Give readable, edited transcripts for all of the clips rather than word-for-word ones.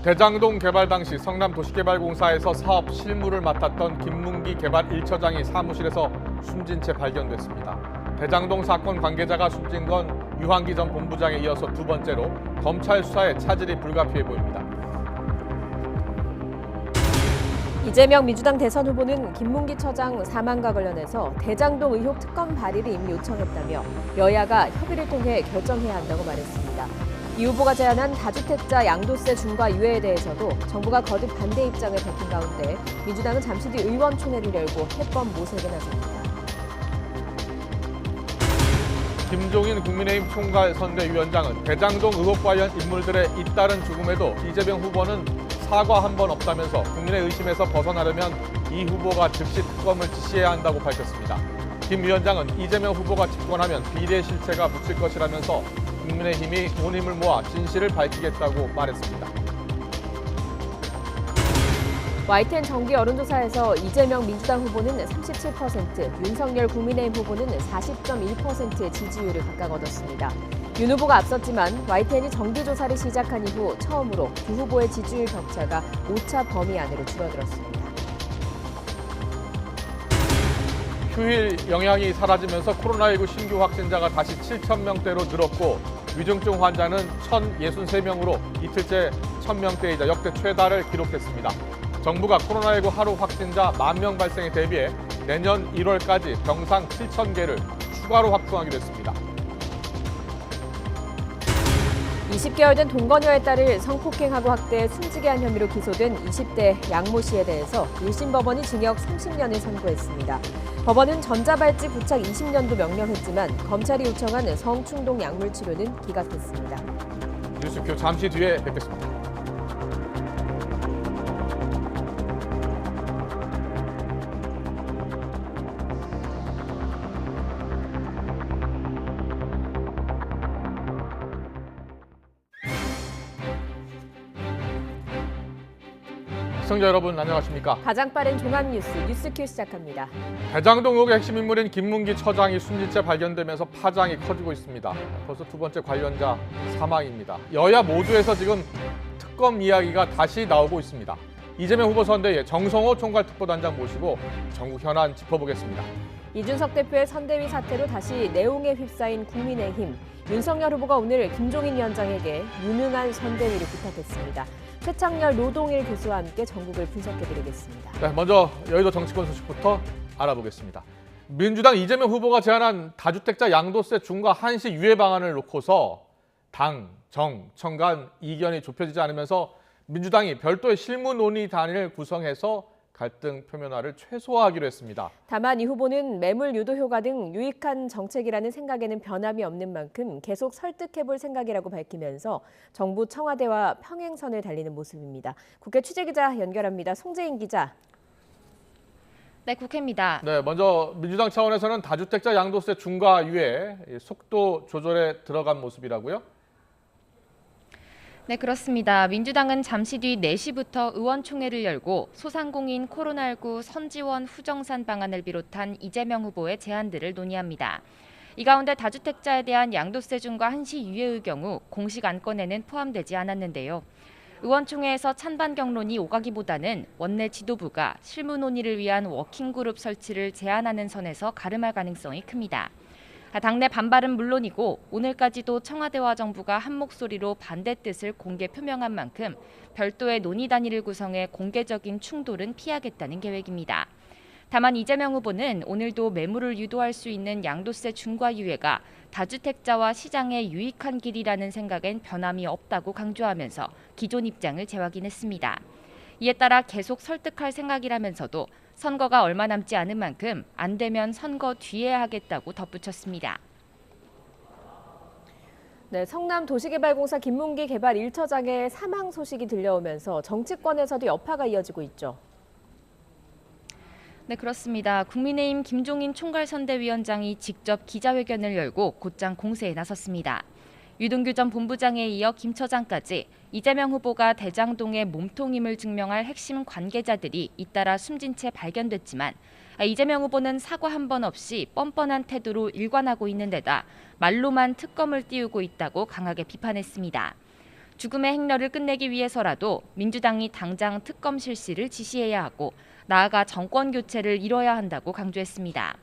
대장동 개발 당시 성남도시개발공사에서 사업 실무를 맡았던 김문기 개발 1처장이 사무실에서 숨진 채 발견됐습니다. 대장동 사건 관계자가 숨진 건 유한기 전 본부장에 이어서 두 번째로 검찰 수사에 차질이 불가피해 보입니다. 이재명 민주당 대선 후보는 김문기 처장 사망과 관련해서 대장동 의혹 특검 발의를 이미 요청했다며 여야가 협의를 통해 결정해야 한다고 말했습니다. 이 후보가 제안한 다주택자 양도세 중과 유예에 대해서도 정부가 거듭 반대 입장을 밝힌 가운데 민주당은 잠시 뒤 의원총회를 열고 해법 모색에 나섭니다. 김종인 국민의힘 총괄 선대위원장은 대장동 의혹 관련 인물들의 잇따른 죽음에도 이재명 후보는 사과 한 번 없다면서 국민의 의심에서 벗어나려면 이 후보가 즉시 특검을 지시해야 한다고 밝혔습니다. 김 위원장은 이재명 후보가 집권하면 비리의 실체가 묻힐 것이라면서 국민의힘이 온 힘을 모아 진실을 밝히겠다고 말했습니다. YTN 정기 여론조사에서 이재명 민주당 후보는 37%, 윤석열 국민의힘 후보는 40.1%의 지지율을 각각 얻었습니다. 윤 후보가 앞섰지만 YTN이 정기조사를 시작한 이후 처음으로 두 후보의 지지율 격차가 오차 범위 안으로 줄어들었습니다. 휴일 영향이 사라지면서 코로나19 신규 확진자가 다시 7,000명대로 늘었고 위중증 환자는 1,063명으로 이틀째 1,000명대이자 역대 최다를 기록했습니다. 정부가 코로나19 하루 확진자 10,000명 발생에 대비해 내년 1월까지 병상 7,000개를 추가로 확충하기로 했습니다. 20개월 된 동거녀의 딸을 성폭행하고 학대해 숨지게 한 혐의로 기소된 20대 양모 씨에 대해서 1심 법원이 징역 30년을 선고했습니다. 법원은 전자발찌 부착 20년도 명령했지만 검찰이 요청한 성충동 약물 치료는 기각했습니다. 뉴스큐 잠시 뒤에 뵙겠습니다. 시청자 여러분 안녕하십니까? 가장 빠른 종합 뉴스큐 시작합니다. 대장동 의혹의 핵심 인물인 김문기 처장이 숨진 채 발견되면서 파장이 커지고 있습니다. 벌써 두 번째 관련자 사망입니다. 여야 모두에서 지금 특검 이야기가 다시 나오고 있습니다. 이재명 후보 선대위에 정성호 총괄특보단장 모시고 전국 현안 짚어보겠습니다. 이준석 대표의 선대위 사태로 다시 내홍에 휩싸인 국민의힘. 윤석열 후보가 오늘 김종인 위원장에게 유능한 선대위를 부탁했습니다. 최창렬 노동일 교수와 함께 전국을 분석해드리겠습니다. 네, 먼저 여의도 정치권 소식부터 알아보겠습니다. 민주당 이재명 후보가 제안한 다주택자 양도세 중과 한시 유예 방안을 놓고서 당, 정, 청 간 이견이 좁혀지지 않으면서 민주당이 별도의 실무 논의단을 구성해서 갈등 표면화를 최소화하기로 했습니다. 다만 이 후보는 매물 유도 효과 등 유익한 정책이라는 생각에는 변함이 없는 만큼 계속 설득해볼 생각이라고 밝히면서 정부 청와대와 평행선을 달리는 모습입니다. 국회 취재기자 연결합니다. 송재인 기자. 네, 국회입니다. 네, 먼저 민주당 차원에서는 다주택자 양도세 중과 유예 속도 조절에 들어간 모습이라고요? 네, 그렇습니다. 민주당은 잠시 뒤 4시부터 의원총회를 열고 소상공인 코로나19 선지원 후정산 방안을 비롯한 이재명 후보의 제안들을 논의합니다. 이 가운데 다주택자에 대한 양도세 중과 한시 유예의 경우 공식 안건에는 포함되지 않았는데요. 의원총회에서 찬반 격론이 오가기보다는 원내 지도부가 실무 논의를 위한 워킹그룹 설치를 제안하는 선에서 가름할 가능성이 큽니다. 당내 반발은 물론이고 오늘까지도 청와대와 정부가 한 목소리로 반대 뜻을 공개 표명한 만큼 별도의 논의 단위를 구성해 공개적인 충돌은 피하겠다는 계획입니다. 다만 이재명 후보는 오늘도 매물을 유도할 수 있는 양도세 중과 유예가 다주택자와 시장에 유익한 길이라는 생각엔 변함이 없다고 강조하면서 기존 입장을 재확인했습니다. 이에 따라 계속 설득할 생각이라면서도 선거가 얼마 남지 않은 만큼 안 되면 선거 뒤에 하겠다고 덧붙였습니다. 네, 성남도시개발공사 김문기 개발 1처장의 사망 소식이 들려오면서 정치권에서도 여파가 이어지고 있죠. 네, 그렇습니다. 국민의힘 김종인 총괄선대위원장이 직접 기자회견을 열고 곧장 공세에 나섰습니다. 유동규 전 본부장에 이어 김 처장까지 이재명 후보가 대장동의 몸통임을 증명할 핵심 관계자들이 잇따라 숨진 채 발견됐지만 이재명 후보는 사과 한 번 없이 뻔뻔한 태도로 일관하고 있는 데다 말로만 특검을 띄우고 있다고 강하게 비판했습니다. 죽음의 행렬을 끝내기 위해서라도 민주당이 당장 특검 실시를 지시해야 하고 나아가 정권 교체를 이뤄야 한다고 강조했습니다.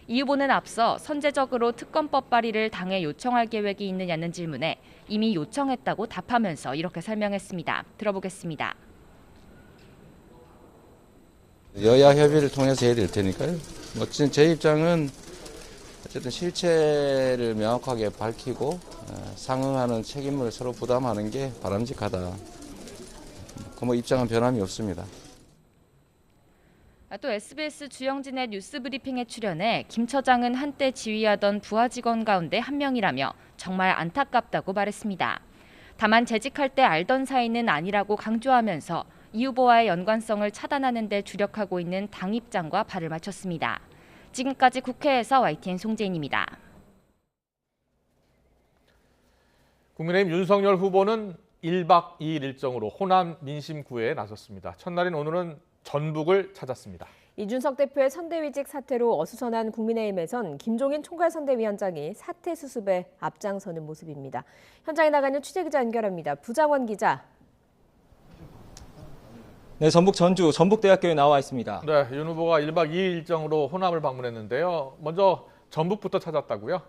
이 후보는 앞서 선제적으로 특검법 발의를 당에 요청할 계획이 있느냐는 질문에 이미 요청했다고 답하면서 이렇게 설명했습니다. 들어보겠습니다. 여야 협의를 통해서 해야 될 테니까요. 제 입장은 어쨌든 실체를 명확하게 밝히고 상응하는 책임을 서로 부담하는 게 바람직하다. 그 입장은 변함이 없습니다. 또 SBS 주영진의 뉴스 브리핑에 출연해 김 처장은 한때 지휘하던 부하 직원 가운데 한 명이라며 정말 안타깝다고 말했습니다. 다만 재직할 때 알던 사이는 아니라고 강조하면서 이 후보와의 연관성을 차단하는 데 주력하고 있는 당 입장과 발을 맞췄습니다. 지금까지 국회에서 YTN 송재인입니다. 국민의힘 윤석열 후보는 1박 2일 일정으로 호남 민심구에 나섰습니다. 첫날인 오늘은 전북을 찾았습니다. 이준석 대표의 선대위직 사퇴로 어수선한 국민의힘에선 김종인 총괄선대위원장이 사퇴 수습에 앞장서는 모습입니다. 현장에 나가는 취재기자 연결합니다. 부장원 기자. 네, 전북 전주 전북대학교에 나와 있습니다. 네, 윤 후보가 1박 2일 일정으로 호남을 방문했는데요. 먼저 전북부터 찾았다고요?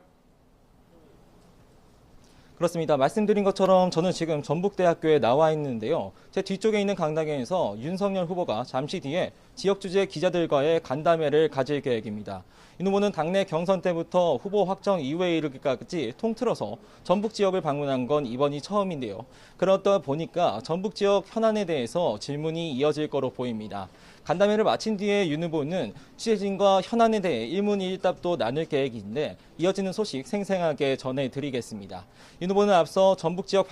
그렇습니다. 말씀드린 것처럼 저는 지금 전북대학교에 나와 있는데요. 제 뒤쪽에 있는 강당에서 윤석열 후보가 잠시 뒤에 지역 주재 기자들과의 간담회를 가질 계획입니다. 윤 후보는 당내 경선 때부터 후보 확정 이후에 이르기까지 통틀어서 전북 지역을 방문한 건 이번이 처음인데요. 그러다 보니까 전북 지역 현안에 대해서 질문이 이어질 거로 보입니다. 간담회를 마친 뒤에 윤 후보는 취재진과 현안에 대해 일문일답도 나눌 계획인데 이어지는 소식 생생하게 전해드리겠습니다. 윤 후보는 앞서 전북 지역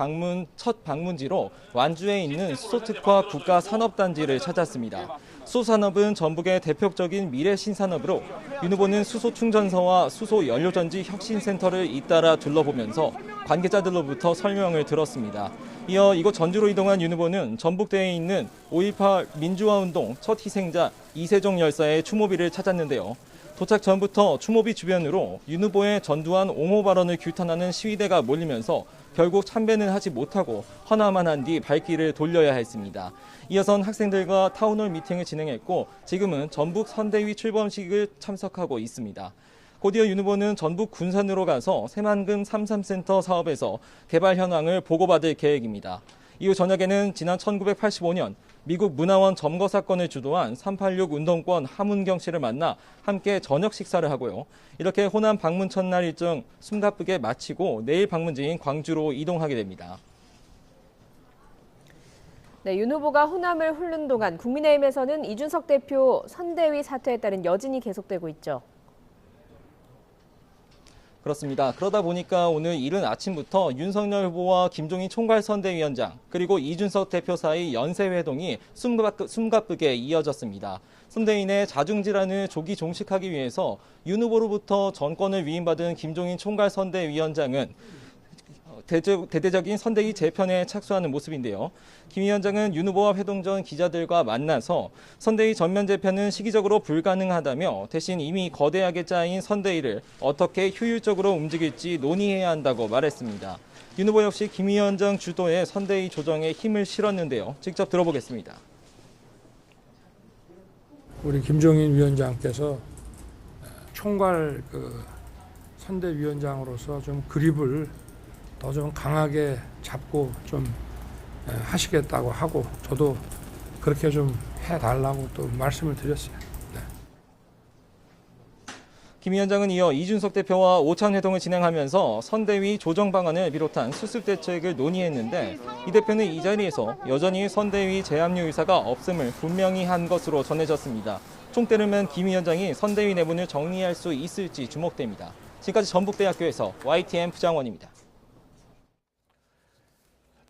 첫 방문지로 완주에 있는 수소특화 국가산업단지를 찾았습니다. 수소산업은 전북의 대표적인 미래 신산업으로 윤 후보는 수소충전소와 수소연료전지 혁신센터를 잇따라 둘러보면서 관계자들로부터 설명을 들었습니다. 이어 이곳 전주로 이동한 윤 후보는 전북대에 있는 5.18 민주화운동 첫 희생자 이세종 열사의 추모비를 찾았는데요. 도착 전부터 추모비 주변으로 윤 후보의 전두환 옹호 발언을 규탄하는 시위대가 몰리면서 결국 참배는 하지 못하고 헌화만 한 뒤 발길을 돌려야 했습니다. 이어선 학생들과 타운홀 미팅을 진행했고 지금은 전북 선대위 출범식을 참석하고 있습니다. 곧이어 윤 후보는 전북 군산으로 가서 새만금 33센터 사업에서 개발 현황을 보고받을 계획입니다. 이후 저녁에는 지난 1985년 미국 문화원 점거 사건을 주도한 386 운동권 하문경 씨를 만나 함께 저녁 식사를 하고요. 이렇게 호남 방문 첫날 일정 숨가쁘게 마치고 내일 방문지인 광주로 이동하게 됩니다. 네, 윤 후보가 호남을 훑는 동안 국민의힘에서는 이준석 대표 선대위 사퇴에 따른 여진이 계속되고 있죠. 그렇습니다. 그러다 보니까 오늘 이른 아침부터 윤석열 후보와 김종인 총괄선대위원장 그리고 이준석 대표 사이 연쇄회동이 숨가쁘게 이어졌습니다. 선대위 내 자중질환을 조기 종식하기 위해서 윤 후보로부터 전권을 위임받은 김종인 총괄선대위원장은 대대적인 선대위 재편에 착수하는 모습인데요. 김 위원장은 윤 후보와 회동 전 기자들과 만나서 선대위 전면 재편은 시기적으로 불가능하다며 대신 이미 거대하게 짜인 선대위를 어떻게 효율적으로 움직일지 논의해야 한다고 말했습니다. 윤 후보 역시 김 위원장 주도의 선대위 조정에 힘을 실었는데요. 직접 들어보겠습니다. 우리 김종인 위원장께서 총괄 선대위원장으로서 좀 그립을 더 좀 강하게 잡고 좀 하시겠다고 하고 저도 그렇게 좀 해달라고 또 말씀을 드렸어요. 네. 김 위원장은 이어 이준석 대표와 오찬 회동을 진행하면서 선대위 조정 방안을 비롯한 수습 대책을 논의했는데 이 대표는 이 자리에서 여전히 선대위 재합류 의사가 없음을 분명히 한 것으로 전해졌습니다. 총 때르면 김 위원장이 선대위 내분을 정리할 수 있을지 주목됩니다. 지금까지 전북대학교에서 YTN 부장원입니다.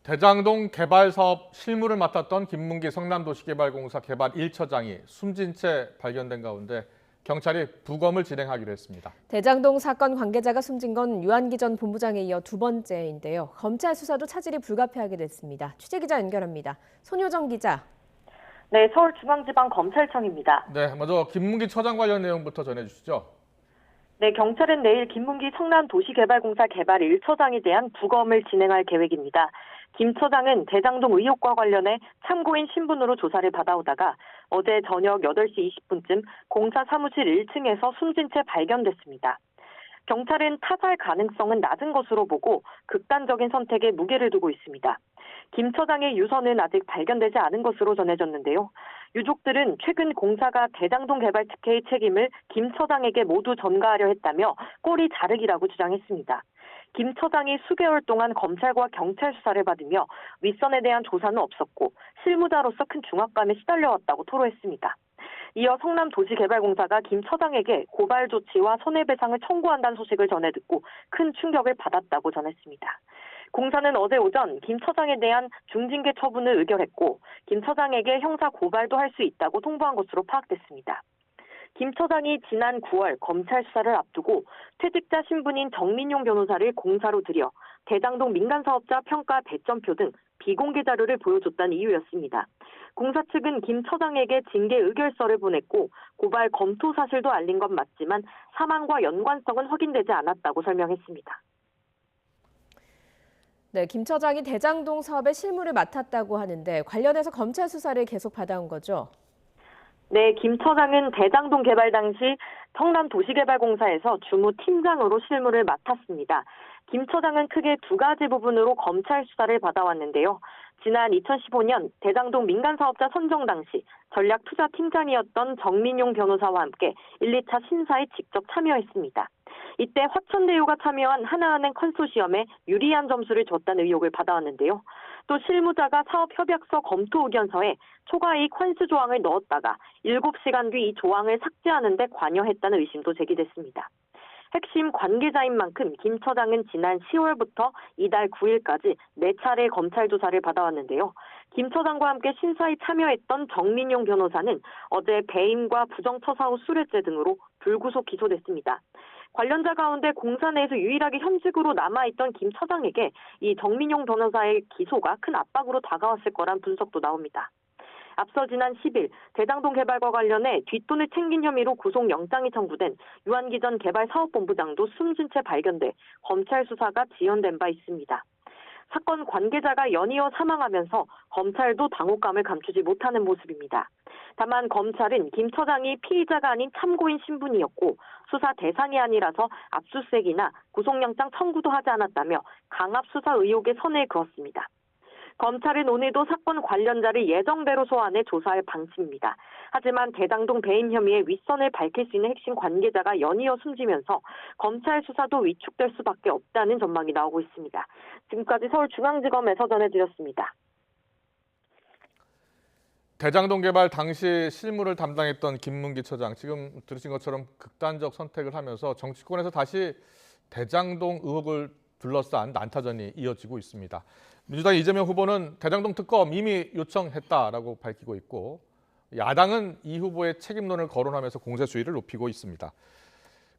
대장동 개발 사업 실무를 맡았던 김문기 성남도시개발공사 개발 1처장이 숨진 채 발견된 가운데 경찰이 부검을 진행하기로 했습니다. 대장동 사건 관계자가 숨진 건 유한기 전 본부장에 이어 두 번째인데요. 검찰 수사도 차질이 불가피하게 됐습니다. 취재기자 연결합니다. 손효정 기자. 네, 서울중앙지방검찰청입니다. 네, 먼저 김문기 처장 관련 내용부터 전해주시죠. 네, 경찰은 내일 김문기 성남도시개발공사 개발 1처장에 대한 부검을 진행할 계획입니다. 김 처장은 대장동 의혹과 관련해 참고인 신분으로 조사를 받아오다가 어제 저녁 8시 20분쯤 공사 사무실 1층에서 숨진 채 발견됐습니다. 경찰은 타살 가능성은 낮은 것으로 보고 극단적인 선택에 무게를 두고 있습니다. 김 처장의 유서는 아직 발견되지 않은 것으로 전해졌는데요. 유족들은 최근 공사가 대장동 개발 특혜의 책임을 김 처장에게 모두 전가하려 했다며 꼬리 자르기라고 주장했습니다. 김 처장이 수개월 동안 검찰과 경찰 수사를 받으며 윗선에 대한 조사는 없었고 실무자로서 큰 중압감에 시달려왔다고 토로했습니다. 이어 성남도시개발공사가 김 처장에게 고발 조치와 손해배상을 청구한다는 소식을 전해 듣고 큰 충격을 받았다고 전했습니다. 공사는 어제 오전 김 처장에 대한 중징계 처분을 의결했고 김 처장에게 형사 고발도 할 수 있다고 통보한 것으로 파악됐습니다. 김 처장이 지난 9월 검찰 수사를 앞두고 퇴직자 신분인 정민용 변호사를 공사로 들여 대장동 민간사업자 평가 배점표 등 비공개 자료를 보여줬다는 이유였습니다. 공사 측은 김 처장에게 징계 의결서를 보냈고 고발 검토 사실도 알린 건 맞지만 사망과 연관성은 확인되지 않았다고 설명했습니다. 네, 김 처장이 대장동 사업의 실무를 맡았다고 하는데 관련해서 검찰 수사를 계속 받아온 거죠? 네, 김 처장은 대장동 개발 당시 성남도시개발공사에서 주무팀장으로 실무를 맡았습니다. 김 처장은 크게 두 가지 부분으로 검찰 수사를 받아왔는데요. 지난 2015년 대장동 민간사업자 선정 당시 전략투자팀장이었던 정민용 변호사와 함께 1, 2차 심사에 직접 참여했습니다. 이때 화천대유가 참여한 하나은행 컨소시엄에 유리한 점수를 줬다는 의혹을 받아왔는데요. 또 실무자가 사업협약서 검토 의견서에 초과이익 환수 조항을 넣었다가 7시간 뒤 이 조항을 삭제하는 데 관여했다는 의심도 제기됐습니다. 핵심 관계자인 만큼 김 처장은 지난 10월부터 이달 9일까지 4차례 검찰 조사를 받아왔는데요. 김 처장과 함께 심사에 참여했던 정민용 변호사는 어제 배임과 부정처사 후 수뢰죄 등으로 불구속 기소됐습니다. 관련자 가운데 공사 내에서 유일하게 현직으로 남아있던 김 처장에게 이 정민용 변호사의 기소가 큰 압박으로 다가왔을 거란 분석도 나옵니다. 앞서 지난 10일 대장동 개발과 관련해 뒷돈을 챙긴 혐의로 구속영장이 청구된 유한기 전 개발사업본부장도 숨진 채 발견돼 검찰 수사가 지연된 바 있습니다. 사건 관계자가 연이어 사망하면서 검찰도 당혹감을 감추지 못하는 모습입니다. 다만 검찰은 김 처장이 피의자가 아닌 참고인 신분이었고 수사 대상이 아니라서 압수수색이나 구속영장 청구도 하지 않았다며 강압수사 의혹에 선을 그었습니다. 검찰은 오늘도 사건 관련자를 예정대로 소환해 조사할 방침입니다. 하지만 대장동 배임 혐의의 윗선을 밝힐 수 있는 핵심 관계자가 연이어 숨지면서 검찰 수사도 위축될 수밖에 없다는 전망이 나오고 있습니다. 지금까지 서울중앙지검에서 전해드렸습니다. 대장동 개발 당시 실무를 담당했던 김문기 처장, 지금 들으신 것처럼 극단적 선택을 하면서 정치권에서 다시 대장동 의혹을 둘러싼 난타전이 이어지고 있습니다. 민주당 이재명 후보는 대장동 특검 이미 요청했다라고 밝히고 있고 야당은 이 후보의 책임론을 거론하면서 공세 수위를 높이고 있습니다.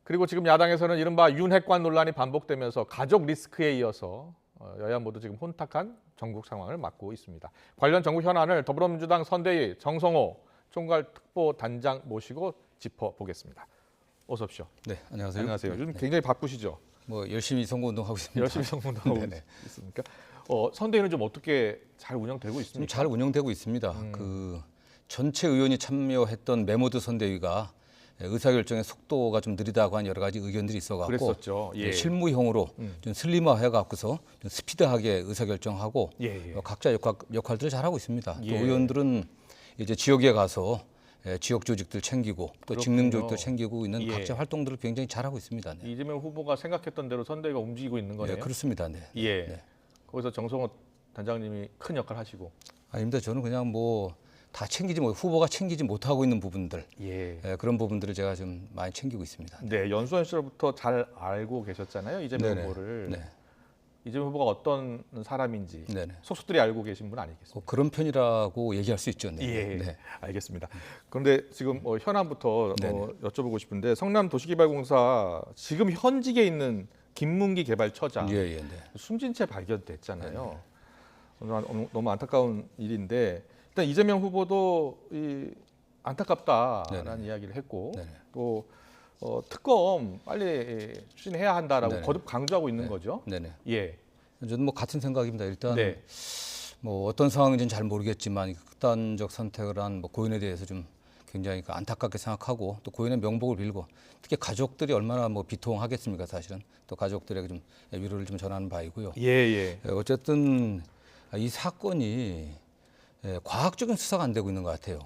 그리고 지금 야당에서는 이른바 윤핵관 논란이 반복되면서 가족 리스크에 이어서 여야 모두 지금 혼탁한 전국 상황을 맞고 있습니다. 관련 전국 현안을 더불어민주당 선대위 정성호 총괄특보단장 모시고 짚어보겠습니다. 어서 오십시오. 네, 안녕하세요. 안녕하세요. 네. 요즘 굉장히 바쁘시죠? 뭐 열심히 선거운동하고 있습니다. 열심히 선거운동하고 있습니까? 선대위는 좀 어떻게 잘 운영되고 있습니까? 잘 운영되고 있습니다. 그 전체 의원이 참여했던 메모드 선대위가 의사결정의 속도가 좀 느리다고 한 여러 가지 의견들이 있어갖고 그랬었죠. 예. 실무형으로 좀 슬림화해갖고서 좀 스피드하게 의사결정하고 각자 역할들을 잘하고 있습니다. 또 의원들은 이제 지역에 가서 지역 조직들 챙기고 또 그렇군요. 직능 조직들 챙기고 있는 각자 활동들을 굉장히 잘하고 있습니다. 네. 이재명 후보가 생각했던 대로 선대위가 움직이고 있는 거네요. 네, 그렇습니다. 네. 예. 네. 거기서 정성호 단장님이 큰 역할 하시고. 아닙니다. 저는 그냥 뭐 다 챙기지 못, 후보가 챙기지 못하고 있는 부분들, 그런 부분들을 제가 좀 많이 챙기고 있습니다. 네, 연수원 시절부터 잘 알고 계셨잖아요, 이재명 후보를. 네. 이재명 후보가 어떤 사람인지 네네. 속속들이 알고 계신 분 아니겠습니까? 그런 편이라고 얘기할 수 있죠. 네. 예, 네. 알겠습니다. 그런데 지금 현안부터 여쭤보고 싶은데 성남도시개발공사 지금 현직에 있는 김문기 개발처장 네. 숨진 채 발견됐잖아요. 너무 안타까운 일인데 일단 이재명 후보도 안타깝다라는 이야기를 했고 또 특검 빨리 추진해야 한다라고 거듭 강조하고 있는 거죠. 네네. 예. 저는 뭐 같은 생각입니다. 일단 네. 뭐 어떤 상황인지는 잘 모르겠지만 극단적 선택을 한 뭐 고인에 대해서 좀 굉장히 안타깝게 생각하고 또 고인의 명복을 빌고 특히 가족들이 얼마나 뭐 비통하겠습니까 사실은 또 가족들에게 좀 위로를 좀 전하는 바이고요. 예. 어쨌든 이 사건이 과학적인 수사가 안 되고 있는 것 같아요.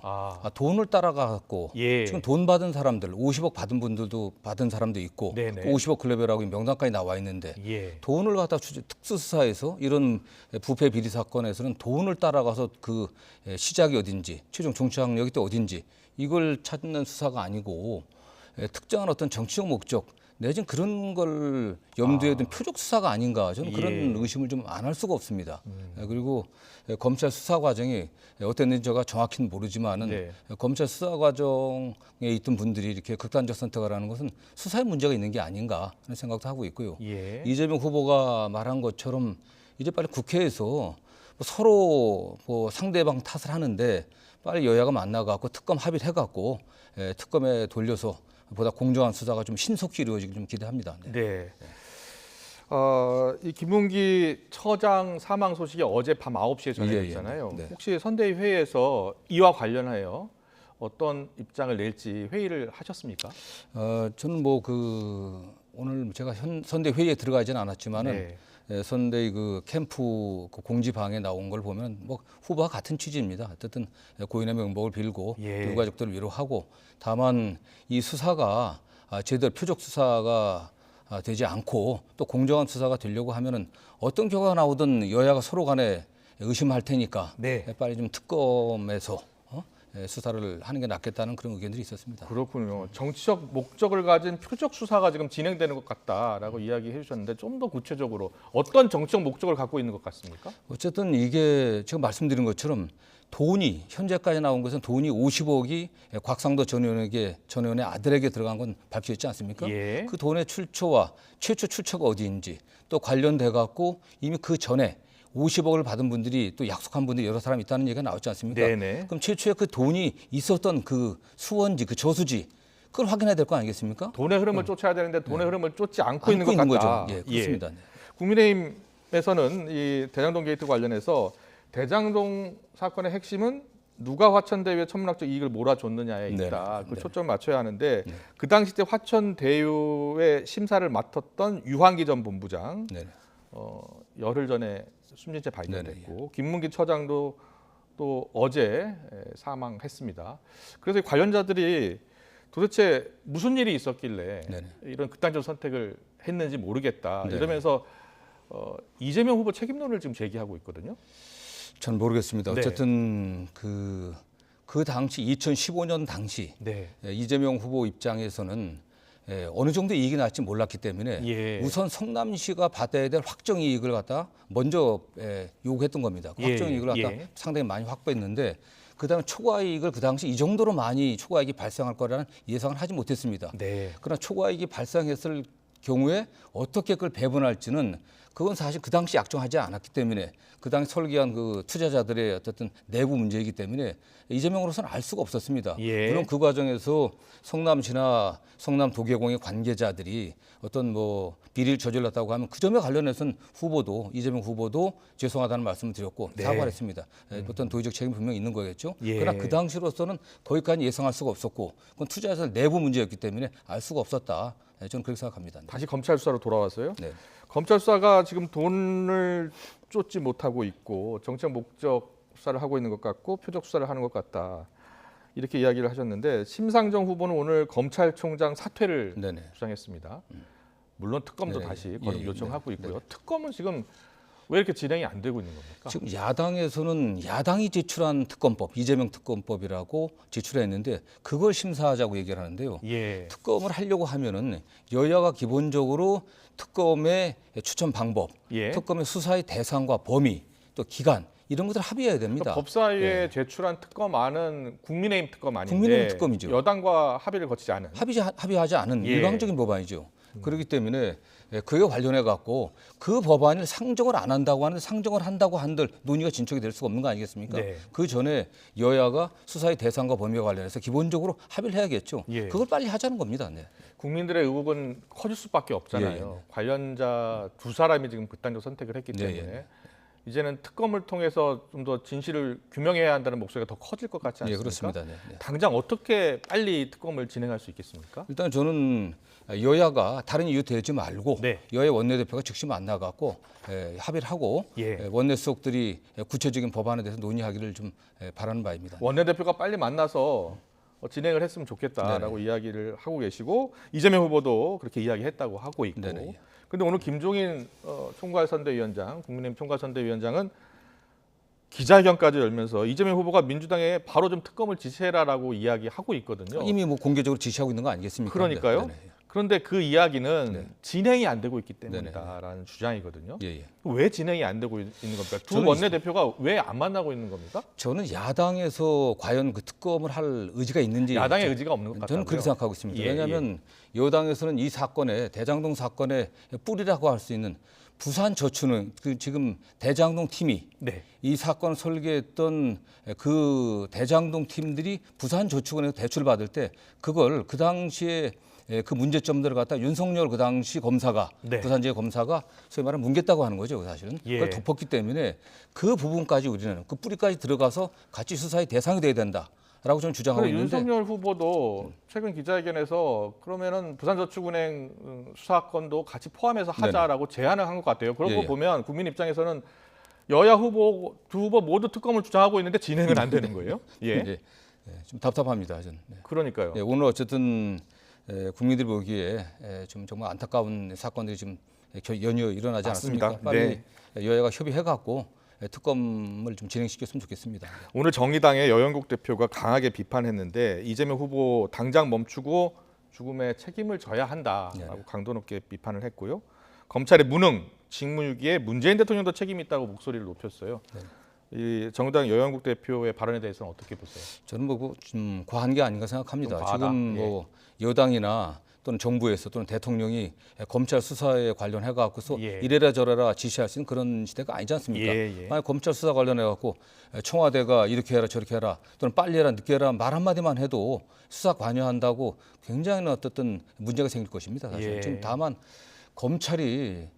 돈을 따라가고 예. 지금 돈 받은 사람들 50억 받은 분들도 받은 사람도 있고 네네. 그 50억 클럽이라고 명단까지 나와 있는데 예. 돈을 갖다 특수수사에서 이런 부패 비리 사건에서는 돈을 따라가서 그 시작이 어딘지 최종 종착역이 또 어딘지 이걸 찾는 수사가 아니고 특정한 어떤 정치적 목적 내지는 그런 걸 염두에 둔 표적 수사가 아닌가 저는 그런 의심을 좀 안 할 수가 없습니다. 그리고 검찰 수사 과정이 어땠는지 제가 정확히는 모르지만은 검찰 수사 과정에 있던 분들이 이렇게 극단적 선택을 하는 것은 수사에 문제가 있는 게 아닌가 하는 생각도 하고 있고요. 이재명 후보가 말한 것처럼 이제 빨리 국회에서 서로 뭐 상대방 탓을 하는데 빨리 여야가 만나갖고 특검 합의를 해갖고 특검에 돌려서 보다 공정한 수사가 좀 신속히 이루어지길 좀 기대합니다. 네. 이 김문기 처장 사망 소식이 어제 밤 9시에 전해졌잖아요. 네. 혹시 선대위 회의에서 이와 관련하여 어떤 입장을 낼지 회의를 하셨습니까? 저는 뭐 오늘 제가 선대 회의에 들어가지는 않았지만은 선대위 그 캠프 그 공지방에 나온 걸 보면 뭐 후보와 같은 취지입니다. 어쨌든 고인의 명복을 빌고 유가족들을 위로하고 다만 이 수사가 제대로 표적 수사가 되지 않고 또 공정한 수사가 되려고 하면은 어떤 결과가 나오든 여야가 서로 간에 의심할 테니까 빨리 좀 특검에서 수사를 하는 게 낫겠다는 그런 의견들이 있었습니다. 그렇군요. 정치적 목적을 가진 표적 수사가 지금 진행되는 것 같다라고 이야기해 주셨는데 좀 더 구체적으로 어떤 정치적 목적을 갖고 있는 것 같습니까? 어쨌든 이게 제가 말씀드린 것처럼 돈이 현재까지 나온 것은 돈이 50억이 곽상도 전 의원의 아들에게 들어간 건 밝혀졌지 않습니까? 그 돈의 출처와 최초 출처가 어디인지 또 관련돼 갖고 이미 그 전에 50억을 받은 분들이 또 약속한 분들이 여러 사람 있다는 얘기가 나왔지 않습니까? 그럼 최초에 그 돈이 있었던 그 수원지, 그 저수지 그걸 확인해야 될 거 아니겠습니까? 돈의 흐름을 쫓아야 되는데 돈의 흐름을 쫓지 않고 있는 것 같다. 거죠. 그렇습니다. 국민의힘에서는 이 대장동 게이트 관련해서 대장동 사건의 핵심은 누가 화천대유에 천문학적 이익을 몰아줬느냐에 있다. 그 초점을 맞춰야 하는데 그 당시 때 화천대유의 심사를 맡았던 유한기 전 본부장 열흘 전에 숨진 채 발견됐고 김문기 처장도 또 어제 사망했습니다. 그래서 관련자들이 도대체 무슨 일이 있었길래 이런 극단적 선택을 했는지 모르겠다. 이러면서 이재명 후보 책임론을 지금 제기하고 있거든요. 전 모르겠습니다. 어쨌든 그 당시 2015년 당시 이재명 후보 입장에서는 어느 정도 이익이 날지 몰랐기 때문에 우선 성남시가 받아야 될 확정 이익을 갖다 먼저 요구했던 겁니다. 확정 이익을 갖다 상당히 많이 확보했는데 그다음에 초과 이익을 그 당시 이 정도로 많이 초과 이익이 발생할 거라는 예상을 하지 못했습니다. 그러나 초과 이익이 발생했을 경우에 어떻게 그걸 배분할지는 그건 사실 그 당시 약정하지 않았기 때문에 그 당시 설계한 그 투자자들의 어쨌든 내부 문제이기 때문에 이재명으로서는 알 수가 없었습니다. 물론 그 과정에서 성남시나 성남도계공의 관계자들이 어떤 뭐 비리를 저질렀다고 하면 그 점에 관련해서는 이재명 후보도 죄송하다는 말씀을 드렸고 사과를 했습니다. 어떤 도의적 책임이 분명히 있는 거겠죠. 그러나 그 당시로서는 거기까지 예상할 수가 없었고 그건 투자자 내부 문제였기 때문에 알 수가 없었다. 저는 그렇게 생각합니다. 다시 검찰 수사로 돌아왔어요? 검찰 수사가 지금 돈을 쫓지 못하고 있고 정책 목적 수사를 하고 있는 것 같고 표적 수사를 하는 것 같다. 이렇게 이야기를 하셨는데 심상정 후보는 오늘 검찰총장 사퇴를 주장했습니다. 물론 특검도 다시 거듭 요청하고 있고요. 특검은 지금 왜 이렇게 진행이 안 되고 있는 겁니까? 지금 야당에서는 야당이 제출한 특검법, 이재명 특검법이라고 제출했는데 그걸 심사하자고 얘기를 하는데요. 특검을 하려고 하면은 여야가 기본적으로 특검의 추천 방법, 특검의 수사의 대상과 범위, 또 기간 이런 것들 합의해야 됩니다. 그러니까 법사위에 제출한 특검안은 국민의힘 특검 아닌데 국민의힘 특검이죠. 여당과 합의를 거치지 않은 합의하지 않은 일방적인 법안이죠. 그렇기 때문에 그에 관련해 갖고 그 법안을 상정을 안 한다고 하는데 상정을 한다고 한들 논의가 진척이 될 수가 없는 거 아니겠습니까? 네. 그 전에 여야가 수사의 대상과 범위와 관련해서 기본적으로 합의를 해야겠죠. 예. 그걸 빨리 하자는 겁니다. 네. 국민들의 의혹은 커질 수밖에 없잖아요. 예. 관련자 두 사람이 지금 극단적 선택을 했기 때문에 예. 이제는 특검을 통해서 좀 더 진실을 규명해야 한다는 목소리가 더 커질 것 같지 예, 않습니까? 그렇습니다. 네. 네. 당장 어떻게 빨리 특검을 진행할 수 있겠습니까? 일단 저는 여야가 다른 이유 대지 말고 네. 여야 원내대표가 즉시 만나갖고 합의를 하고 예. 원내 수석들이 구체적인 법안에 대해서 논의하기를 좀 바라는 바입니다. 원내대표가 빨리 만나서 진행을 했으면 좋겠다라고 이야기를 하고 계시고 이재명 후보도 그렇게 이야기했다고 하고 있고. 네네. 그런데 오늘 김종인 총괄선대위원장, 국민의힘 총괄선대위원장은 기자회견까지 열면서 이재명 후보가 민주당에 바로 좀 특검을 지시해라라고 이야기하고 있거든요. 이미 뭐 공개적으로 지시하고 있는 거 아니겠습니까? 그러니까요. 네네. 그런데 그 이야기는 네. 진행이 안 되고 있기 때문이다라는 주장이거든요. 예, 예. 왜 진행이 안 되고 있는 겁니까? 두 저는 원내대표가 왜 안 만나고 있는 겁니까? 저는 야당에서 과연 그 특검을 할 의지가 있는지 야당의 의지가 없는 것 같아요. 저는 그렇게 생각하고 있습니다. 예, 왜냐하면 여당에서는 이 사건의 대장동 사건의 뿌리라고 할 수 있는 부산저축은행 그 지금 대장동 팀이 네. 이 사건을 설계했던 그 대장동 팀들이 부산저축은행에서 대출을 받을 때 그걸 그 당시에 그 문제점들을 갖다 윤석열 그 당시 검사가 네. 부산지회 검사가 소위 말하면 뭉갰다고 하는 거죠, 사실은. 예. 그걸 덮었기 때문에 그 부분까지 우리는 그 뿌리까지 들어가서 같이 수사의 대상이 돼야 된다라고 저는 주장하고 그런데 있는데 윤석열 후보도 최근 기자회견에서 그러면은 부산저축은행 수사건도 같이 포함해서 하자라고 제안을 한 것 같아요. 그런 거 예. 보면 국민 입장에서는 여야 후보 두 후보 모두 특검을 주장하고 있는데 진행은 안 되는 거예요. 예. 예. 좀 답답합니다, 저는. 네. 그러니까요. 예, 오늘 어쨌든 국민들이 보기에 좀 정말 안타까운 사건들이 지금 연이어 일어나지 맞습니다. 않았습니까? 빨리 네. 여야가 협의해갖고 특검을 좀 진행시켰으면 좋겠습니다. 오늘 정의당의 여영국 대표가 강하게 비판했는데 이재명 후보 당장 멈추고 죽음에 책임을 져야 한다라고 네네. 강도 높게 비판을 했고요. 검찰의 무능, 직무유기에 문재인 대통령도 책임이 있다고 목소리를 높였어요. 네. 이 정의당 여영국 대표의 발언에 대해서는 어떻게 보세요? 저는 뭐 좀 과한 게 아닌가 생각합니다. 좀 과하다? 지금 뭐 여당이나 또는 정부에서 또는 대통령이 검찰 수사에 관련해 갖고서 예. 이래라 저래라 지시할 수 있는 그런 시대가 아니지 않습니까? 예. 만약 검찰 수사 관련해 갖고 청와대가 이렇게 해라 저렇게 해라 또는 빨리 해라 늦게 해라 말 한마디만 해도 수사 관여한다고 굉장히 어떤 문제가 생길 것입니다. 사실 예. 지금 다만 검찰이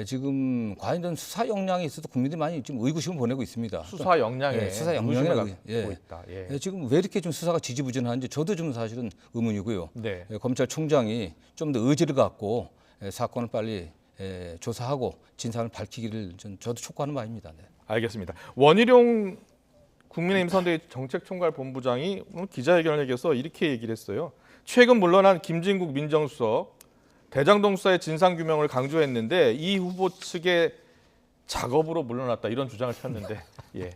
지금 과연 수사 역량이 있어도 국민들이 많이 지금 의구심을 보내고 있습니다. 수사 역량에 수사 역량에 의구심을 의해, 갖고 있다. 예. 지금 왜 이렇게 좀 수사가 지지부진한지 저도 좀 사실은 의문이고요. 네. 검찰총장이 좀 더 의지를 갖고 사건을 빨리 조사하고 진상을 밝히기를 저도 촉구하는 바입니다. 네. 알겠습니다. 원희룡 국민의힘 선대위 정책총괄본부장이 오늘 기자회견을 해서 이렇게 얘기를 했어요. 최근 물러난 김진국 민정수석 대장동 수사의 진상규명을 강조했는데 이 후보 측의 작업으로 물러났다 이런 주장을 폈는데 예.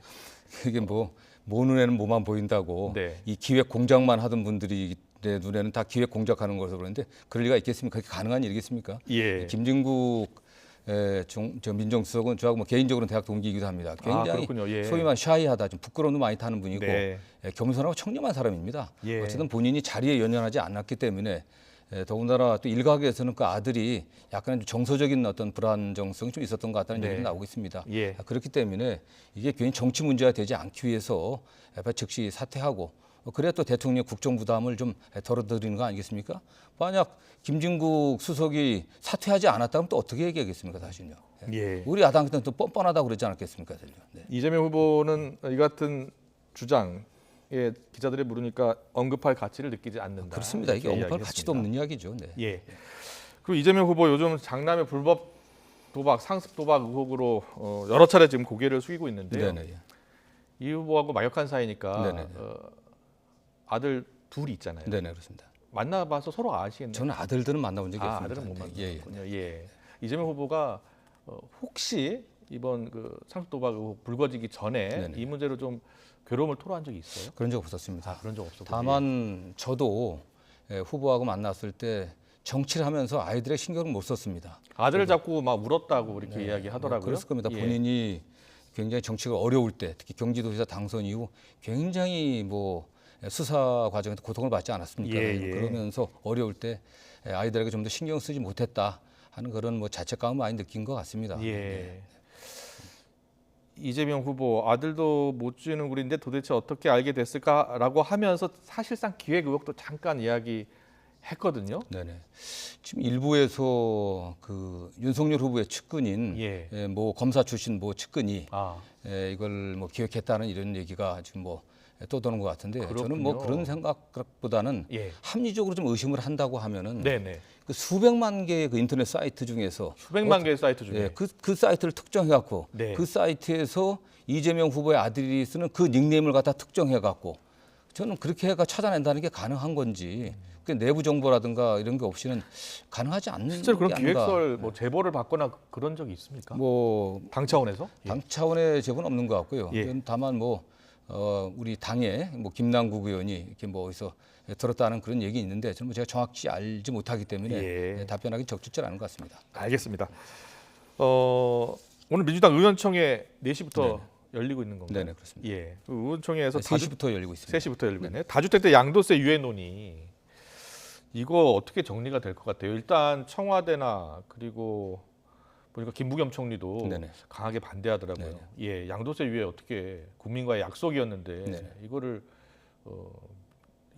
이게 뭐 눈에는 뭐만 보인다고 네. 이 기획 공작만 하던 분들이 내 눈에는 다 기획 공작하는 거라서 그러는데 그럴 리가 있겠습니까? 그게 가능한 일이겠습니까? 예. 김진국 저 민정수석은 저하고 뭐 개인적으로는 대학 동기이기도 합니다. 굉장히 그렇군요. 예. 소위 말하는 샤이하다, 좀 부끄러움도 많이 타는 분이고 네. 겸손하고 청렴한 사람입니다. 예. 어쨌든 본인이 자리에 연연하지 않았기 때문에 더군다나 또 일각에서는 그 아들이 약간 좀 정서적인 어떤 불안정성이 좀 있었던 것 같다는 네. 얘기가 나오고 있습니다. 예. 그렇기 때문에 이게 괜히 정치 문제가 되지 않기 위해서 즉시 사퇴하고 그래야 또 대통령 국정 부담을 좀 덜어드리는 거 아니겠습니까? 만약 김진국 수석이 사퇴하지 않았다면 또 어떻게 얘기하겠습니까, 사실요? 예. 우리 야당한테는 또 뻔뻔하다고 그러지 않았겠습니까, 사실요? 네. 이재명 후보는 이 같은 주장에 기자들이 물으니까 언급할 가치를 느끼지 않는다. 그렇습니다. 이게 이렇게 언급할 가치도 없는 이야기죠. 네. 예. 그리고 이재명 후보 요즘 장남의 불법 도박, 상습 도박 의혹으로 여러 차례 지금 고개를 숙이고 있는데요. 네네. 이 후보하고 막역한 사이니까 네네. 아들 둘이 있잖아요. 네네, 그렇습니다. 만나봐서 서로 아시겠네요. 저는 아들들은 만나본 적이 없습니다. 아들은 못 네. 만났군요. 예. 이재명 후보가 혹시 이번 그 상습 도박 의혹 불거지기 전에 네네. 이 문제로 좀 괴로움을 토로한 적이 있어요? 그런 적 없었습니다. 그런 적 없었고. 다만 저도 후보하고 만났을 때 정치를 하면서 아이들의 신경을 못 썼습니다. 아들을 잡고 막 울었다고 이렇게 이야기하더라고요. 그랬을 겁니다. 예. 본인이 굉장히 정치가 어려울 때, 특히 경기도지사 당선 이후 굉장히 뭐 수사 과정에서 고통을 받지 않았습니까? 예, 예. 그러면서 어려울 때 아이들에게 좀 더 신경 쓰지 못했다 하는 그런 뭐 자책감을 많이 느낀 것 같습니다. 예. 이재명 후보 아들도 못 주는 굴인데 도대체 어떻게 알게 됐을까라고 하면서 사실상 기획 의혹도 잠깐 이야기했거든요. 네네. 지금 일부에서 그 윤석열 후보의 측근인 예. 뭐 검사 출신 뭐 측근이 아, 이걸 뭐 기획했다는 이런 얘기가 지금 뭐 떠도는 것 같은데 저는 뭐 그렇군요. 그런 생각보다는 예. 합리적으로 좀 의심을 한다고 하면은 네네. 그 수백만 개의 그 인터넷 사이트 중에서 수백만 개의 사이트 중에. 예, 그 사이트를 특정해갖고 네. 그 사이트에서 이재명 후보의 아들이 쓰는 그 닉네임을 갖다 특정해갖고 저는 그렇게 해가 찾아낸다는 게 가능한 건지 그 내부 정보라든가 이런 게 없이는 가능하지 않는 실제로 그런 게 아닌가. 기획설 뭐 제보를 받거나 그런 적이 있습니까? 뭐 당 차원에서? 당 차원의 제보는 없는 것 같고요. 예. 다만 뭐 우리 당의 뭐 김남국 의원이 이렇게 뭐 어디서 들었다는 그런 얘기 있는데 저는 뭐 제가 정확히 알지 못하기 때문에 예. 답변하기 적절치 않은 것 같습니다. 알겠습니다. 오늘 민주당 의원총회 4시부터 네네. 열리고 있는 건가요? 네네 그렇습니다. 예. 그 의원총회에서 3시부터 열리고 있습니다. 3시부터 열리고 있네요. 다주택자 양도세 유예 논의 이거 어떻게 정리가 될 것 같아요? 일단 청와대나 그리고 보니까 김부겸 총리도 네네. 강하게 반대하더라고요. 네네. 예, 양도세 유예 어떻게 국민과의 약속이었는데 네네. 이거를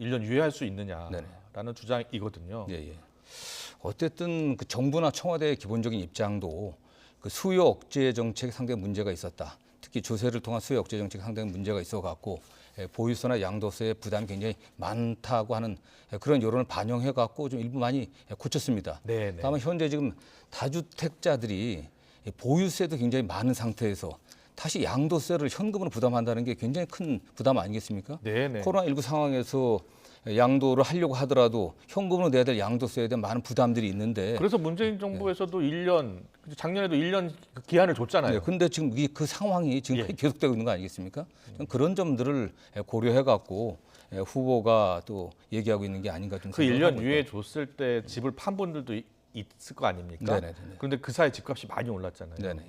1년 유예할 수 네네. 있느냐라는 주장이거든요. 예, 예. 어쨌든 그 정부나 청와대의 기본적인 입장도 그 수요 억제 정책에 상당히 문제가 있었다. 특히 조세를 통한 수요 억제 정책에 상당히 문제가 있어 갖고 보유세나 양도세의 부담이 굉장히 많다고 하는 그런 여론을 반영해 갖고 좀 일부 많이 고쳤습니다. 네, 네. 다만 현재 지금 다주택자들이 보유세도 굉장히 많은 상태에서 다시 양도세를 현금으로 부담한다는 게 굉장히 큰 부담 아니겠습니까? 네, 네. 코로나19 상황에서 양도를 하려고 하더라도 현금으로 내야 될 양도세에 대한 많은 부담들이 있는데 그래서 문재인 정부에서도 1년 작년에도 1년 그 기한을 줬잖아요. 근데 지금 그 상황이 지금 예. 계속되고 있는 거 아니겠습니까? 저는 그런 점들을 고려해 갖고 후보가 또 얘기하고 있는 게 아닌가 좀 그 생각을 1년 하고 유예 있고요. 줬을 때 집을 판 분들도 있을 거 아닙니까? 네네네. 그런데 그 사이 집값이 많이 올랐잖아요. 네네.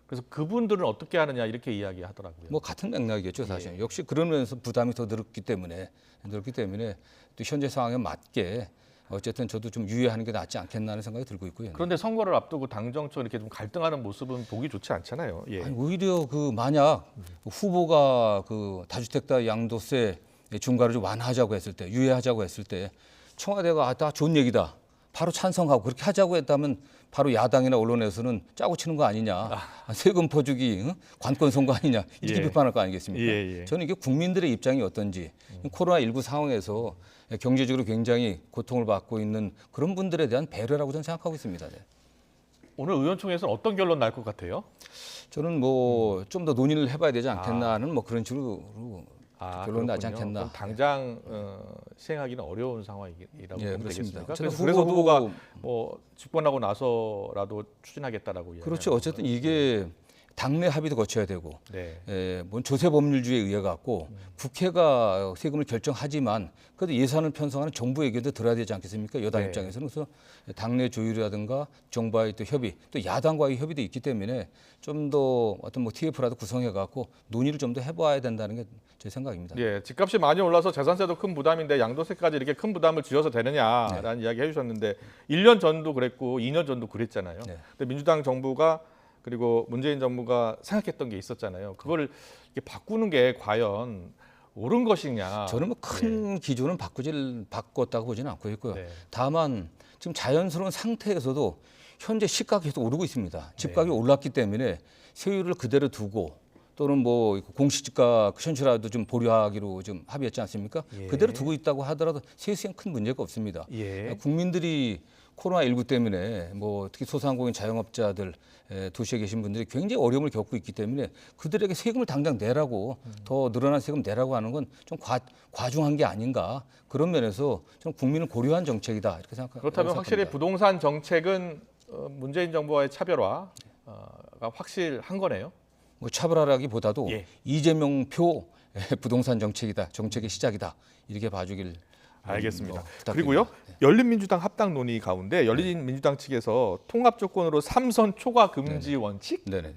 그래서 그분들은 어떻게 하느냐 이렇게 이야기하더라고요. 뭐 같은 맥락이겠죠 사실. 예. 역시 그러면서 부담이 더 늘었기 때문에 또 현재 상황에 맞게 어쨌든 저도 좀 유예하는 게 낫지 않겠나 하는 생각이 들고 있고요. 그런데 선거를 앞두고 당정청 이렇게 좀 갈등하는 모습은 보기 좋지 않잖아요. 예. 아니, 오히려 그 만약 후보가 그 다주택자 양도세 중과를 좀 완화하자고 했을 때, 유예하자고 했을 때 청와대가 다 좋은 얘기다. 바로 찬성하고 그렇게 하자고 했다면 바로 야당이나 언론에서는 짜고 치는 거 아니냐, 세금 퍼주기, 관권 선거 아니냐 이렇게 예. 비판할 거 아니겠습니까? 예. 저는 이게 국민들의 입장이 어떤지 코로나19 상황에서 경제적으로 굉장히 고통을 받고 있는 그런 분들에 대한 배려라고 저는 생각하고 있습니다. 네. 오늘 의원총회에서는 어떤 결론 날 것 같아요? 저는 뭐 좀 더 논의를 해봐야 되지 않겠나는 뭐 그런 식으로 결론 나지 그렇군요. 않겠나. 그럼 당장 시행하기는 어려운 상황이라고 예, 보면 그렇습니다. 되겠습니까? 어쨌든 그래서 후보가 후보도 뭐 집권하고 나서라도 추진하겠다라고 그렇죠. 어쨌든 이게 당내 합의도 거쳐야 되고, 네. 뭔 조세 법률주의에 의해 갖고 국회가 세금을 결정하지만 그래도 예산을 편성하는 정부 의견도 들어야 되지 않겠습니까? 여당 네. 입장에서는 그래서 당내 조율이라든가 정부와의 또 협의, 또 야당과의 협의도 있기 때문에 좀 더 어떤 뭐 TF라도 구성해 갖고 논의를 좀 더 해봐야 된다는 게 제 생각입니다. 예, 집값이 많이 올라서 재산세도 큰 부담인데 양도세까지 이렇게 큰 부담을 지어서 되느냐라는 이야기 해주셨는데 1년 전도 그랬고 2년 전도 그랬잖아요. 네. 근데 민주당 정부가 그리고 문재인 정부가 생각했던 게 있었잖아요. 그거를 이렇게 바꾸는 게 과연 옳은 것이냐? 저는 뭐 큰 기준은 바꿨다고 보지는 않고 있고요. 네. 다만 지금 자연스러운 상태에서도 현재 시가가 계속 오르고 있습니다. 집값이 올랐기 때문에 세율을 그대로 두고 또는 뭐 공시지가 현실화도 좀 보류하기로 좀 합의했지 않습니까? 예. 그대로 두고 있다고 하더라도 세수엔 큰 문제가 없습니다. 예. 국민들이 코로나19 때문에 뭐 특히 소상공인 자영업자들 도시에 계신 분들이 굉장히 어려움을 겪고 있기 때문에 그들에게 세금을 당장 내라고 더 늘어난 세금 내라고 하는 건 좀 과중한 게 아닌가 그런 면에서 좀 국민을 고려한 정책이다 이렇게 생각합니다. 그렇다면 확실히 부동산 정책은 문재인 정부와의 차별화가 확실한 거네요. 뭐 차별화라기보다도 예. 이재명표 부동산 정책이다, 정책의 시작이다 이렇게 봐주길 알겠습니다. 부탁드립니다. 그리고요, 네. 열린민주당 합당 논의 가운데 열린민주당 측에서 통합 조건으로 3선 초과 금지 원칙, 네네.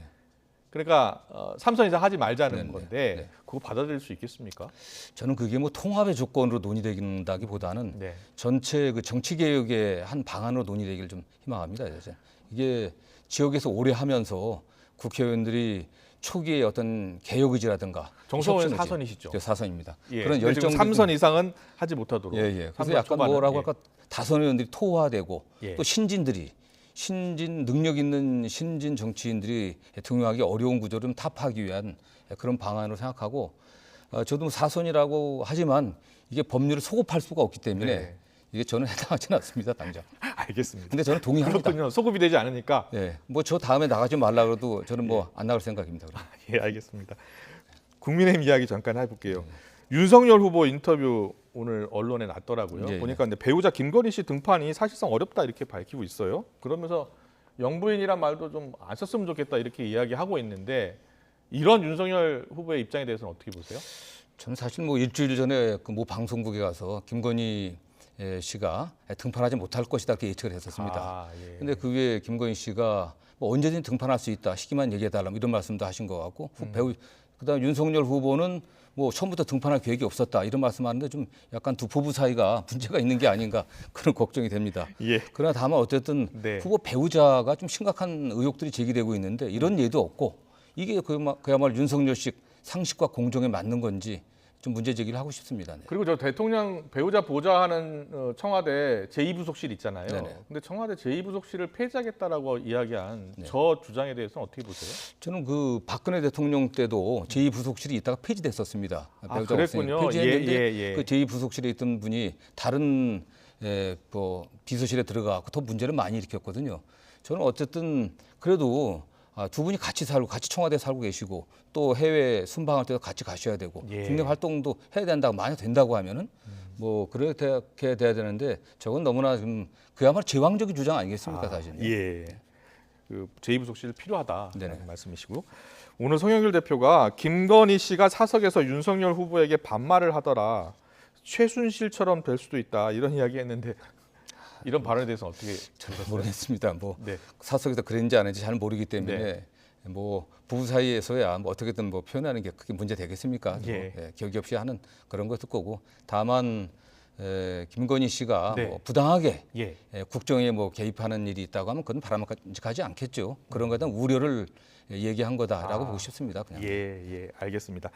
그러니까 3선 이상 하지 말자는 네네. 건데 네. 그거 받아들일 수 있겠습니까? 저는 그게 뭐 통합의 조건으로 논의된다기보다는 네. 전체 그 정치 개혁의 한 방안으로 논의되기를 좀 희망합니다. 그래서 이게 지역에서 오래 하면서 국회의원들이 초기에 어떤 개혁 의지라든가 정성호는 협신 의지, 4선이시죠? 네, 4선입니다. 예. 그런 근데 지금 열정 3선 이상은 하지 못하도록. 예, 예. 그래서 3선 약간 초반은, 뭐라고 예. 할까 다선 의원들이 토화되고 예. 또 신진 능력 있는 신진 정치인들이 등용하기 어려운 구조를 좀 타파하기 위한 그런 방안으로 생각하고 저도 4선이라고 하지만 이게 법률을 소급할 수가 없기 때문에 네. 이게 저는 해당하지는 않습니다 당장. 알겠습니다. 근데 저는 동의합니다. 그렇군요. 소급이 되지 않으니까. 예, 뭐 저 다음에 나가지 말라 그래도 저는 뭐 안 나갈 생각입니다. 그럼. 예, 알겠습니다. 국민의힘 이야기 잠깐 해볼게요. 윤석열 후보 인터뷰 오늘 언론에 났더라고요. 예, 보니까 근데 배우자 김건희 씨 등판이 사실상 어렵다 이렇게 밝히고 있어요. 그러면서 영부인이란 말도 좀 안 썼으면 좋겠다 이렇게 이야기하고 있는데 이런 윤석열 후보의 입장에 대해서는 어떻게 보세요? 저는 사실 뭐 일주일 전에 그 모 방송국에 가서 김건희 씨가 등판하지 못할 것이다 이렇게 예측을 했었습니다. 아, 예. 근데 그 위에 김건희 씨가 뭐 언제든지 등판할 수 있다 시기만 얘기해달라 이런 말씀도 하신 것 같고 그다음 윤석열 후보는 뭐 처음부터 등판할 계획이 없었다 이런 말씀하는데 좀 약간 두 부부 사이가 문제가 있는 게 아닌가 그런 걱정이 됩니다. 예. 그러나 다만 어쨌든 네. 후보 배우자가 좀 심각한 의혹들이 제기되고 있는데 이런 예도 없고 이게 그야말로 윤석열식 상식과 공정에 맞는 건지 좀 문제 제기를 하고 싶습니다. 네. 그리고 저 대통령 배우자 보좌하는 청와대 제2부속실 있잖아요. 네네. 근데 청와대 제2부속실을 폐지하겠다라고 이야기한 네. 저 주장에 대해서는 어떻게 보세요? 저는 그 박근혜 대통령 때도 제2부속실이 있다가 폐지됐었습니다. 아, 배우자가 그랬군요. 없으니까 폐지했는데 예. 그 제2부속실에 있던 분이 다른 뭐 비서실에 들어가고 더 문제를 많이 일으켰거든요. 저는 어쨌든 그래도 두 분이 같이 살고 같이 청와대에 살고 계시고 또 해외 순방할 때도 같이 가셔야 되고 예. 국내 활동도 해야 된다고 만약 된다고 하면은 뭐 그렇게 돼야 되는데 저건 너무나 좀 그야말로 제왕적인 주장 아니겠습니까 사실은. 예. 그 제2부속실 필요하다라는 네네. 말씀이시고 오늘 송영길 대표가 김건희 씨가 사석에서 윤석열 후보에게 반말을 하더라. 최순실처럼 될 수도 있다 이런 이야기했는데 이런 발언에 대해서 어떻게 저도 모르겠습니다. 뭐 네. 사석에서 그랬는지 안 했는지 잘 모르기 때문에 네. 뭐 부부 사이에서야 뭐 어떻게든 뭐 표현하는 게 그게 문제 되겠습니까? 예. 격이 없이 하는 그런 것도 거고 다만 김건희 씨가 네. 뭐 부당하게 예. 국정에 뭐 개입하는 일이 있다고 하면 그건 바람직하지 않겠죠. 그런 거에 대한 우려를 얘기한 거다라고 보고 싶습니다. 그냥. 예, 알겠습니다.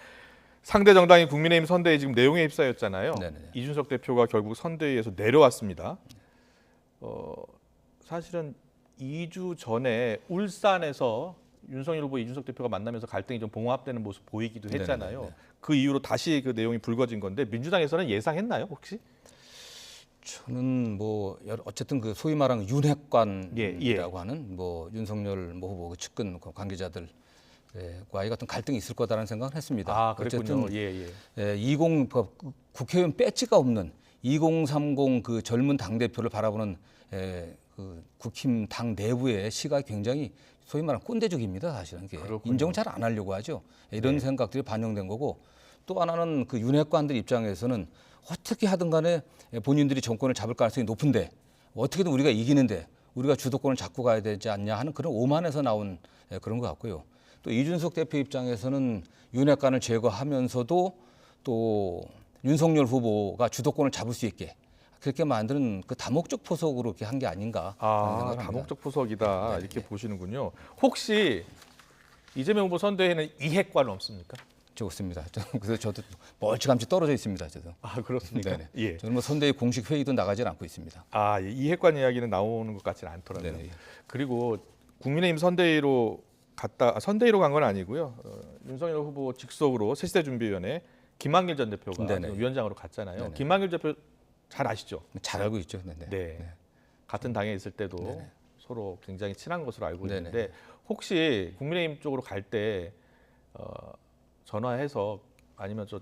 상대 정당인 국민의힘 선대위 지금 내용에 휩싸였잖아요. 네네. 이준석 대표가 결국 선대위에서 내려왔습니다. 사실은 2주 전에 울산에서 윤석열 후보 이준석 대표가 만나면서 갈등이 좀 봉합되는 모습 보이기도 했잖아요. 네네네. 그 이후로 다시 그 내용이 불거진 건데 민주당에서는 예상했나요, 혹시? 저는 뭐 어쨌든 그 소위 말하는 윤핵관이라고 예. 하는 뭐 윤석열 뭐 후보 그 측근 관계자들 과의 어떤 갈등이 있을 거다라는 생각을 했습니다. 아, 그랬군요. 어쨌든 20 국회의원 배지가 없는 2030 그 젊은 당 대표를 바라보는 그 국힘 당 내부의 시각이 굉장히 소위 말하는 꼰대적입니다. 사실은 이게 그렇군요. 인정 잘 안 하려고 하죠. 이런 생각들이 반영된 거고 또 하나는 그 윤핵관들 입장에서는 어떻게 하든 간에 본인들이 정권을 잡을 가능성이 높은데 어떻게든 우리가 이기는데 우리가 주도권을 잡고 가야 되지 않냐 하는 그런 오만에서 나온 그런 것 같고요. 또 이준석 대표 입장에서는 윤핵관을 제거하면서도 또 윤석열 후보가 주도권을 잡을 수 있게 그렇게 만드는 그 다목적 포석으로 이렇게 한 게 아닌가. 아, 다목적 포석이다 이렇게 보시는군요. 혹시 이재명 후보 선대위에는 이핵관은 없습니까? 좋습니다. 그래서 저도 멀찌감치 떨어져 있습니다. 저도. 아, 그렇습니까? 네네. 예. 저는 뭐 선대위 공식 회의도 나가지 않고 있습니다. 아, 이핵관 이야기는 나오는 것 같지는 않더라고요. 네네. 그리고 국민의힘 선대위로 선대위로 간 건 아니고요. 윤석열 후보 직속으로 새시대 준비위원회 김한길 전 대표가 네네. 지금 위원장으로 갔잖아요. 네네. 김한길 대표 잘 아시죠? 잘 알고 있죠. 네네. 네. 같은 당에 있을 때도 네네. 서로 굉장히 친한 것으로 알고 네네. 있는데 혹시 국민의힘 쪽으로 갈 때 전화해서 아니면 저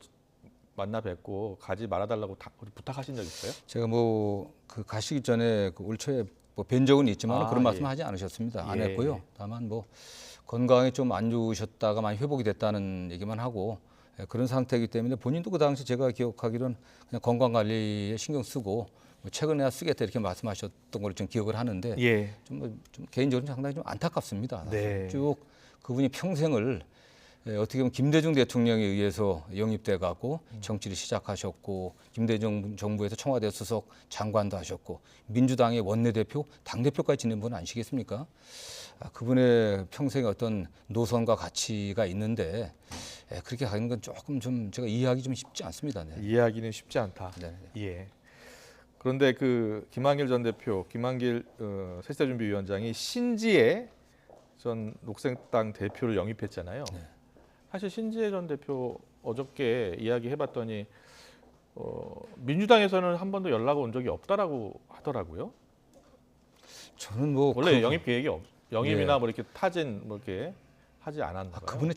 만나 뵙고 가지 말아달라고 부탁하신 적 있어요? 제가 뭐 그 가시기 전에 그 올 초에 뭐 뵌 적은 있지만 그런 예. 말씀 하지 않으셨습니다. 안 예. 했고요. 다만 뭐 건강이 좀 안 좋으셨다가 많이 회복이 됐다는 얘기만 하고 그런 상태이기 때문에 본인도 그 당시 제가 기억하기로는 그냥 건강 관리에 신경 쓰고 뭐 최근에야 쓰겠다 이렇게 말씀하셨던 걸 좀 기억을 하는데 예. 좀 개인적으로 상당히 좀 안타깝습니다. 네. 쭉 그분이 평생을 어떻게 보면 김대중 대통령에 의해서 영입돼 가고 정치를 시작하셨고 김대중 정부에서 청와대 수석 장관도 하셨고 민주당의 원내대표, 당대표까지 지낸 분 아니시겠습니까? 그분의 평생의 어떤 노선과 가치가 있는데 그렇게 가는 건 조금 좀 제가 이해하기 좀 쉽지 않습니다. 네. 이해하기는 쉽지 않다. 네. 예. 그런데 그 김한길 전 대표, 김한길 세시대준비위원장이 신지혜 전 녹색당 대표를 영입했잖아요. 네. 사실 신지혜 전 대표 어저께 이야기해봤더니 민주당에서는 한 번도 연락 온 적이 없다라고 하더라고요. 저는 뭐 원래 영입 계획이 영입이나 예. 뭐 이렇게 타진 뭐 이렇게 하지 않았나 봐요. 그분의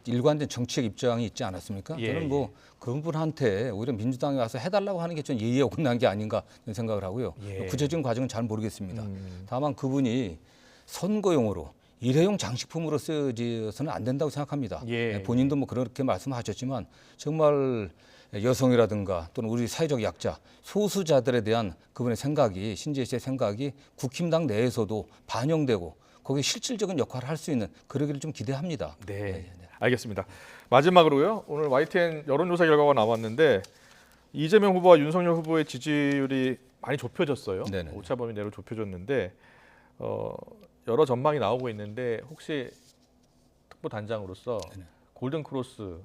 일관된 정치적 입장이 있지 않았습니까? 예, 저는 뭐 그런 분한테 오히려 민주당에 와서 해달라고 하는 게 좀 예의에 어긋난 게 아닌가 이런 생각을 하고요. 예. 구체적인 과정은 잘 모르겠습니다. 다만 그분이 선거용으로 일회용 장식품으로 쓰여져서는 안 된다고 생각합니다. 예. 본인도 뭐 그렇게 말씀하셨지만 정말 여성이라든가 또는 우리 사회적 약자, 소수자들에 대한 그분의 생각이 신지혜 씨의 생각이 국힘당 내에서도 반영되고 거기에 실질적인 역할을 할 수 있는 그러기를 좀 기대합니다. 네, 알겠습니다. 마지막으로요. 오늘 YTN 여론조사 결과가 나왔는데 이재명 후보와 윤석열 후보의 지지율이 많이 좁혀졌어요. 네네. 오차범위 내로 좁혀졌는데 여러 전망이 나오고 있는데 혹시 특보 단장으로서 골든 크로스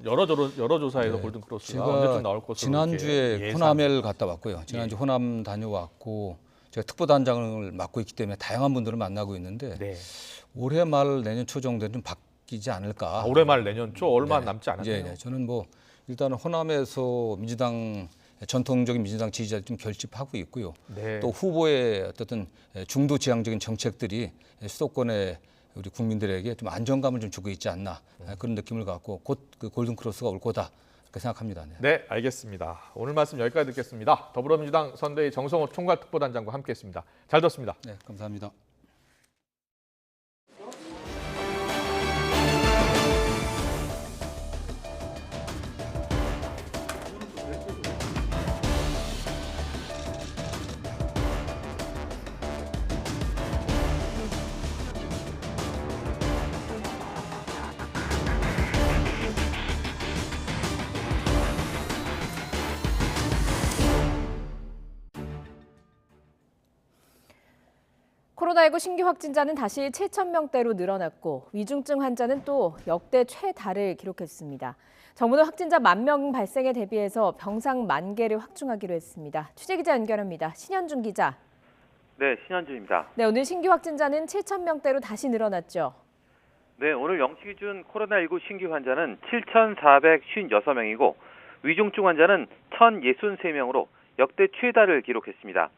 여러 조사에서 네. 골든 크로스가 제가 언제쯤 나올 것으로 지난주에 이렇게 호남을 갔다 왔고요. 지난주 호남 다녀왔고 제가 특보단장을 맡고 있기 때문에 다양한 분들을 만나고 있는데 네. 올해 말 내년 초 정도는 좀 바뀌지 않을까. 올해 말 내년 초 얼마 네. 남지 않았네요. 네. 저는 뭐 일단은 호남에서 전통적인 민주당 지지자들 좀 결집하고 있고요. 네. 또 후보의 어떤 중도 지향적인 정책들이 수도권의 우리 국민들에게 좀 안정감을 좀 주고 있지 않나 그런 느낌을 갖고 곧 그 골든 크로스가 올 거다 그렇게 생각합니다. 네. 네, 알겠습니다. 오늘 말씀 여기까지 듣겠습니다. 더불어민주당 선대위 정성호 총괄특보단장과 함께했습니다. 잘 들었습니다. 네, 감사합니다. 코로나19 신규 확진자는 다시 7,000명대로 늘어났고 위중증 환자는 또 역대 최다를 기록했습니다. 정부는 확진자 10,000명 발생에 대비해서 병상 10,000개를 확충하기로 했습니다. 취재기자 연결합니다. 신현준 기자. 네, 신현준입니다. 네, 오늘 신규 확진자는 7,000명대로 다시 늘어났죠. 네, 오늘 0시 기준 코로나19 신규 환자는 7,456명이고 위중증 환자는 1,063명으로 역대 최다를 기록했습니다.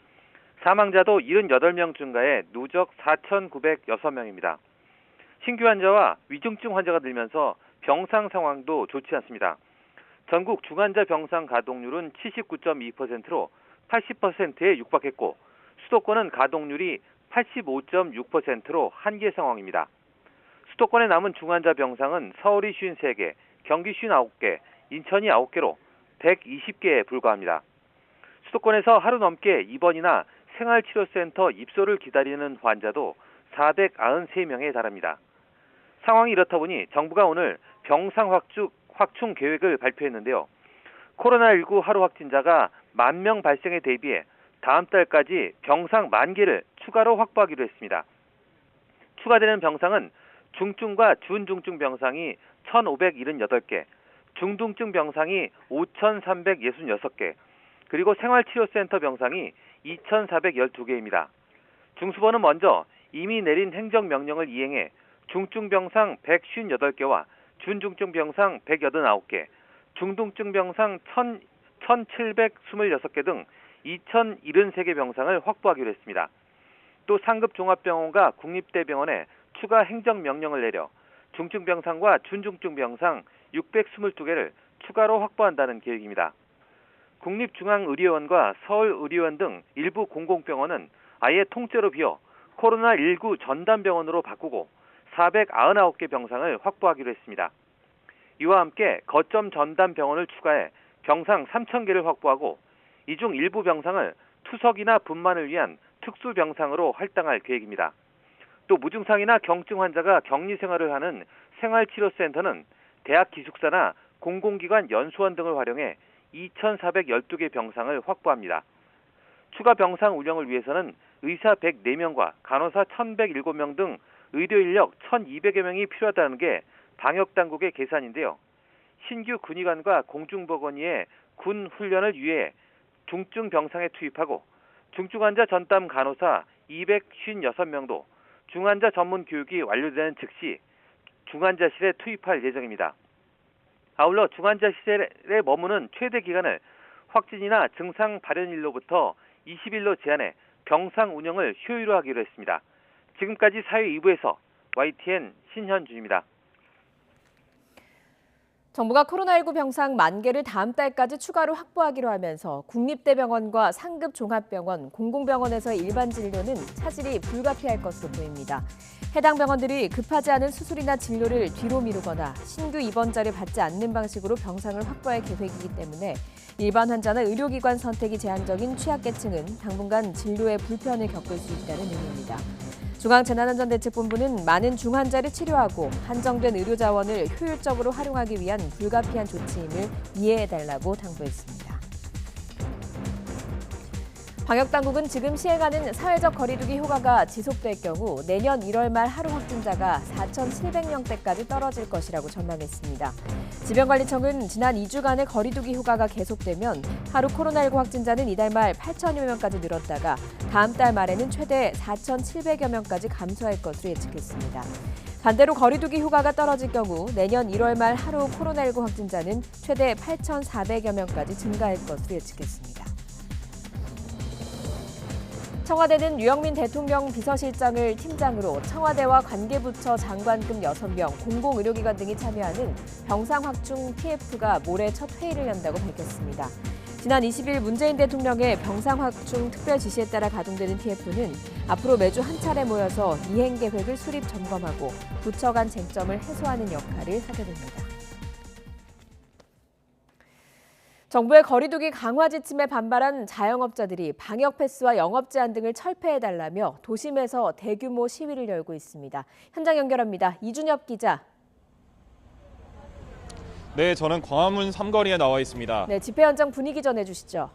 사망자도 78명 증가해 누적 4,906명입니다. 신규 환자와 위중증 환자가 늘면서 병상 상황도 좋지 않습니다. 전국 중환자 병상 가동률은 79.2%로 80%에 육박했고 수도권은 가동률이 85.6%로 한계 상황입니다. 수도권에 남은 중환자 병상은 서울이 53개, 경기 59개, 인천이 9개로 120개에 불과합니다. 수도권에서 하루 넘게 입원이나 생활치료센터 입소를 기다리는 환자도 493명에 달합니다. 상황이 이렇다 보니 정부가 오늘 병상 확충 계획을 발표했는데요. 코로나19 하루 확진자가 10,000명 발생에 대비해 다음 달까지 병상 10,000개를 추가로 확보하기로 했습니다. 추가되는 병상은 중증과 준중증 병상이 1,578개, 중등증 병상이 5,366개, 그리고 생활치료센터 병상이 2,412개입니다. 중수본은 먼저 이미 내린 행정명령을 이행해 중증 병상 158개와 준중증 병상 189개, 중등증 병상 1,726개 등 2,073개 병상을 확보하기로 했습니다. 또 상급 종합병원과 국립대병원에 추가 행정명령을 내려 중증 병상과 준중증 병상 622개를 추가로 확보한다는 계획입니다. 국립중앙의료원과 서울의료원 등 일부 공공병원은 아예 통째로 비워 코로나19 전담병원으로 바꾸고 499개 병상을 확보하기로 했습니다. 이와 함께 거점 전담병원을 추가해 병상 3,000개를 확보하고 이 중 일부 병상을 투석이나 분만을 위한 특수병상으로 할당할 계획입니다. 또 무증상이나 경증 환자가 격리 생활을 하는 생활치료센터는 대학 기숙사나 공공기관 연수원 등을 활용해 2,412개 병상을 확보합니다. 추가 병상 운영을 위해서는 의사 104명과 간호사 1,107명 등 의료 인력 1,200여 명이 필요하다는 게 방역당국의 계산인데요. 신규 군의관과 공중보건의의 군 훈련을 위해 중증 병상에 투입하고 중증 환자 전담 간호사 256명도 중환자 전문 교육이 완료되는 즉시 중환자실에 투입할 예정입니다. 아울러 중환자실에 머무는 최대 기간을 확진이나 증상 발현일로부터 20일로 제한해 병상 운영을 효율화하기로 했습니다. 지금까지 사회 2부에서 YTN 신현준입니다. 정부가 코로나19 병상 10,000개를 다음 달까지 추가로 확보하기로 하면서 국립대병원과 상급종합병원, 공공병원에서의 일반 진료는 차질이 불가피할 것으로 보입니다. 해당 병원들이 급하지 않은 수술이나 진료를 뒤로 미루거나 신규 입원자를 받지 않는 방식으로 병상을 확보할 계획이기 때문에 일반 환자나 의료기관 선택이 제한적인 취약계층은 당분간 진료에 불편을 겪을 수 있다는 의미입니다. 중앙재난안전대책본부는 많은 중환자를 치료하고 한정된 의료자원을 효율적으로 활용하기 위한 불가피한 조치임을 이해해달라고 당부했습니다. 방역당국은 지금 시행하는 사회적 거리두기 효과가 지속될 경우 내년 1월 말 하루 확진자가 4,700명대까지 떨어질 것이라고 전망했습니다. 질병관리청은 지난 2주간의 거리두기 효과가 계속되면 하루 코로나19 확진자는 이달 말 8,000여 명까지 늘었다가 다음 달 말에는 최대 4,700여 명까지 감소할 것으로 예측했습니다. 반대로 거리두기 효과가 떨어질 경우 내년 1월 말 하루 코로나19 확진자는 최대 8,400여 명까지 증가할 것으로 예측했습니다. 청와대는 유영민 대통령 비서실장을 팀장으로 청와대와 관계부처 장관급 6명, 공공의료기관 등이 참여하는 병상 확충 TF가 모레 첫 회의를 연다고 밝혔습니다. 지난 20일 문재인 대통령의 병상 확충 특별 지시에 따라 가동되는 TF는 앞으로 매주 한 차례 모여서 이행 계획을 수립 점검하고 부처 간 쟁점을 해소하는 역할을 하게 됩니다. 정부의 거리두기 강화 지침에 반발한 자영업자들이 방역 패스와 영업 제한 등을 철폐해달라며 도심에서 대규모 시위를 열고 있습니다. 현장 연결합니다. 이준엽 기자. 네, 저는 광화문 삼거리에 나와 있습니다. 네, 집회 현장 분위기 전해주시죠.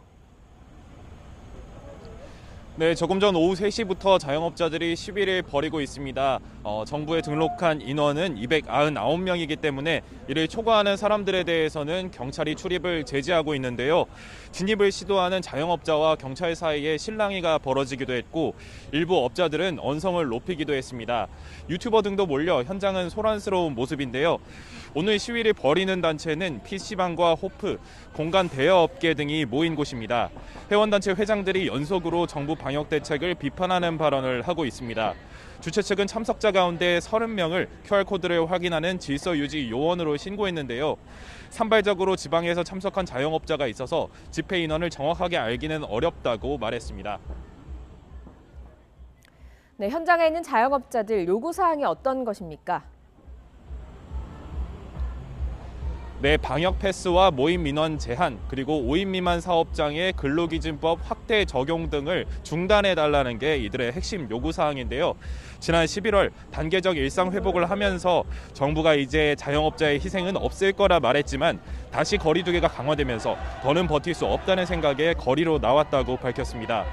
네, 조금 전 오후 3시부터 자영업자들이 시위를 벌이고 있습니다. 정부에 등록한 인원은 299명이기 때문에 이를 초과하는 사람들에 대해서는 경찰이 출입을 제지하고 있는데요. 진입을 시도하는 자영업자와 경찰 사이에 실랑이가 벌어지기도 했고 일부 업자들은 언성을 높이기도 했습니다. 유튜버 등도 몰려 현장은 소란스러운 모습인데요. 오늘 시위를 벌이는 단체는 PC방과 호프, 공간 대여업계 등이 모인 곳입니다. 회원단체 회장들이 연속으로 정부 방역 대책을 비판하는 발언을 하고 있습니다. 주최 측은 참석자 가운데 30명을 QR코드를 확인하는 질서유지 요원으로 신고했는데요. 산발적으로 지방에서 참석한 자영업자가 있어서 집회 인원을 정확하게 알기는 어렵다고 말했습니다. 네, 현장에 있는 자영업자들 요구사항이 어떤 것입니까? 네, 방역 패스와 모임 민원 제한, 그리고 5인 미만 사업장의 근로기준법 확대 적용 등을 중단해달라는 게 이들의 핵심 요구사항인데요. 지난 11월 단계적 일상 회복을 하면서 정부가 이제 자영업자의 희생은 없을 거라 말했지만 다시 거리두기가 강화되면서 더는 버틸 수 없다는 생각에 거리로 나왔다고 밝혔습니다.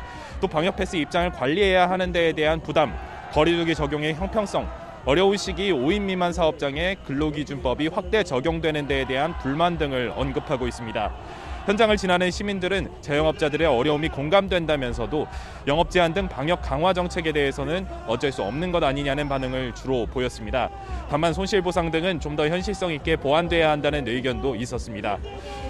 또 방역 패스 입장을 관리해야 하는 데에 대한 부담, 거리두기 적용의 형평성, 어려운 시기 5인 미만 사업장의 근로기준법이 확대 적용되는 데에 대한 불만 등을 언급하고 있습니다. 현장을 지나는 시민들은 자영업자들의 어려움이 공감된다면서도 영업 제한 등 방역 강화 정책에 대해서는 어쩔 수 없는 것 아니냐는 반응을 주로 보였습니다. 다만 손실보상 등은 좀 더 현실성 있게 보완돼야 한다는 의견도 있었습니다.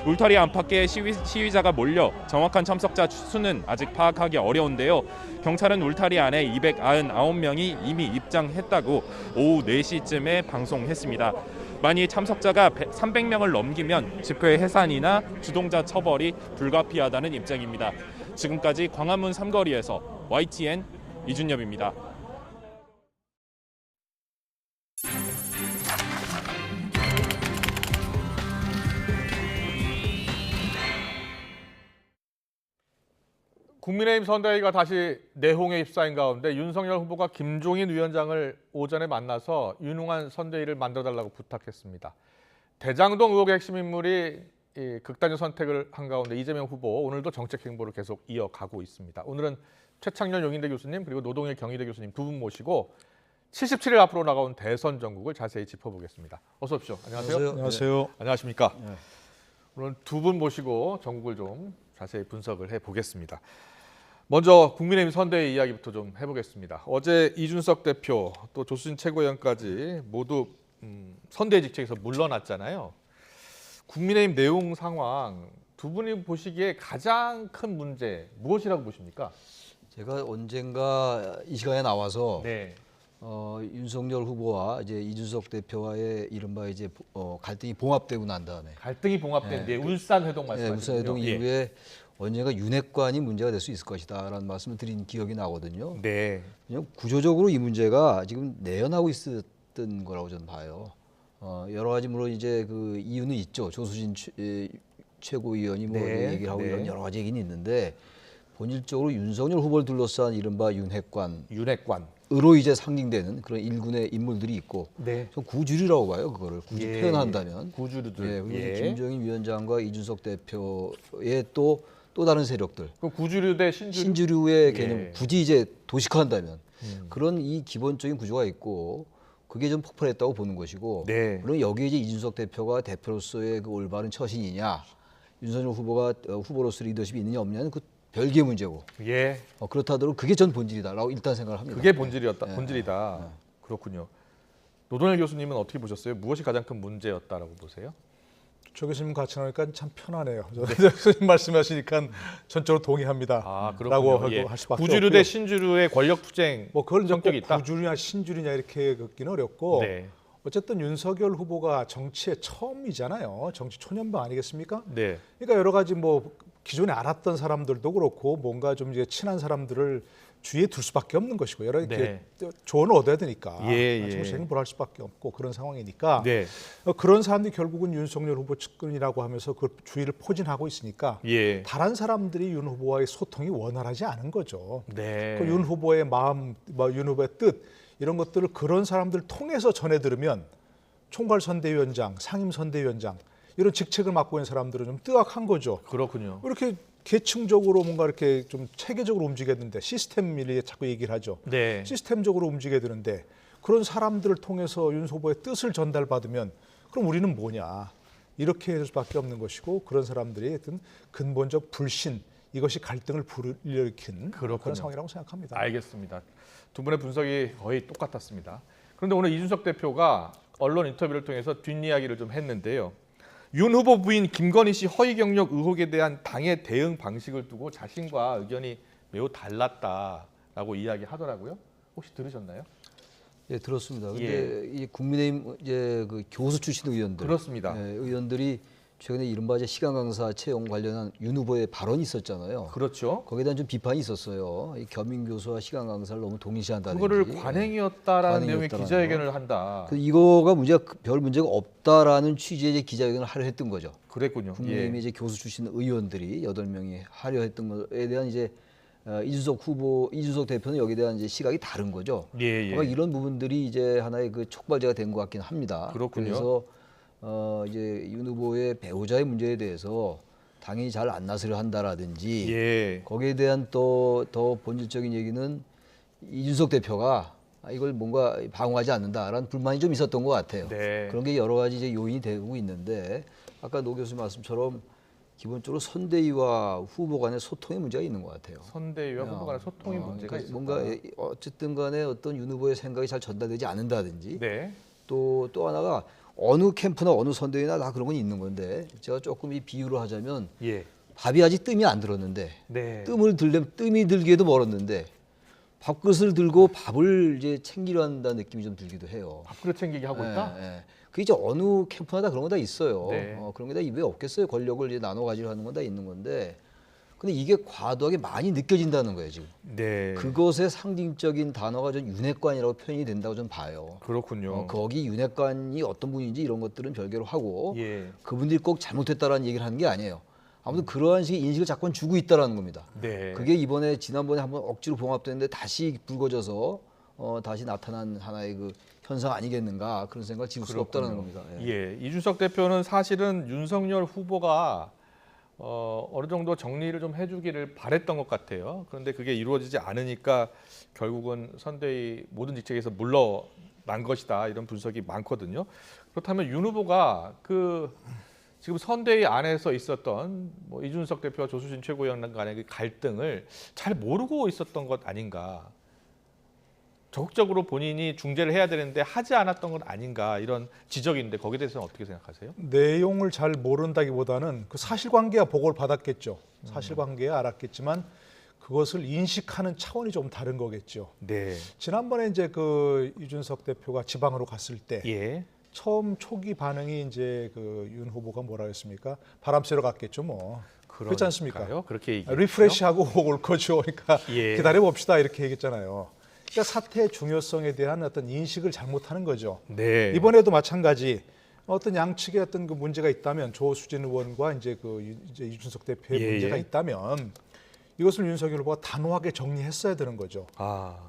울타리 안팎에 시위자가 몰려 정확한 참석자 수는 아직 파악하기 어려운데요. 경찰은 울타리 안에 299명이 이미 입장했다고 오후 4시쯤에 방송했습니다. 만약 참석자가 300명을 넘기면 집회 해산이나 주동자 처벌이 불가피하다는 입장입니다. 지금까지 광화문 삼거리에서 YTN 이준엽입니다. 국민의힘 선대위가 다시 내홍에 휩싸인 가운데 윤석열 후보가 김종인 위원장을 오전에 만나서 유능한 선대위를 만들어달라고 부탁했습니다. 대장동 의혹의 핵심 인물이 극단적 선택을 한 가운데 이재명 후보 오늘도 정책 행보를 계속 이어가고 있습니다. 오늘은 최창렬 용인대 교수님 그리고 노동일 경희대 교수님 두 분 모시고 77일 앞으로 나가온 대선 전국을 자세히 짚어보겠습니다. 어서 오십시오. 안녕하세요. 안녕하세요. 네. 안녕하십니까. 오늘 두 분 모시고 전국을 좀 자세히 분석을 해보겠습니다. 먼저 국민의힘 선대위 이야기부터 좀 해보겠습니다. 어제 이준석 대표 또 조수진 최고위원까지 모두 선대위 직책에서 물러났잖아요. 국민의힘 내용 상황 두 분이 보시기에 가장 큰 문제 무엇이라고 보십니까? 제가 언젠가 이 시간에 나와서 네. 윤석열 후보와 이제 이준석 대표와의 이른바 이제 갈등이 봉합되고 난 다음에 갈등이 봉합된 뒤에 울산 회동 말씀하시죠? 울산 회동 이후에 언젠가 윤핵관이 문제가 될 수 있을 것이다라는 말씀을 드린 기억이 나거든요. 네. 그냥 구조적으로 이 문제가 지금 내연하고 있었던 거라고 저는 봐요. 여러 가지 물론 이제 그 이유는 있죠. 조수진 최고위원이 뭐 네. 얘기를 하고 네. 이런 여러 가지 얘기는 있는데 본질적으로 윤석열 후보를 둘러싼 이른바 윤핵관으로 이제 상징되는 그런 일군의 인물들이 있고 네. 전 구주류라고 봐요. 그거를 굳이 예. 표현한다면 구주류들. 그리고 예. 김종인 위원장과 이준석 대표의 또 다른 세력들 그럼 구주류 대 신주류? 신주류의 개념 예. 굳이 이제 도식화한다면 그런 이 기본적인 구조가 있고 그게 좀 폭발했다고 보는 것이고 네. 물론 여기에 이제 이준석 대표가 대표로서의 그 올바른 처신이냐 윤석열 후보가 후보로서 리더십이 있느냐 없느냐는 그 별개의 문제고 예. 그렇다더라도 그게 전 본질이다라고 일단 생각을 합니다. 그게 본질이다. 예. 그렇군요. 노동일 교수님은 어떻게 보셨어요? 무엇이 가장 큰 문제였다라고 보세요? 조 교수님 같이 나오니까 참 편하네요. 교수님 말씀하시니까 전적으로 동의합니다. 라고 그렇군요. 예. 할 수밖에 구주류 없고요. 대 신주류의 권력 투쟁 뭐 그걸 성격이 있다. 구주류냐 신주류냐 이렇게 긋기는 어렵고 네. 어쨌든 윤석열 후보가 정치에 처음이잖아요. 정치 초년방 아니겠습니까? 네. 그러니까 여러 가지 뭐 기존에 알았던 사람들도 그렇고 뭔가 좀 이제 친한 사람들을 주위에 둘 수밖에 없는 것이고 여러 네. 조언을 얻어야 되니까 예. 정치 행보를 할 수밖에 없고 그런 상황이니까 네. 그런 사람들이 결국은 윤석열 후보 측근이라고 하면서 그 주위를 포진하고 있으니까 예. 다른 사람들이 윤 후보와의 소통이 원활하지 않은 거죠. 네. 그 윤 후보의 마음, 윤 후보의 뜻 이런 것들을 그런 사람들을 통해서 전해 들으면 총괄선대위원장, 상임선대위원장 이런 직책을 맡고 있는 사람들은 좀 뜨악한 거죠. 그렇군요. 이렇게 계층적으로 뭔가 이렇게 좀 체계적으로 움직여야 되는데 시스템을 자꾸 얘기를 하죠. 네. 시스템적으로 움직여야 되는데 그런 사람들을 통해서 윤 후보의 뜻을 전달받으면 그럼 우리는 뭐냐. 이렇게 할 수밖에 없는 것이고 그런 사람들이 어떤 근본적 불신 이것이 갈등을 불러일으킨 그런 상황이라고 생각합니다. 알겠습니다. 두 분의 분석이 거의 똑같았습니다. 그런데 오늘 이준석 대표가 언론 인터뷰를 통해서 뒷이야기를 좀 했는데요. 윤 후보 부인 김건희 씨 허위 경력 의혹에 대한 당의 대응 방식을 두고 자신과 의견이 매우 달랐다라고 이야기하더라고요. 혹시 들으셨나요? 예, 들었습니다. 근데 이 국민의힘 이제 그 교수 출신 의원들, 그렇습니다. 의원들이 최근에 이른바 이제 시간 강사 채용 관련한 윤 후보의 발언이 있었잖아요. 그렇죠. 거기에 대한 좀 비판이 있었어요. 이 겸임 교수와 시간 강사를 너무 동일시한다든지. 그거를 관행이었다라는 내용의 기자회견을 한다. 이거가 별 문제가 없다라는 취지의 이제 기자회견을 하려 했던 거죠. 그랬군요. 국민의힘 이제 교수 출신 의원들이 8명이 하려 했던 것에 대한 이제 이준석 대표는 여기에 대한 이제 시각이 다른 거죠. 아마 이런 부분들이 이제 하나의 그 촉발제가 된 것 같긴 합니다. 그렇군요. 그래서 이제 윤 후보의 배우자의 문제에 대해서 당연히 잘 안 나서려 한다라든지 거기에 대한 또 더 본질적인 얘기는 이준석 대표가 이걸 뭔가 방어하지 않는다라는 불만이 좀 있었던 것 같아요. 네. 그런 게 여러 가지 이제 요인이 되고 있는데 아까 노 교수 말씀처럼 기본적으로 선대위와 후보 간의 소통의 문제가 있는 것 같아요. 선대위와 후보 간의 소통의 문제가 그러니까 뭔가 어쨌든 간에 어떤 윤 후보의 생각이 잘 전달되지 않는다든지 또 하나가 어느 캠프나 어느 선대위나 다 그런 건 있는 건데 제가 조금 이 비유를 하자면 밥이 아직 뜸이 안 들었는데 뜸을 들려면 뜸이 들기에도 멀었는데 밥그릇을 들고 밥을 이제 챙기려 한다는 느낌이 좀 들기도 해요. 밥그릇 챙기기 하고 있다? 그게 이제 어느 캠프나 다 그런 거 다 있어요. 그런 게 다 왜 없겠어요. 권력을 이제 나눠 가지고 하는 건 다 있는 건데 근데 이게 과도하게 많이 느껴진다는 거예요, 지금. 그것의 상징적인 단어가 전 윤핵관이라고 표현이 된다고 좀 봐요. 그렇군요. 거기 윤핵관이 어떤 분인지 이런 것들은 별개로 하고 그분들이 꼭 잘못했다라는 얘기를 하는 게 아니에요. 아무튼 그러한 식의 인식을 자꾸 주고 있다라는 겁니다. 네. 그게 지난번에 한번 억지로 봉합됐는데 다시 불거져서 다시 나타난 하나의 그 현상 아니겠는가 그런 생각을 지울 수가 없다는 겁니다. 예, 이준석 대표는 사실은 윤석열 후보가 어느 정도 정리를 좀 해주기를 바랬던 것 같아요. 그런데 그게 이루어지지 않으니까 결국은 선대위 모든 직책에서 물러난 것이다 이런 분석이 많거든요. 그렇다면 윤 후보가 지금 선대위 안에서 있었던 뭐 이준석 대표와 조수진 최고위원 간의 그 갈등을 잘 모르고 있었던 것 아닌가. 적극적으로 본인이 중재를 해야 되는데 하지 않았던 건 아닌가 이런 지적인데 거기에 대해서는 어떻게 생각하세요? 내용을 잘 모른다기보다는 그 사실관계야 보고를 받았겠죠. 사실관계야 알았겠지만 그것을 인식하는 차원이 좀 다른 거겠죠. 네. 지난번에 이제 그 이준석 대표가 지방으로 갔을 때 예. 처음 초기 반응이 이제 그 윤 후보가 뭐라 했습니까? 바람 쐬러 갔겠죠, 뭐. 그렇지 않습니까? 그렇게 얘기했죠? 리프레시하고 올 거죠. 그러니까 예. 기다려 봅시다 이렇게 얘기했잖아요. 그러니까 사태의 중요성에 대한 어떤 인식을 잘못하는 거죠. 네. 이번에도 마찬가지 어떤 양측의 어떤 그 문제가 있다면 조수진 의원과 이제 이제 이준석 대표의 문제가 있다면 이것을 윤석열 후보가 단호하게 정리했어야 되는 거죠.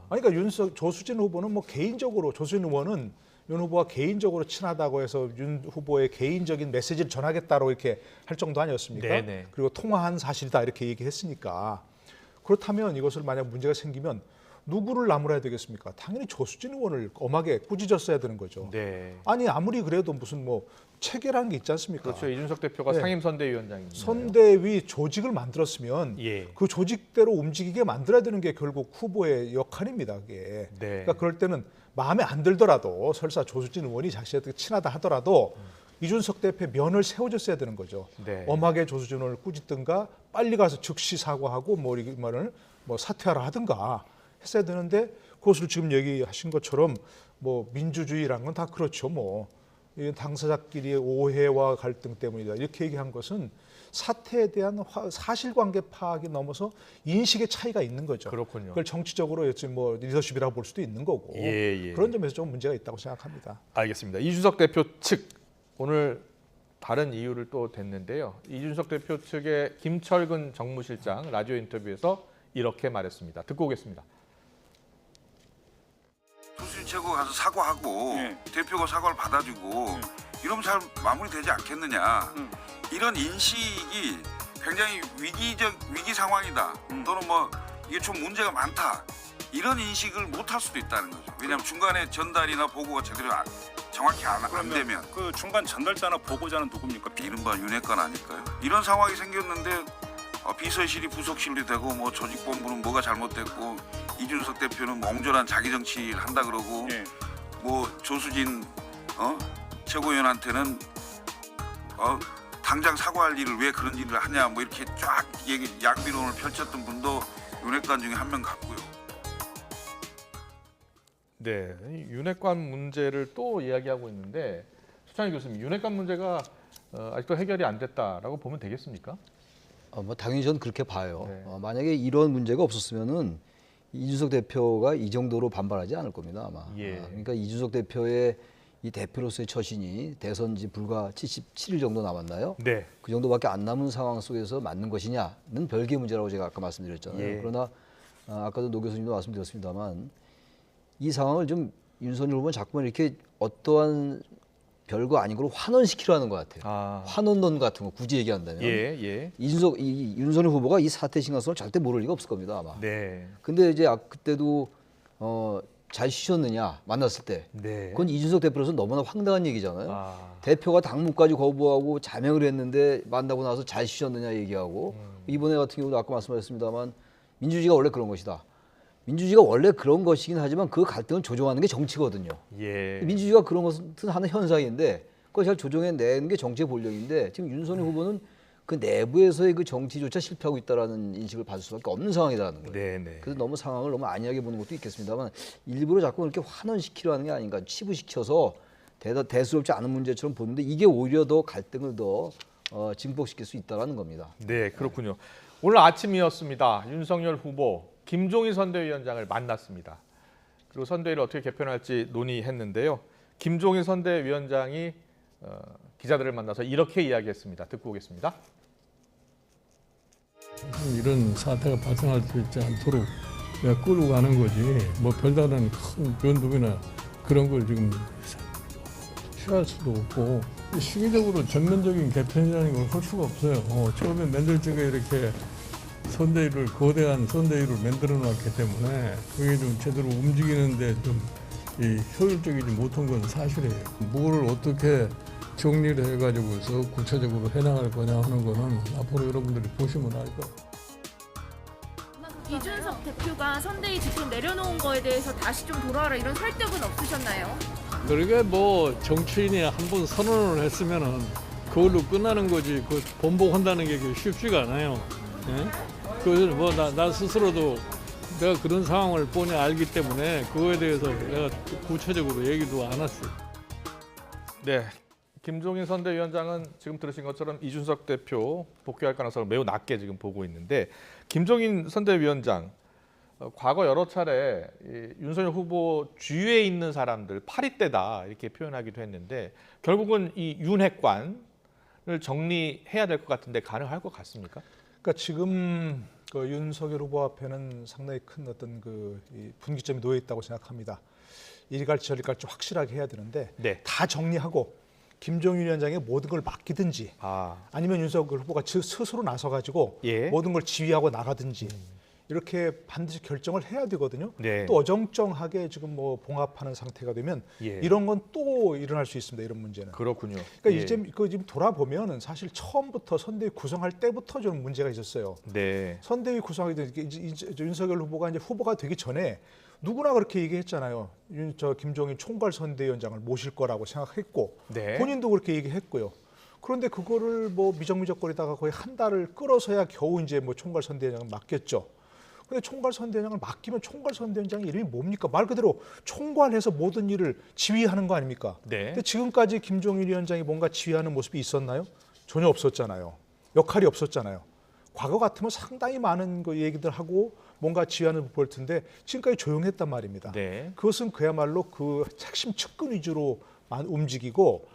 그러니까 조수진 후보는 뭐 개인적으로 조수진 의원은 윤 후보와 개인적으로 친하다고 해서 윤 후보의 개인적인 메시지를 전하겠다고 이렇게 할 정도 아니었습니까? 네네. 그리고 통화한 사실이다 이렇게 얘기했으니까 그렇다면 이것을 만약 문제가 생기면 누구를 나무라야 되겠습니까? 당연히 조수진 의원을 엄하게 꾸짖었어야 되는 거죠. 네. 아니 아무리 그래도 무슨 뭐 체계라는 게 있지 않습니까? 그렇죠. 이준석 대표가 상임선대위원장입니다. 선대위 조직을 만들었으면 예. 그 조직대로 움직이게 만들어야 되는 게 결국 후보의 역할입니다. 그게. 네. 그러니까 그럴 때는 마음에 안 들더라도 설사 조수진 의원이 자신한테 친하다 하더라도 이준석 대표의 면을 세워줬어야 되는 거죠. 네. 엄하게 조수진 의원을 꾸짖든가 빨리 가서 즉시 사과하고 뭐 이 말을 뭐 사퇴하라 하든가 했어야 되는데 그것을 지금 얘기하신 것처럼 뭐 민주주의란 건 다 그렇죠. 뭐 당사자끼리의 오해와 갈등 때문이다 이렇게 얘기한 것은 사태에 대한 사실관계 파악이 넘어서 인식의 차이가 있는 거죠. 그렇군요. 그걸 정치적으로 뭐 리더십이라고 볼 수도 있는 거고 그런 점에서 좀 문제가 있다고 생각합니다. 알겠습니다. 이준석 대표 측 오늘 다른 이유를 또 댔는데요. 이준석 대표 측의 김철근 정무실장 라디오 인터뷰에서 이렇게 말했습니다. 듣고 오겠습니다. 조수진 최고 가서 사과하고 대표가 사과를 받아주고 이러면 잘 마무리되지 않겠느냐. 이런 인식이 굉장히 위기 상황이다. 또는 뭐 이게 좀 문제가 많다. 이런 인식을 못할 수도 있다는 거죠. 왜냐하면 중간에 전달이나 보고가 제대로 정확히 안 되면 그 중간 전달자나 보고자는 누굽니까? 이른바 윤핵관 아닐까요? 이런 상황이 생겼는데 비서실이 부속실이 되고 뭐 조직본부는 뭐가 잘못됐고 이준석 대표는 멍졸한 자기 정치를 한다 그러고 뭐 조수진 최고위원한테는 당장 사과할 일을 왜 그런 일을 하냐 뭐 이렇게 쫙 양비론을 펼쳤던 분도 윤핵관 중에 한 명 같고요. 네, 윤핵관 문제를 또 이야기하고 있는데 수창희 교수님, 윤핵관 문제가 아직도 해결이 안 됐다라고 보면 되겠습니까? 뭐 당연히 저는 그렇게 봐요. 만약에 이런 문제가 없었으면은 이준석 대표가 이 정도로 반발하지 않을 겁니다 아마. 그러니까 이준석 대표의 이 대표로서의 처신이 대선지 불과 77일 정도 남았나요? 네. 그 정도밖에 안 남은 상황 속에서 맞는 것이냐는 별개의 문제라고 제가 아까 말씀드렸잖아요. 그러나 아까도 노 교수님도 말씀드렸습니다만 이 상황을 좀 윤석열 후보는 자꾸만 이렇게 어떠한 별거 아닌 걸 환원시키려는 것 같아요. 환원론 같은 거 굳이 얘기한다면 윤석열 후보가 이 사태 심각성을 절대 모를 리가 없을 겁니다 아마. 근데 이제 그때도 잘 쉬셨느냐 만났을 때 그건 이준석 대표로서 너무나 황당한 얘기잖아요. 대표가 당무까지 거부하고 자명을 했는데 만나고 나서 잘 쉬셨느냐 얘기하고 이번에 같은 경우도 아까 말씀하셨습니다만 민주주의가 원래 그런 것이다. 민주주의가 원래 그런 것이긴 하지만 그 갈등을 조정하는 게 정치거든요. 민주주의가 그런 것은 하는 현상인데 그걸 잘 조정해내는 게 정치의 본령인데 지금 윤석열 후보는 그 내부에서의 그 정치조차 실패하고 있다는 인식을 받을 수밖에 없는 상황이라는 거예요. 그래서 너무 상황을 너무 안이하게 보는 것도 있겠습니다만 일부러 자꾸 이렇게 환원시키려 하는 게 아닌가, 치부시켜서 대수롭지 않은 문제처럼 보는데 이게 오히려 더 갈등을 더 증폭시킬 수 있다는 겁니다. 네, 그렇군요. 오늘 아침이었습니다. 윤석열 후보 김종인 선대위원장을 만났습니다. 그리고 선대위를 어떻게 개편할지 논의했는데요. 김종인 선대위원장이 기자들을 만나서 이렇게 이야기했습니다. 듣고 오겠습니다. 이런 사태가 발생할 수 있지 않도록 내가 끌고 가는 거지. 뭐 별다른 큰 변동이나 그런 걸 지금 취할 수도 없고 시기적으로 전면적인 개편이라는 걸 할 수가 없어요. 처음에 만들 적에 이렇게 선대위를 거대한 선대위를 만들어 놨기 때문에 그게 좀 제대로 움직이는데 좀 효율적이지 못한 건 사실이에요. 뭘 어떻게 정리를 해가지고서 구체적으로 해나갈 거냐 하는 거는 앞으로 여러분들이 보시면 알 거예요. 이준석 대표가 선대위 직접 내려놓은 거에 대해서 다시 좀 돌아와라 이런 설득은 없으셨나요? 그러게 뭐 정치인이 한번 선언을 했으면은 그걸로 끝나는 거지. 그 번복한다는 게 쉽지가 않아요. 예? 그래서 뭐 나 스스로도 내가 그런 상황을 뻔히 알기 때문에 그거에 대해서 내가 구체적으로 얘기도 안 했어요. 네, 김종인 선대위원장은 지금 들으신 것처럼 이준석 대표 복귀할 가능성을 매우 낮게 지금 보고 있는데 김종인 선대위원장 과거 여러 차례 윤석열 후보 주위에 있는 사람들 파리떼다 이렇게 표현하기도 했는데 결국은 이 윤핵관을 정리해야 될 것 같은데 가능할 것 같습니까? 그러니까 지금 그 윤석열 후보 앞에는 상당히 큰 어떤 이 분기점이 놓여 있다고 생각합니다. 이리 갈지 저리 갈지 확실하게 해야 되는데 네. 다 정리하고 김종인 위원장의 모든 걸 맡기든지 아니면 윤석열 후보가 스스로 나서가지고 모든 걸 지휘하고 나가든지 이렇게 반드시 결정을 해야 되거든요. 네. 또 어정쩡하게 지금 뭐 봉합하는 상태가 되면 이런 건 또 일어날 수 있습니다. 이런 문제는. 그렇군요. 그러니까 이제 지금 돌아보면은 사실 처음부터 선대위 구성할 때부터 좀 문제가 있었어요. 네. 선대위 구성하기 전에 윤석열 후보가 이제 후보가 되기 전에 누구나 그렇게 얘기했잖아요. 김종인 총괄 선대위원장을 모실 거라고 생각했고 본인도 그렇게 얘기했고요. 그런데 그거를 뭐 미적미적거리다가 거의 한 달을 끌어서야 겨우 이제 뭐 총괄 선대위원장을 맡겼죠. 근데 총괄 선대위원장을 맡기면 총괄 선대위원장의 이름이 뭡니까? 말 그대로 총괄해서 모든 일을 지휘하는 거 아닙니까? 근데 지금까지 김종인 위원장이 뭔가 지휘하는 모습이 있었나요? 전혀 없었잖아요. 역할이 없었잖아요. 과거 같으면 상당히 많은 그 얘기들 하고 뭔가 지휘하는 볼 텐데 지금까지 조용했단 말입니다. 그것은 그야말로 그 핵심 측근 위주로만 움직이고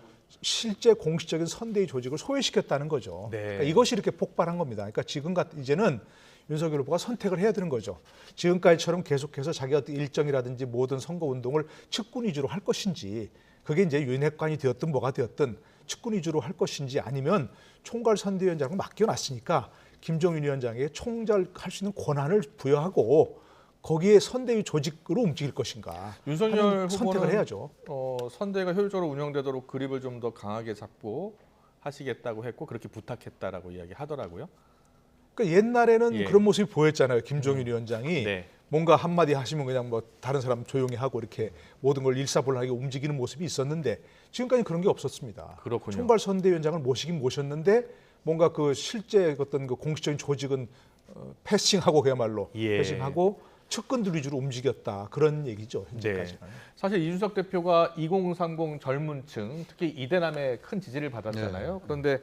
실제 공식적인 선대위 조직을 소외시켰다는 거죠. 그러니까 이것이 이렇게 폭발한 겁니다. 그러니까 지금 이제는 윤석열 후보가 선택을 해야 되는 거죠. 지금까지처럼 계속해서 자기 어떤 일정이라든지 모든 선거 운동을 측근 위주로 할 것인지 그게 이제 윤핵관이 되었든 뭐가 되었든 측근 위주로 할 것인지 아니면 총괄 선대위원장을 맡겨놨으니까 김종인 위원장에게 총괄할 수 있는 권한을 부여하고 거기에 선대위 조직으로 움직일 것인가 윤석열 선택을 후보는 해야죠. 선대가 효율적으로 운영되도록 그립을 좀 더 강하게 잡고 하시겠다고 했고 그렇게 부탁했다라고 이야기하더라고요. 그러니까 옛날에는 그런 모습이 보였잖아요. 김종인 위원장이 뭔가 한마디 하시면 그냥 뭐 다른 사람 조용히 하고 이렇게 모든 걸 일사불란하게 움직이는 모습이 있었는데 지금까지 그런 게 없었습니다. 그렇군요. 총괄 선대위원장을 모시긴 모셨는데 뭔가 그 실제 어떤 그 공식적인 조직은 패싱하고 그야말로 패싱하고 측근들 위주로 움직였다 그런 얘기죠. 현재까지는. 사실 이준석 대표가 2030 젊은층 특히 이대남에 큰 지지를 받았잖아요. 그런데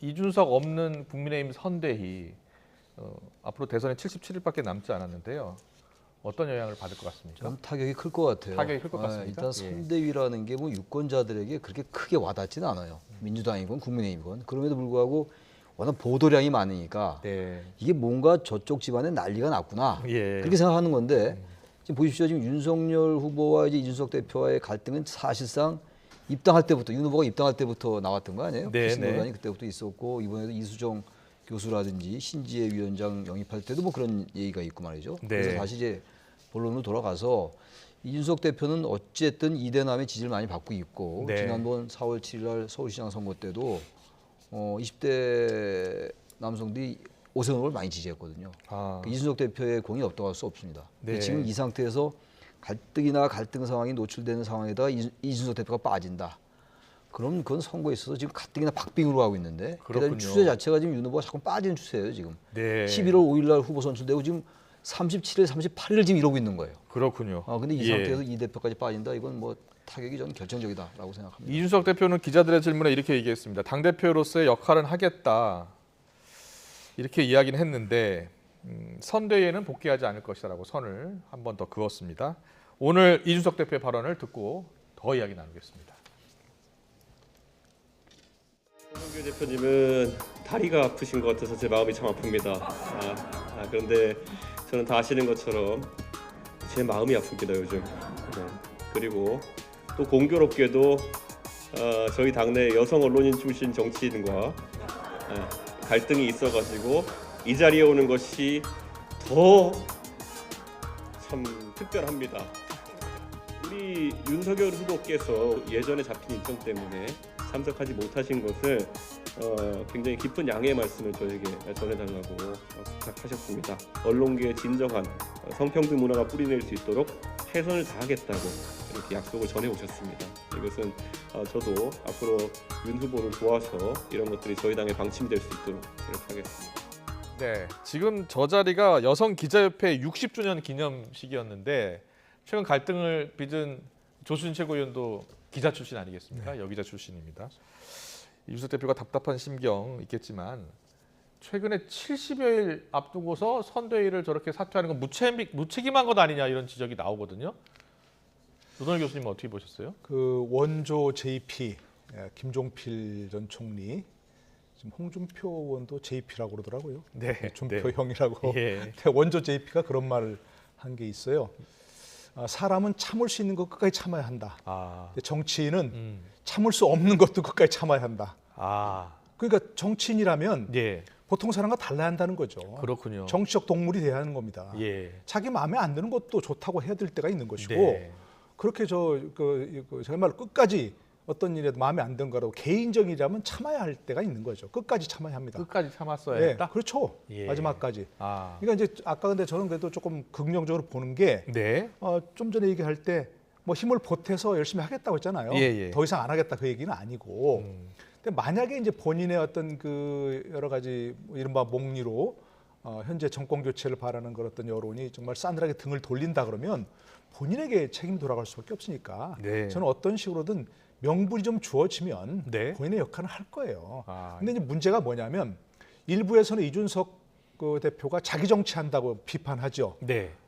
이준석 없는 국민의힘 선대위 앞으로 대선에 77일밖에 남지 않았는데요. 어떤 영향을 받을 것 같습니까? 좀 타격이 클 것 같아요. 타격이 클 것 같습니까? 일단 선대위라는 게 뭐 유권자들에게 그렇게 크게 와닿지는 않아요. 민주당이건 국민의힘이건. 그럼에도 불구하고 워낙 보도량이 많으니까 이게 뭔가 저쪽 집안에 난리가 났구나 그렇게 생각하는 건데 지금 보십시오. 지금 윤석열 후보와 이제 이준석 대표와의 갈등은 사실상 입당할 때부터 윤 후보가 입당할 때부터 나왔던 거 아니에요? 논란이 그때부터 있었고 이번에도 이수정 교수라든지 신지혜 위원장 영입할 때도 뭐 그런 얘기가 있고 말이죠. 그래서 다시 이제 본론으로 돌아가서 이준석 대표는 어쨌든 이대남의 지지를 많이 받고 있고 지난번 4월 7일 날 서울시장 선거 때도 20대 남성들이 오세훈 후보를 많이 지지했거든요. 이준석 대표의 공이 없다고 할 수 없습니다. 지금 이 상태에서 갈등 상황이 노출되는 상황에다가 이준석 대표가 빠진다. 그럼 그건 선거에 있어서 지금 가뜩이나 박빙으로 가고 있는데 그다음 추세 자체가 지금 윤 후보가 자꾸 빠지는 추세예요. 지금 11월 5일 날 후보 선출되고 지금 37일, 38일을 지금 이러고 있는 거예요. 그렇군요. 근데 이 상태에서 이 대표까지 빠진다. 이건 뭐 타격이 전 결정적이다라고 생각합니다. 이준석 대표는 기자들의 질문에 이렇게 얘기했습니다. 당대표로서의 역할은 하겠다. 이렇게 이야기는 했는데 선대위에는 복귀하지 않을 것이라고 선을 한 번 더 그었습니다. 오늘 이준석 대표의 발언을 듣고 더 이야기 나누겠습니다. 홍준표 대표님은 다리가 아프신 것 같아서 제 마음이 참 아픕니다. 그런데 저는 다 아시는 것처럼 제 마음이 아픕니다 요즘. 네. 그리고 또 공교롭게도 저희 당내 여성 언론인 출신 정치인과 갈등이 있어가지고 이 자리에 오는 것이 더 참 특별합니다. 우리 윤석열 후보께서 예전에 잡힌 일정 때문에 참석하지 못하신 것을 굉장히 깊은 양해의 말씀을 저에게 전해달라고 부탁하셨습니다. 언론계의 진정한 성평등 문화가 뿌리낼 수 있도록 최선을 다하겠다고 이렇게 약속을 전해오셨습니다. 이것은 저도 앞으로 윤 후보를 도와서 이런 것들이 저희 당의 방침이 될 수 있도록 노력하겠습니다. 네, 지금 저 자리가 여성기자협회 60주년 기념식이었는데 최근 갈등을 빚은 조순 최고위원도 기자 출신 아니겠습니까? 네. 여기자 출신입니다. 이준석 대표가 답답한 심경 있겠지만 최근에 70여일 앞두고서 선대위를 저렇게 사퇴하는 건 무책임한 것 아니냐 이런 지적이 나오거든요. 노동일 교수님은 어떻게 보셨어요? 그 원조 JP 김종필 전 총리 지금 홍준표 의원도 JP라고 그러더라고요. 네, 준표 형이라고. 예. 원조 JP가 그런 말을 한 게 있어요. 사람은 참을 수 있는 것 끝까지 참아야 한다. 근데 정치인은 참을 수 없는 것도 끝까지 참아야 한다. 그러니까 정치인이라면 보통 사람과 달라야 한다는 거죠. 그렇군요. 정치적 동물이 돼야 하는 겁니다. 예. 자기 마음에 안 드는 것도 좋다고 해야 될 때가 있는 것이고 네. 그렇게 정말 끝까지 어떤 일에 마음에 안 든 거라고 개인적이라면 참아야 할 때가 있는 거죠. 끝까지 참아야 합니다. 끝까지 참았어야 네, 했다? 그렇죠. 예. 마지막까지. 그러니까 이제 아까 근데 저는 그래도 조금 긍정적으로 보는 게 좀 전에 얘기할 때 뭐 힘을 보태서 열심히 하겠다고 했잖아요. 예. 더 이상 안 하겠다 그 얘기는 아니고. 근데 만약에 이제 본인의 어떤 그 여러 가지 이른바 목리로 현재 정권 교체를 바라는 그런 어떤 여론이 정말 싸늘하게 등을 돌린다 그러면 본인에게 책임이 돌아갈 수밖에 없으니까 저는 어떤 식으로든 명분이 좀 주어지면 본인의 역할은 할 거예요. 근데 이제 문제가 뭐냐면 일부에서는 이준석 그 대표가 자기 정치한다고 비판하죠.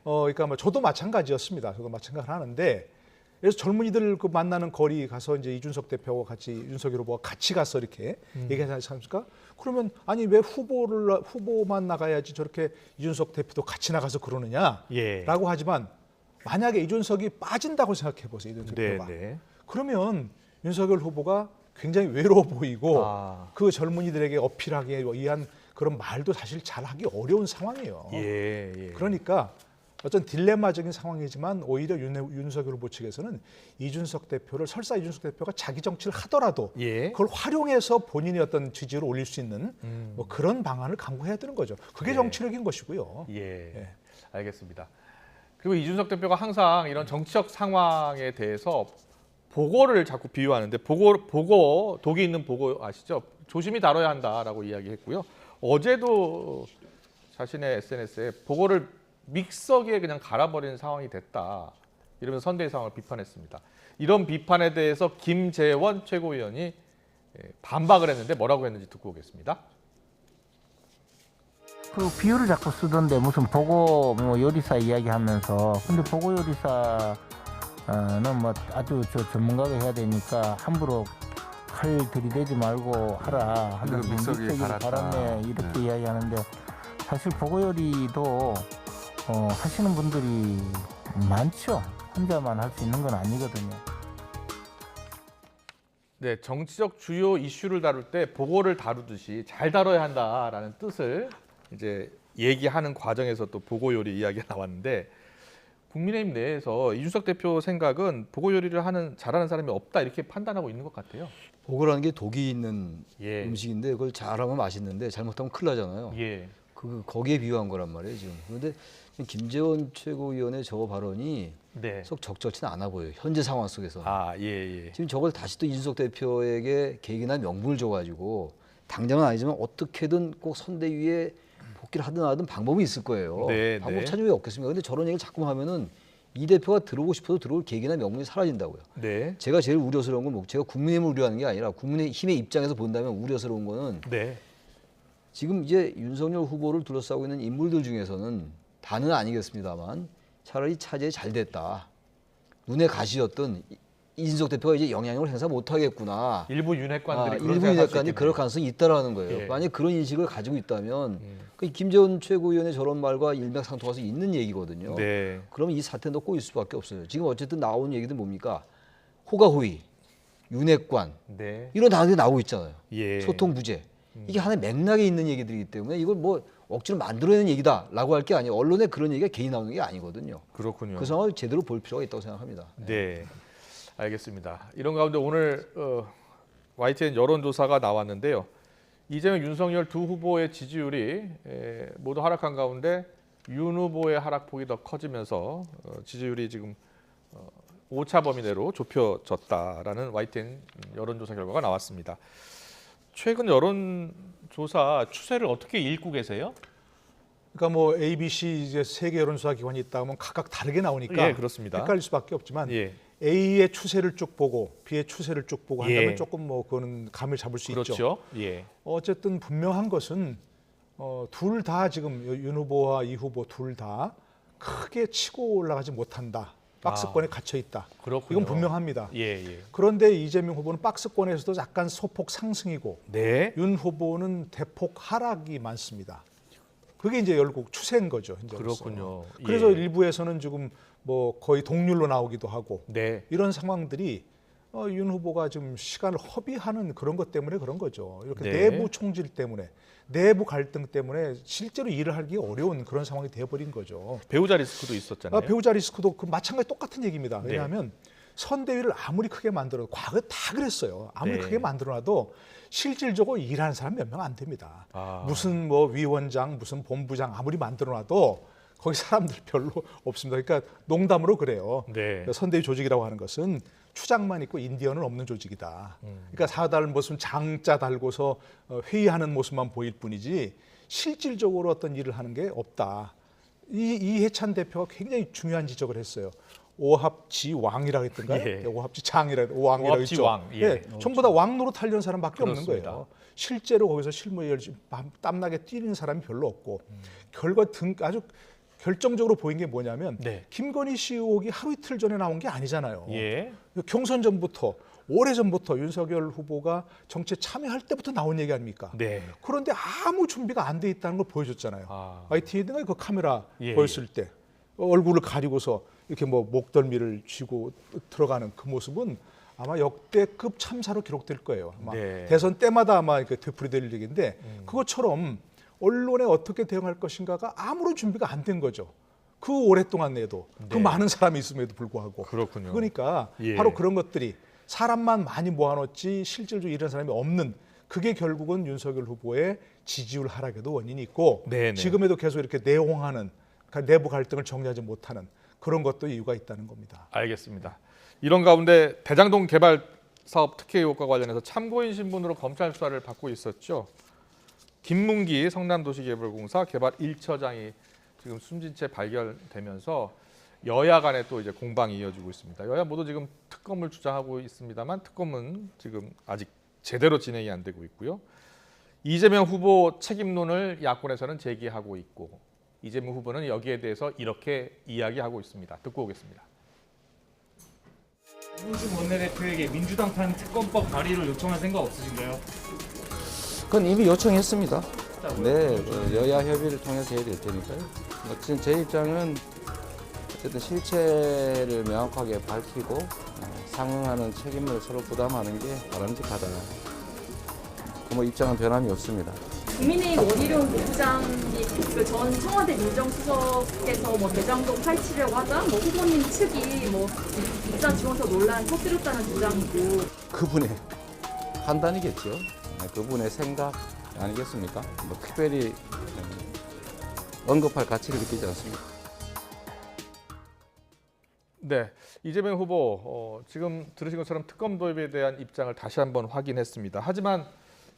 그러니까 뭐 저도 마찬가지였습니다. 저도 마찬가지를 하는데 그래서 젊은이들 그 만나는 거리 가서 이제 이준석 대표와 같이 윤석열 후보가 같이 가서 이렇게 얘기하지 않습니까? 그러면 아니 왜 후보만 나가야지 저렇게 이준석 대표도 같이 나가서 그러느냐라고 하지만 만약에 이준석이 빠진다고 생각해 보세요. 이준석 대표가. 그러면 윤석열 후보가 굉장히 외로워 보이고 그 젊은이들에게 어필하기 위한 그런 말도 사실 잘하기 어려운 상황이에요. 그러니까 어떤 딜레마적인 상황이지만 오히려 윤석열 후보 측에서는 이준석 대표를 설사 이준석 대표가 자기 정치를 하더라도 그걸 활용해서 본인의 어떤 지지를 올릴 수 있는 뭐 그런 방안을 강구해야 되는 거죠. 그게 정치력인 것이고요. 알겠습니다. 그리고 이준석 대표가 항상 이런 정치적 상황에 대해서 보고를 자꾸 비유하는데 보고 독이 있는 보고 아시죠? 조심히 다뤄야 한다라고 이야기했고요. 어제도 자신의 SNS에 보고를 믹서기에 그냥 갈아버리는 상황이 됐다. 이러면서 선대위 상황을 비판했습니다. 이런 비판에 대해서 김재원 최고위원이 반박을 했는데 뭐라고 했는지 듣고 오겠습니다. 그 비유를 자꾸 쓰던데 무슨 보고 뭐 요리사 이야기하면서 근데 보고 요리사는 뭐 아주 전문가가 해야 되니까 함부로 칼 들이대지 말고 하라 하면서 믹서기에 갈았네 이렇게 이야기하는데 사실 보고 요리도 하시는 분들이 많죠. 혼자만 할 수 있는 건 아니거든요. 네, 정치적 주요 이슈를 다룰 때 보고를 다루듯이 잘 다뤄야 한다라는 뜻을 이제 얘기하는 과정에서 또 보고 요리 이야기가 나왔는데 국민의힘 내에서 이준석 대표 생각은 보고 요리를 잘하는 사람이 없다 이렇게 판단하고 있는 것 같아요. 보고라는 게 독이 있는 음식인데 그걸 잘하면 맛있는데 잘못하면 큰일 나잖아요. 거기에 비유한 거란 말이에요 지금. 그런데 김재원 최고위원의 저 발언이 썩 적절치는 않아 보여요. 현재 상황 속에서. 지금 저걸 다시 또 이준석 대표에게 계기나 명분을 줘가지고 당장은 아니지만 어떻게든 꼭 선대위에 복귀를 하든 안 하든 방법이 있을 거예요. 방법 찾는 게 없겠습니까? 근데 저런 얘기를 자꾸 하면은 이 대표가 들어오고 싶어도 들어올 계기나 명분이 사라진다고요. 제가 제일 우려스러운 건 제가 국민의힘을 우려하는 게 아니라 국민의힘의 입장에서 본다면 우려스러운 거는 지금 이제 윤석열 후보를 둘러싸고 있는 인물들 중에서는 다는 아니겠습니다만 차라리 차제에 잘 됐다. 눈에 가시였던 이준석 대표가 이제 영향력을 행사 못 하겠구나. 일부 윤핵관들이 일부 윤핵관이 그럴 가능성이 있다라는 거예요. 예. 만약 그런 인식을 가지고 있다면 그 김재원 최고위원의 저런 말과 일맥상통할 수 있는 얘기거든요. 네. 그러면 이 사태는 꼬일 수밖에 없어요. 지금 어쨌든 나온 얘기들 뭡니까? 호가호위, 윤핵관 네. 이런 단어들이 나오고 있잖아요. 예. 소통 부재. 이게 하나의 맥락에 있는 얘기들이기 때문에 이걸 뭐 억지로 만들어내는 얘기다라고 할 게 아니에요. 언론에 그런 얘기가 괜히 나오는 게 아니거든요. 그렇군요. 그 상황을 제대로 볼 필요가 있다고 생각합니다. 네, 알겠습니다. 이런 가운데 오늘 YTN 여론조사가 나왔는데요. 이재명, 윤석열 두 후보의 지지율이 모두 하락한 가운데 윤 후보의 하락폭이 더 커지면서 지지율이 지금 오차 범위 내로 좁혀졌다라는 YTN 여론조사 결과가 나왔습니다. 최근 여론조사 추세를 어떻게 읽고 계세요? 그러니까 뭐 ABC 이제 세계 여론조사 기관이 있다 하면 각각 다르게 나오니까 예, 그렇습니다. 헷갈릴 수밖에 없지만 예. A의 추세를 쭉 보고 B의 추세를 쭉 보고 한다면 예. 조금 뭐 그거는 감을 잡을 수 그렇죠. 있죠. 예. 어쨌든 분명한 것은 둘 다 지금 윤 후보와 이 후보 둘 다 크게 치고 올라가지 못한다. 박스권에 갇혀 있다. 그렇군요. 이건 분명합니다. 예, 예. 그런데 이재명 후보는 박스권에서도 약간 소폭 상승이고 네. 윤 후보는 대폭 하락이 많습니다. 그게 이제 결국 추세인 거죠. 현재로서. 그렇군요. 그래서 예. 일부에서는 지금 뭐 거의 동률로 나오기도 하고 네. 이런 상황들이 윤 후보가 지금 시간을 허비하는 그런 것 때문에 그런 거죠. 이렇게 네. 내부 총질 때문에 내부 갈등 때문에 실제로 일을 하기 어려운 그런 상황이 되어버린 거죠. 배우자 리스크도 있었잖아요. 배우자 리스크도 그 마찬가지 똑같은 얘기입니다. 네. 왜냐하면 선대위를 아무리 크게 만들어도 과거에 다 그랬어요. 아무리 네. 크게 만들어놔도 실질적으로 일하는 사람 몇 명 안 됩니다. 아. 무슨 뭐 위원장, 무슨 본부장 아무리 만들어놔도 거기 사람들 별로 없습니다. 그러니까 농담으로 그래요. 네. 선대위 조직이라고 하는 것은 추장만 있고 인디언은 없는 조직이다. 그러니까 사달 무슨 장자 달고서 회의하는 모습만 보일 뿐이지 실질적으로 어떤 일을 하는 게 없다. 이해찬 대표가 굉장히 중요한 지적을 했어요. 오합지왕이라고 했던가요? 예. 오합지장이라고 왕이라고 했죠. 오합지왕. 예. 전부 다 왕노로 타려는 사람밖에 없는 그렇습니다. 거예요. 실제로 거기서 실무에 열심히 땀나게 뛰는 사람이 별로 없고 결과 아주 결정적으로 보인 게 뭐냐면 네. 김건희 씨 의혹이 하루 이틀 전에 나온 게 아니잖아요. 예. 경선 전부터 오래전부터 윤석열 후보가 정치에 참여할 때부터 나온 얘기 아닙니까? 네. 그런데 아무 준비가 안 돼 있다는 걸 보여줬잖아요. YTN가 그 카메라 예, 보였을 때 얼굴을 가리고서 이렇게 뭐 목덜미를 쥐고 들어가는 그 모습은 아마 역대급 참사로 기록될 거예요. 아마 네. 대선 때마다 아마 이렇게 되풀이될 얘기인데 그것처럼 언론에 어떻게 대응할 것인가가 아무런 준비가 안 된 거죠. 그 오랫동안 내도 그 네. 많은 사람이 있음에도 불구하고 그렇군요. 그러니까 예. 바로 그런 것들이 사람만 많이 모아놓지 실질적으로 이런 사람이 없는 그게 결국은 윤석열 후보의 지지율 하락에도 원인이 있고 네네. 지금에도 계속 이렇게 내홍하는 그러니까 내부 갈등을 정리하지 못하는 그런 것도 이유가 있다는 겁니다. 알겠습니다. 이런 가운데 대장동 개발 사업 특혜 의혹과 관련해서 참고인 신분으로 검찰 수사를 받고 있었죠. 김문기 성남도시개발공사 개발 1처장이 지금 숨진 채 발견되면서 여야 간에 또 이제 공방이 이어지고 있습니다. 여야 모두 지금 특검을 주장하고 있습니다만 특검은 지금 아직 제대로 진행이 안 되고 있고요. 이재명 후보 책임론을 야권에서는 제기하고 있고 이재명 후보는 여기에 대해서 이렇게 이야기하고 있습니다. 듣고 오겠습니다. 이준석 원내대표에게 민주당판 특검법 발의를 요청할 생각 없으신가요? 그건 이미 요청했습니다. 네, 여야 협의를 통해서 해야 될 테니까요. 어쨌든 제 입장은 어쨌든 실체를 명확하게 밝히고 상응하는 책임을 서로 부담하는 게 바람직하다. 뭐 입장은 변함이 없습니다. 국민의힘 원희룡 본부장이 전 청와대 민정수석께서 뭐 대장동 파헤치려고 하자 뭐 후보님 측이 뭐 입사 지원서 논란 터뜨렸다는 주장이고 그분의 판단이겠죠. 그분의 생각 아니겠습니까? 뭐 특별히 언급할 가치를 느끼지 않습니다. 네, 이재명 후보 지금 들으신 것처럼 특검 도입에 대한 입장을 다시 한번 확인했습니다. 하지만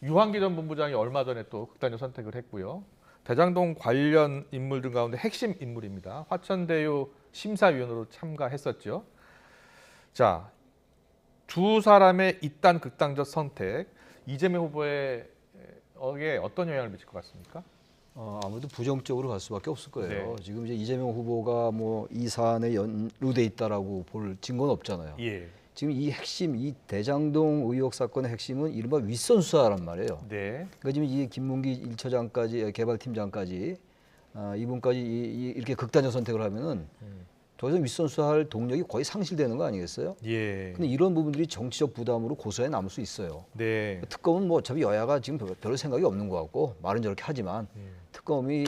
유한기 전 본부장이 얼마 전에 또 극단적 선택을 했고요. 대장동 관련 인물들 가운데 핵심 인물입니다. 화천대유 심사위원으로 참가했었죠. 자, 두 사람의 이딴 극단적 선택, 이재명 후보에게 어떤 영향을 미칠 것 같습니까? 아무래도 부정적으로 갈 수밖에 없을 거예요. 네. 지금 이제 이재명 후보가 뭐 이 사안에 연루돼 있다라고 볼 증거는 없잖아요. 예. 지금 이 핵심, 이 대장동 의혹 사건의 핵심은 이른바 윗선 수사란 말이에요. 네. 그러니까 지금 이 김문기 1처장까지, 개발팀장까지, 이분까지 이렇게 극단적 선택을 하면은 더 이상 윗선 수사할 동력이 거의 상실되는 거 아니겠어요? 예. 근데 이런 부분들이 정치적 부담으로 고소에 남을 수 있어요. 네. 특검은 뭐 어차피 여야가 지금 별 생각이 없는 것 같고 말은 저렇게 하지만 특검이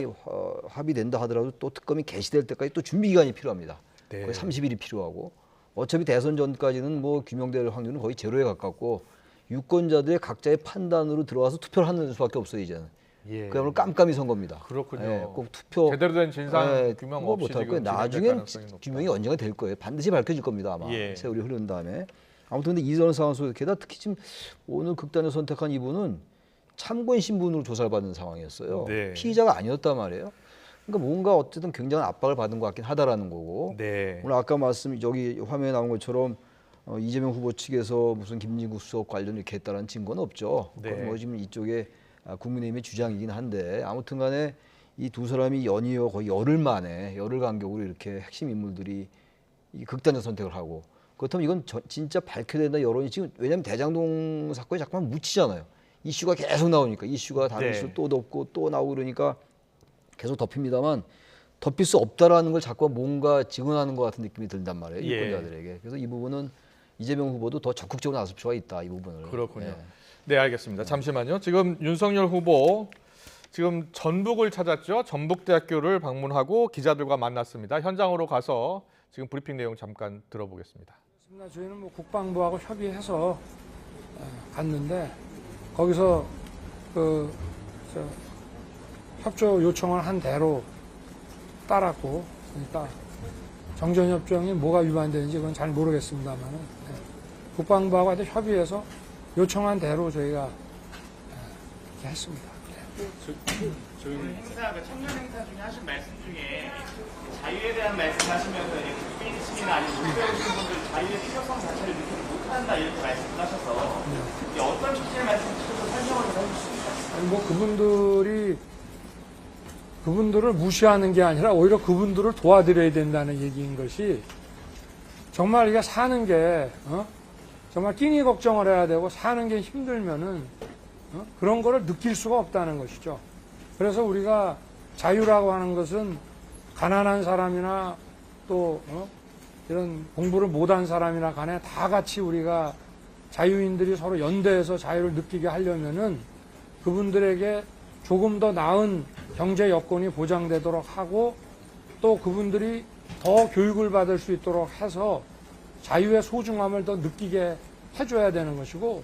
합의된다 하더라도 또 특검이 개시될 때까지 또 준비 기간이 필요합니다. 네. 거의 30일이 필요하고 어차피 대선 전까지는 뭐 규명될 확률은 거의 제로에 가깝고 유권자들의 각자의 판단으로 들어와서 투표를 하는 수밖에 없어요 이제는. 예. 그야말로 깜깜이 선거입니다. 그렇군요. 예, 꼭 투표 제대로 된 진상 규명 없이 못할 거예요. 지금 나중엔 규명이 언젠가 될 거예요. 반드시 밝혀질 겁니다 아마. 예. 세월이 흐른 다음에. 아무튼 근데 이런 상황 속에서 게다가 특히 지금 오늘 극단을 선택한 이분은 참고인 신분으로 조사를 받는 상황이었어요. 네. 피의자가 아니었단 말이에요. 그러니까 뭔가 어쨌든 굉장한 압박을 받은 것 같긴 하다라는 거고. 네. 오늘 아까 여기 화면에 나온 것처럼 이재명 후보 측에서 무슨 김진국 수석 관련 이렇게 했다는 증거는 없죠. 네. 그건 뭐 지금 이쪽에 국민의힘의 주장이긴 한데 아무튼간에 이 두 사람이 연이어 거의 열흘 간격으로 이렇게 핵심 인물들이 이 극단적 선택을 하고 그렇다면 이건 진짜 밝혀야 된다 여론이 지금 왜냐하면 대장동 사건이 자꾸만 묻히잖아요. 이슈가 계속 나오니까 이슈가 다른 네. 이슈 또 덮고 또 나오고 그러니까 계속 덮입니다만 덮일 수 없다라는 걸 자꾸 뭔가 증언하는 것 같은 느낌이 든단 말이에요. 예. 유권자들에게. 그래서 이 부분은 이재명 후보도 더 적극적으로 나설 필요가 있다. 이 부분을. 그렇군요. 예. 네, 알겠습니다. 잠시만요. 지금 윤석열 후보 지금 전북을 찾았죠. 전북대학교를 방문하고 기자들과 만났습니다. 현장으로 가서 지금 브리핑 내용 잠깐 들어보겠습니다. 저희는 뭐 국방부하고 협의해서 갔는데 거기서 협조 요청을 한 대로 따랐고 그러니까 정전협정이 뭐가 위반되는지 그건 잘 모르겠습니다만 국방부하고 협의해서 요청한 대로 저희가 이렇게 했습니다. 저희 행사, 청년 행사 중에 하신 말씀 중에 자유에 대한 말씀하시면서 국민 시민이나 아니면 목표에 오신 분들 자유의 필요성 자체를 느끼지 못한다 이렇게 말씀하셔서 어떤 취지의 말씀이실지 설명을 좀 해주십시오. 아니 뭐 그분들을 무시하는 게 아니라 오히려 그분들을 도와드려야 된다는 얘기인 것이 정말 이게 사는 게 정말 끼니 걱정을 해야 되고 사는 게 힘들면은 그런 거를 느낄 수가 없다는 것이죠. 그래서 우리가 자유라고 하는 것은 가난한 사람이나 또 이런 공부를 못한 사람이나 간에 다 같이 우리가 자유인들이 서로 연대해서 자유를 느끼게 하려면은 그분들에게 조금 더 나은 경제 여건이 보장되도록 하고 또 그분들이 더 교육을 받을 수 있도록 해서 자유의 소중함을 더 느끼게 해줘야 되는 것이고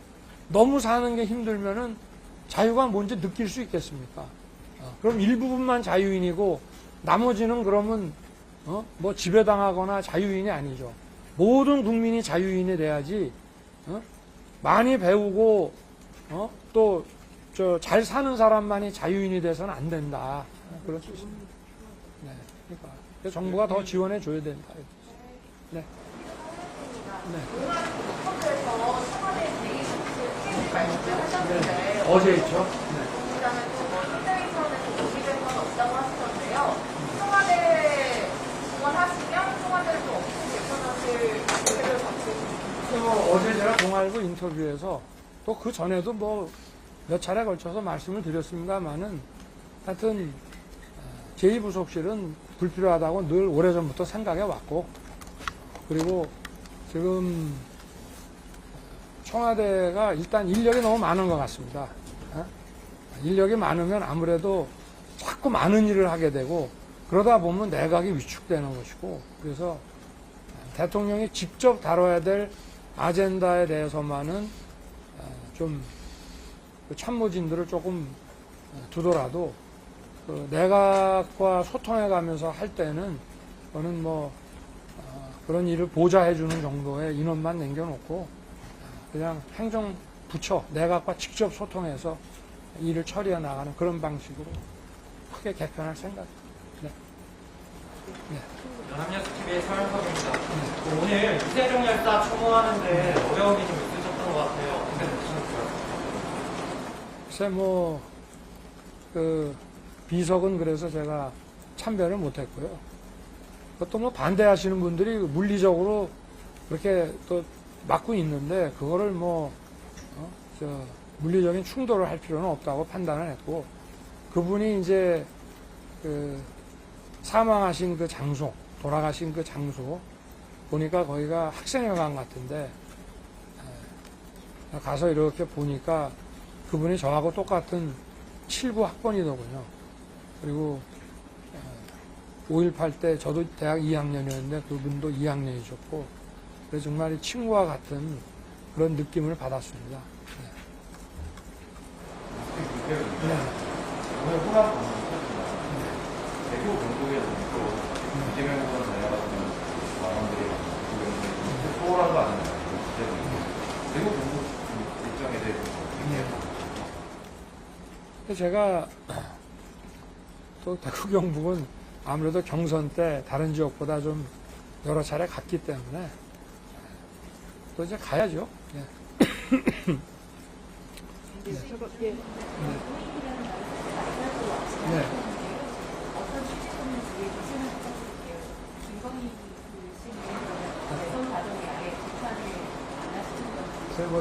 너무 사는 게 힘들면은 자유가 뭔지 느낄 수 있겠습니까? 그럼 일부분만 자유인이고 나머지는 그러면 뭐 지배당하거나 자유인이 아니죠. 모든 국민이 자유인이 돼야지 많이 배우고 또 잘 사는 사람만이 자유인이 돼서는 안 된다. 그럴 수 있습니다. 네, 그러니까 정부가 더 지원해 줘야 된다. 네. 네. 어제 있죠. 어제 제가 동아일보 인터뷰에서 또 그 전에도 뭐 몇 차례 걸쳐서 말씀을 드렸습니다만은 하여튼 제2부속실은 불필요하다고 늘 오래전부터 생각해 왔고 그리고 지금 청와대가 일단 인력이 너무 많은 것 같습니다. 인력이 많으면 아무래도 자꾸 많은 일을 하게 되고 그러다 보면 내각이 위축되는 것이고 그래서 대통령이 직접 다뤄야 될 아젠다에 대해서만은 좀 참모진들을 조금 두더라도 그 내각과 소통해 가면서 할 때는 저는 뭐 그런 일을 보좌해 주는 정도의 인원만 남겨놓고 그냥 행정부처 내각과 직접 소통해서 일을 처리해 나가는 그런 방식으로 크게 개편할 생각입니다. 네. 네. 연합뉴스 TV의 서현석입니다. 네. 오늘 이재명 열사 추모하는데 어려움이 좀 있으셨던 것 같아요. 어떻게 보셨어요? 글쎄 비석은 그래서 제가 참배를 못했고요. 또 뭐 반대하시는 분들이 물리적으로 그렇게 또 맡고 있는데 그거를 물리적인 충돌을 할 필요는 없다고 판단을 했고, 그분이 이제 사망하신 그 장소, 돌아가신 그 장소 보니까 거기가 학생회관 같은데, 가서 이렇게 보니까 그분이 저하고 똑같은 7구 학번이더군요. 그리고 5.18 때 저도 대학 2학년이었는데 그분도 2학년이셨고, 그래서 정말 친구와 같은 그런 느낌을 받았습니다. 네. 오늘 호남 대구 경북에서 또 이재명 후보 전략 같은 사람들이 소홀한 아니냐 대구 경북 입장에 대해서 제가 또 대구 경북은 아무래도 경선 때 다른 지역보다 좀 여러 차례 갔기 때문에 또 이제 가야죠. 예. 네.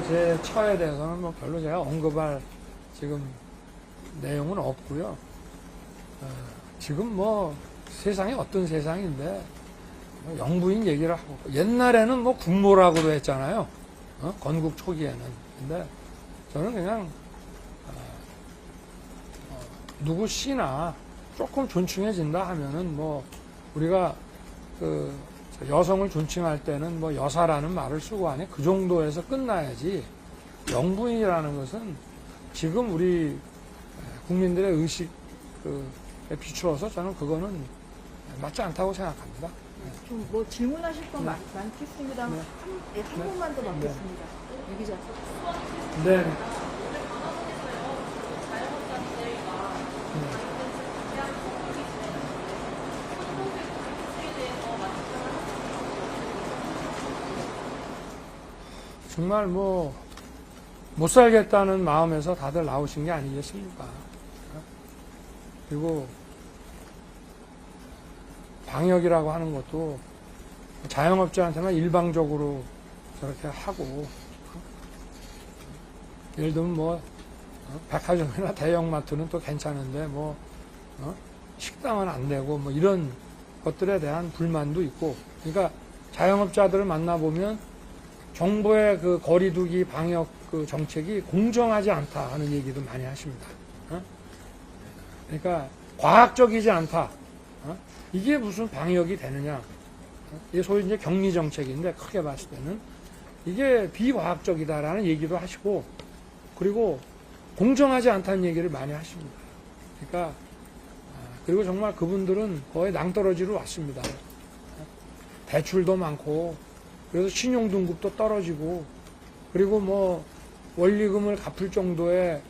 제 처에 대해서는 별로 제가 언급할 지금 내용은 없고요. 지금 세상이 어떤 세상인데 영부인 얘기를 하고, 옛날에는 국모라고도 했잖아요. 건국 초기에는. 근데 저는 그냥 누구 씨나 조금 존칭해진다 하면은 우리가 여성을 존칭할 때는 여사라는 말을 쓰고 하니 그 정도에서 끝나야지, 영부인이라는 것은 지금 우리 국민들의 의식에 비추어서 저는 그거는 맞지 않다고 생각합니다. 좀 질문하실 건 많겠습니다. 네. 한 분만 더 받겠습니다. 유 기자. 네. 정말 못 살겠다는 마음에서 다들 나오신 게 아니겠습니까? 그리고 방역이라고 하는 것도 자영업자한테만 일방적으로 저렇게 하고, 예를 들면 백화점이나 대형마트는 또 괜찮은데 식당은 안 되고 이런 것들에 대한 불만도 있고, 그러니까 자영업자들을 만나보면 정부의 그 거리두기 방역 정책이 공정하지 않다 하는 얘기도 많이 하십니다. 그러니까 과학적이지 않다. 이게 무슨 방역이 되느냐. 이게 소위 이제 격리 정책인데, 크게 봤을 때는 이게 비과학적이다라는 얘기도 하시고, 그리고 공정하지 않다는 얘기를 많이 하십니다. 그러니까 그리고 정말 그분들은 거의 낭떠러지로 왔습니다. 대출도 많고, 그래서 신용등급도 떨어지고, 그리고 원리금을 갚을 정도의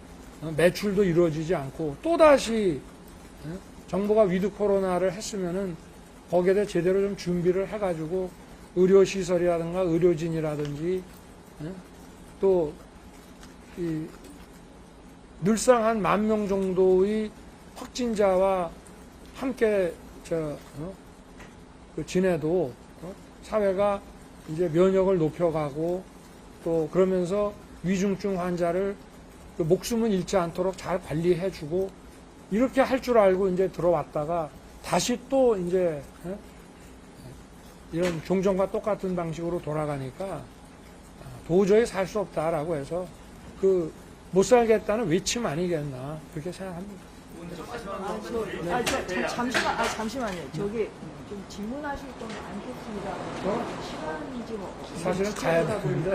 매출도 이루어지지 않고, 또다시 정부가 위드 코로나를 했으면은 거기에 대해 제대로 좀 준비를 해가지고 의료시설이라든가 의료진이라든지 또 늘상 한 10,000명 정도의 확진자와 함께 지내도 사회가 이제 면역을 높여가고, 또 그러면서 위중증 환자를 목숨은 잃지 않도록 잘 관리해주고, 이렇게 할 줄 알고 이제 들어왔다가 다시 또 이제 이런 종전과 똑같은 방식으로 돌아가니까 도저히 살 수 없다라고 해서 못 살겠다는 외침 아니겠나, 그렇게 생각합니다. 잠시만요. 저기 좀 질문하실 건 많겠습니다. 시간이 지금 사실은 가야 되는데.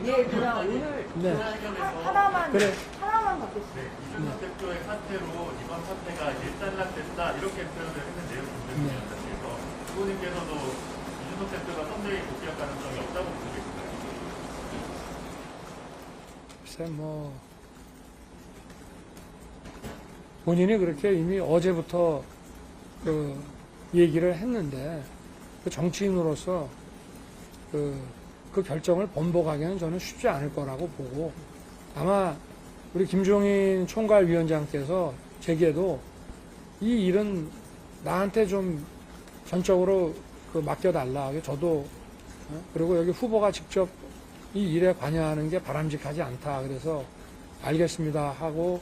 예, 그냥 오늘 네. 하나만 그래. 하나만 받겠습니다. 이준석 대표의 사태로 이번 사태가 일단락됐다 이렇게 표현을 했는데요. 국민의힘에서 후보님께서도 이준석 대표가 선대위 복귀할 가능성이 없다고 보고 계신가요? 글쎄 본인이 그렇게 이미 어제부터 얘기를 했는데, 정치인으로서 그 결정을 번복하기는 저는 쉽지 않을 거라고 보고, 아마 우리 김종인 총괄위원장께서 제게도 이 일은 나한테 좀 전적으로 맡겨달라. 저도 그리고 여기 후보가 직접 이 일에 관여하는 게 바람직하지 않다. 그래서 알겠습니다 하고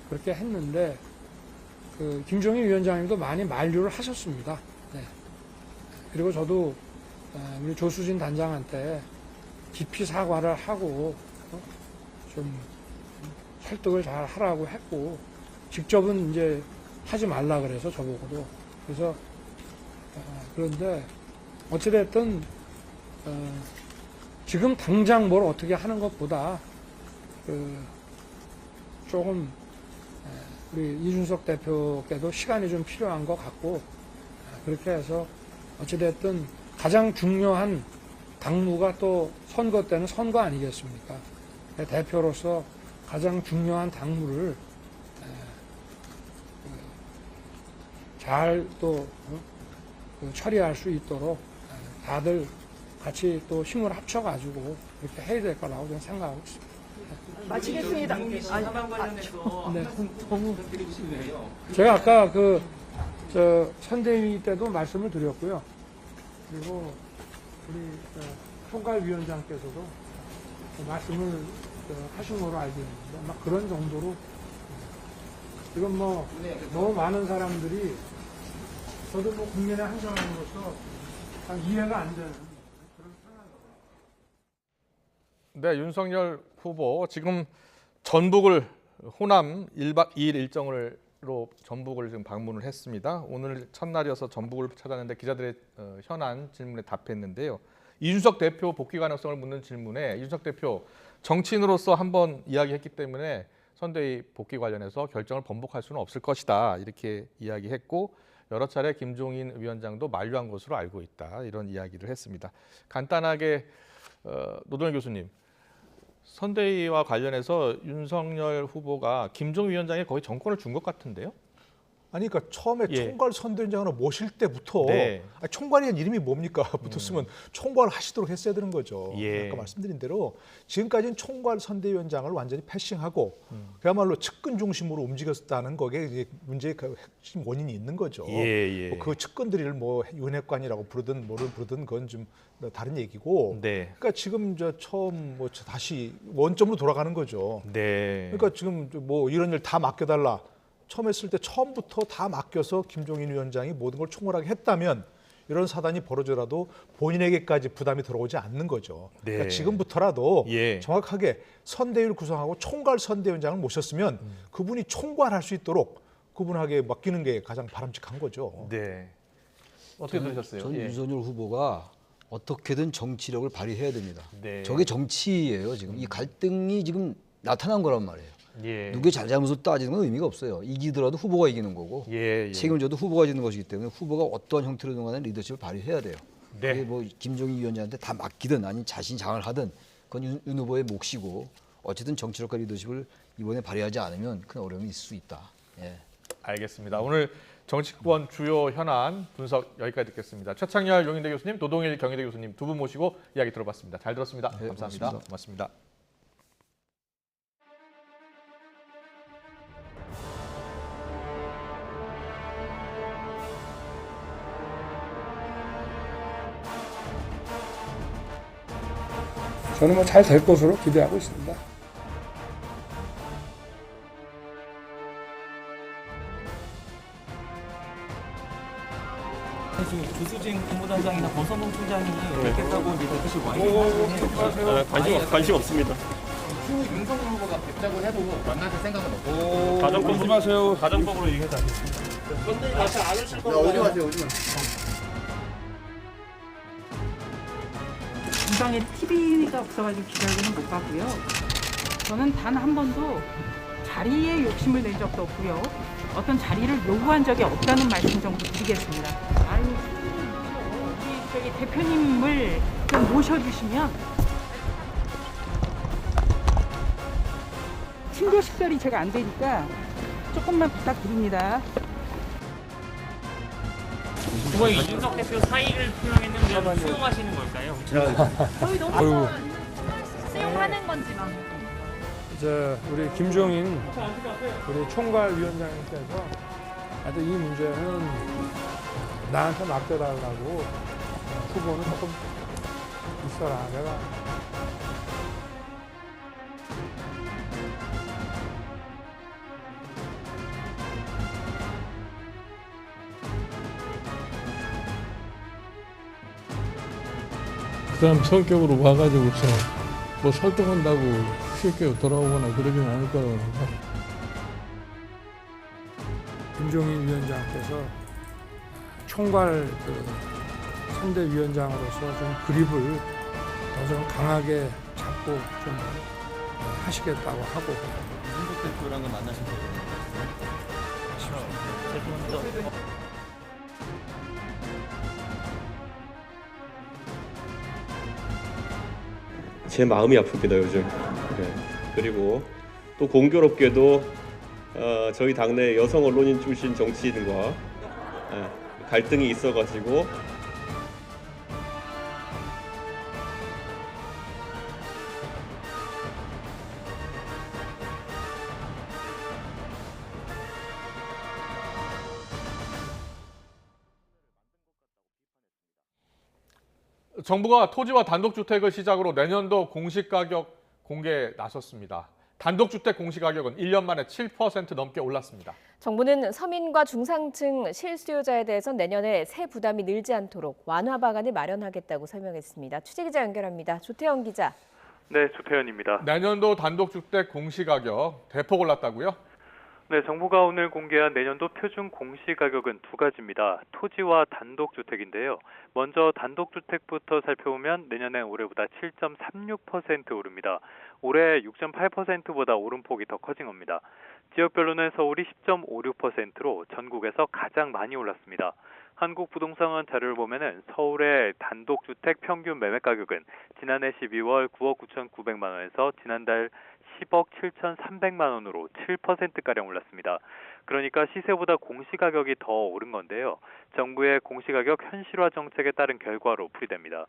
그렇게 했는데 그 김종인 위원장님도 많이 만류를 하셨습니다. 네. 그리고 저도 우리 조수진 단장한테 깊이 사과를 하고 좀 설득을 잘 하라고 했고 직접은 이제 하지 말라 그래서 저보고도 그래서 그런데 어찌됐든 지금 당장 뭘 어떻게 하는 것보다 조금 우리 이준석 대표께도 시간이 좀 필요한 것 같고 그렇게 해서 어찌됐든 가장 중요한 당무가 또 선거 때는 선거 아니겠습니까? 대표로서 가장 중요한 당무를 잘 또 처리할 수 있도록 다들 같이 또 힘을 합쳐가지고 이렇게 해야 될 거라고 저는 생각하고 있습니다. 마치겠습니다. 너무 제가 아까 선대위 때도 말씀을 드렸고요. 그리고 우리 총괄위원장께서도 말씀을 하신 걸로 알고 있는데 막 그런 정도로 지금 뭐 너무 많은 사람들이 저도 뭐 국민의 한 사람으로서 이해가 안 되는 그런 상황입니다. 네, 윤석열 후보 지금 전북을 호남 1박 2일 일정으로 전북을 지금 방문을 했습니다. 오늘 첫날이어서 전북을 찾았는데 기자들의 현안 질문에 답했는데요. 이준석 대표 복귀 가능성을 묻는 질문에 이준석 대표 정치인으로서 한번 이야기했기 때문에 선대위 복귀 관련해서 결정을 번복할 수는 없을 것이다 이렇게 이야기했고 여러 차례 김종인 위원장도 만류한 것으로 알고 있다 이런 이야기를 했습니다. 간단하게 노동현 교수님, 선대위와 관련해서 윤석열 후보가 김종인 위원장에 거의 정권을 준 것 같은데요? 아니 그러니까 처음에 총괄 선대위원장으로 모실 때부터 총괄이란 이름이 뭡니까? 붙었으면 총괄 하시도록 했어야 되는 거죠. 아까 말씀드린 대로 지금까지는 총괄 선대위원장을 완전히 패싱하고 그야말로 측근 중심으로 움직였다는 거기에 이제 문제의 핵심 원인이 있는 거죠. 그 측근들을 뭐 윤핵관이라고 부르든 뭐를 부르든 그건 좀 다른 얘기고. 그러니까 지금 처음 뭐 다시 원점으로 돌아가는 거죠. 그러니까 지금 뭐 이런 일 다 맡겨달라. 처음 했을 때 처음부터 다 맡겨서 김종인 위원장이 모든 걸 총괄하게 했다면 이런 사단이 벌어져라도 본인에게까지 부담이 들어오지 않는 거죠. 그러니까 지금부터라도 정확하게 선대위를 구성하고 총괄 선대위원장을 모셨으면 그분이 총괄할 수 있도록 그분에게 맡기는 게 가장 바람직한 거죠. 어떻게 들으셨어요? 전 윤석열 후보가 어떻게든 정치력을 발휘해야 됩니다. 저게 정치예요. 지금 이 갈등이 지금 나타난 거란 말이에요. 누구의 잘잘못을 따지는 건 의미가 없어요. 이기더라도 후보가 이기는 거고 책임져도 후보가 지는 것이기 때문에 후보가 어떤 형태로든 간에 리더십을 발휘해야 돼요. 그게 뭐 김종인 위원장한테 다 맡기든 아니면 자신이 장을 하든 그건 윤 후보의 몫이고 어쨌든 정치력과 리더십을 이번에 발휘하지 않으면 큰 어려움이 있을 수 있다. 알겠습니다. 오늘 정치권 주요 현안 분석 여기까지 듣겠습니다. 최창렬 용인대 교수님, 노동일 경희대 교수님 두 분 모시고 이야기 들어봤습니다. 잘 들었습니다. 감사합니다. 고맙습니다. 저는 뭐 잘 될 것으로 기대하고 있습니다. 지금 조수진 국무단장이나 권성동 총장이 뵙겠다고 이제 대표실 와 있는 관심 없습니다. 추후 윤석열 후보가 뵙자고 해도 만나실 생각은 없고 가정법으로 하세요. 가정법으로 얘기해서 하겠습니다. 선대위 앞에 안 오실 거고 어디 가세요? 어디 가세요? 이방에 TV가 없어가지고 기다리는 못 가고요. 저는 단 한 번도 자리에 욕심을 낸 적도 없고요. 어떤 자리를 요구한 적이 없다는 말씀 정도 드리겠습니다. 아니, 우리 대표님을 좀 모셔주시면 친교 식별이 제가 안 되니까 조금만 부탁드립니다. 그거에 이준석 대표 사의를 표명했는데 수용하시는 걸까요? 저희 너무 수용하는 건지만. 이제 우리 김종인 우리 총괄위원장님께서 하여튼 이 문제는 나한테 맡겨달라고 후보는 조금 있어라. 내가 그 사람 성격으로 와가지고서 뭐 설득한다고 쉽게 돌아오거나 그러진 않을 거라고 생각합니다. 김종인 위원장께서 총괄 선대위원장으로서 좀 그립을 더 좀 강하게 잡고 좀 하시겠다고 하고. 한국 대표랑은 만나신 거예요? 제 마음이 아픕니다 요즘. 네. 그리고 또 공교롭게도 저희 당내 여성 언론인 출신 정치인과 갈등이 있어가지고 정부가 토지와 단독주택을 시작으로 내년도 공시가격 공개에 나섰습니다. 단독주택 공시가격은 1년 만에 7% 넘게 올랐습니다. 정부는 서민과 중상층 실수요자에 대해서 내년에 세 부담이 늘지 않도록 완화 방안을 마련하겠다고 설명했습니다. 취재기자 연결합니다. 조태영 기자. 네, 조태현입니다. 내년도 단독주택 공시가격 대폭 올랐다고요? 네, 정부가 오늘 공개한 내년도 표준 공시가격은 두 가지입니다. 토지와 단독주택인데요. 먼저 단독주택부터 살펴보면 내년엔 올해보다 7.36% 오릅니다. 올해 6.8%보다 오름폭이 더 커진 겁니다. 지역별로는 서울이 10.56%로 전국에서 가장 많이 올랐습니다. 한국부동산 자료를 보면은 서울의 단독주택 평균 매매 가격은 지난해 12월 9억 9,900만 원에서 지난달 10억 7,300만 원으로 7%가량 올랐습니다. 그러니까 시세보다 공시가격이 더 오른 건데요. 정부의 공시가격 현실화 정책에 따른 결과로 풀이됩니다.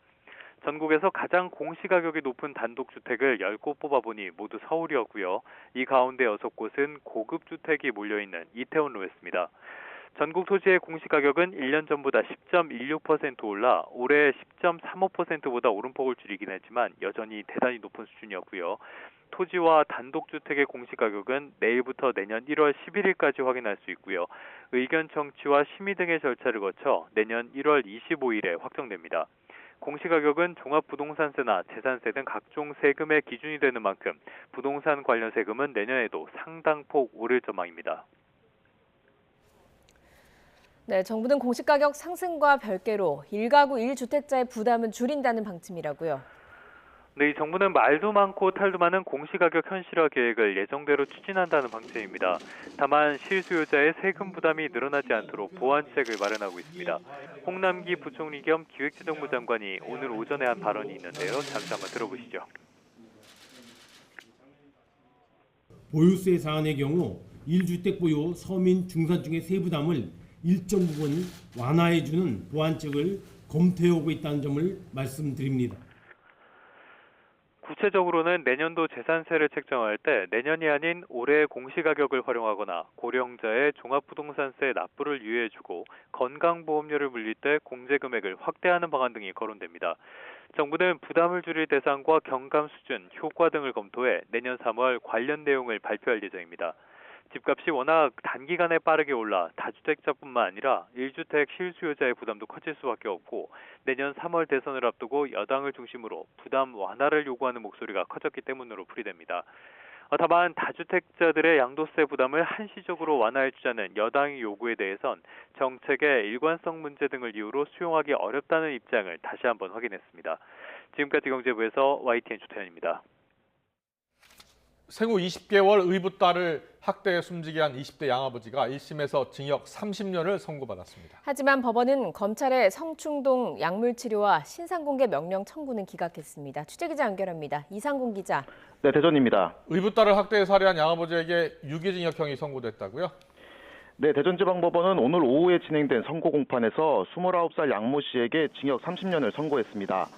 전국에서 가장 공시가격이 높은 단독주택을 10곳 뽑아보니 모두 서울이었고요. 이 가운데 6곳은 고급주택이 몰려있는 이태원로였습니다. 전국 토지의 공시가격은 1년 전보다 10.16% 올라 올해 10.35%보다 오름폭을 줄이긴 했지만 여전히 대단히 높은 수준이었고요. 토지와 단독주택의 공시가격은 내일부터 내년 1월 11일까지 확인할 수 있고요. 의견 청취와 심의 등의 절차를 거쳐 내년 1월 25일에 확정됩니다. 공시가격은 종합부동산세나 재산세 등 각종 세금의 기준이 되는 만큼 부동산 관련 세금은 내년에도 상당폭 오를 전망입니다. 네, 정부는 공시가격 상승과 별개로 1가구 1주택자의 부담은 줄인다는 방침이라고요. 네, 이 정부는 말도 많고 탈도 많은 공시가격 현실화 계획을 예정대로 추진한다는 방침입니다. 다만 실수요자의 세금 부담이 늘어나지 않도록 보완책을 마련하고 있습니다. 홍남기 부총리 겸 기획재정부 장관이 오늘 오전에 한 발언이 있는데요. 잠시 한번 들어보시죠. 보유세 사안의 경우 1주택 보유 서민 중산층의 세부담을 일정 부분 완화해주는 보완책을 검토해오고 있다는 점을 말씀드립니다. 구체적으로는 내년도 재산세를 책정할 때 내년이 아닌 올해의 공시가격을 활용하거나 고령자의 종합부동산세 납부를 유예해주고 건강보험료를 물릴 때 공제금액을 확대하는 방안 등이 거론됩니다. 정부는 부담을 줄일 대상과 경감 수준, 효과 등을 검토해 내년 3월 관련 내용을 발표할 예정입니다. 집값이 워낙 단기간에 빠르게 올라 다주택자뿐만 아니라 1주택 실수요자의 부담도 커질 수밖에 없고 내년 3월 대선을 앞두고 여당을 중심으로 부담 완화를 요구하는 목소리가 커졌기 때문으로 풀이됩니다. 다만 다주택자들의 양도세 부담을 한시적으로 완화해주자는 여당의 요구에 대해선 정책의 일관성 문제 등을 이유로 수용하기 어렵다는 입장을 다시 한번 확인했습니다. 지금까지 경제부에서 YTN 조태현입니다. 생후 20개월 의붓 딸을 학대해 숨지게 한 20대 양아버지가 1심에서 징역 30년을 선고받았습니다. 하지만 법원은 검찰의 성충동 약물치료와 신상공개 명령 청구는 기각했습니다. 취재기자 연결합니다. 이상공 기자. 네, 대전입니다. 의붓 딸을 학대해 살해한 양아버지에게 유기징역형이 선고됐다고요? 네, 대전지방법원은 오늘 오후에 진행된 선고 공판에서 29살 양모 씨에게 징역 30년을 선고했습니다.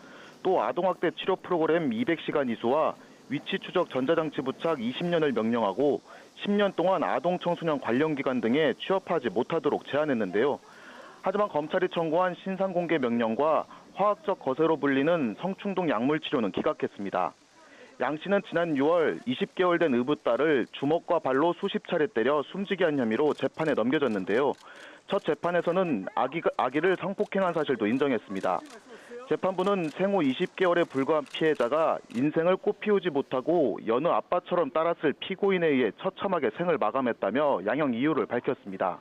또 아동학대 치료 프로그램 200시간 이수와 위치 추적 전자장치 부착 20년을 명령하고 10년 동안 아동 청소년 관련 기관 등에 취업하지 못하도록 제한했는데요. 하지만 검찰이 청구한 신상공개 명령과 화학적 거세로 불리는 성충동 약물 치료는 기각했습니다. 양 씨는 지난 6월 20개월 된 의붓딸을 주먹과 발로 수십 차례 때려 숨지게 한 혐의로 재판에 넘겨졌는데요. 첫 재판에서는 아기를 성폭행한 사실도 인정했습니다. 재판부는 생후 20개월에 불과한 피해자가 인생을 꽃피우지 못하고 여느 아빠처럼 따랐을 피고인에 의해 처참하게 생을 마감했다며 양형 이유를 밝혔습니다.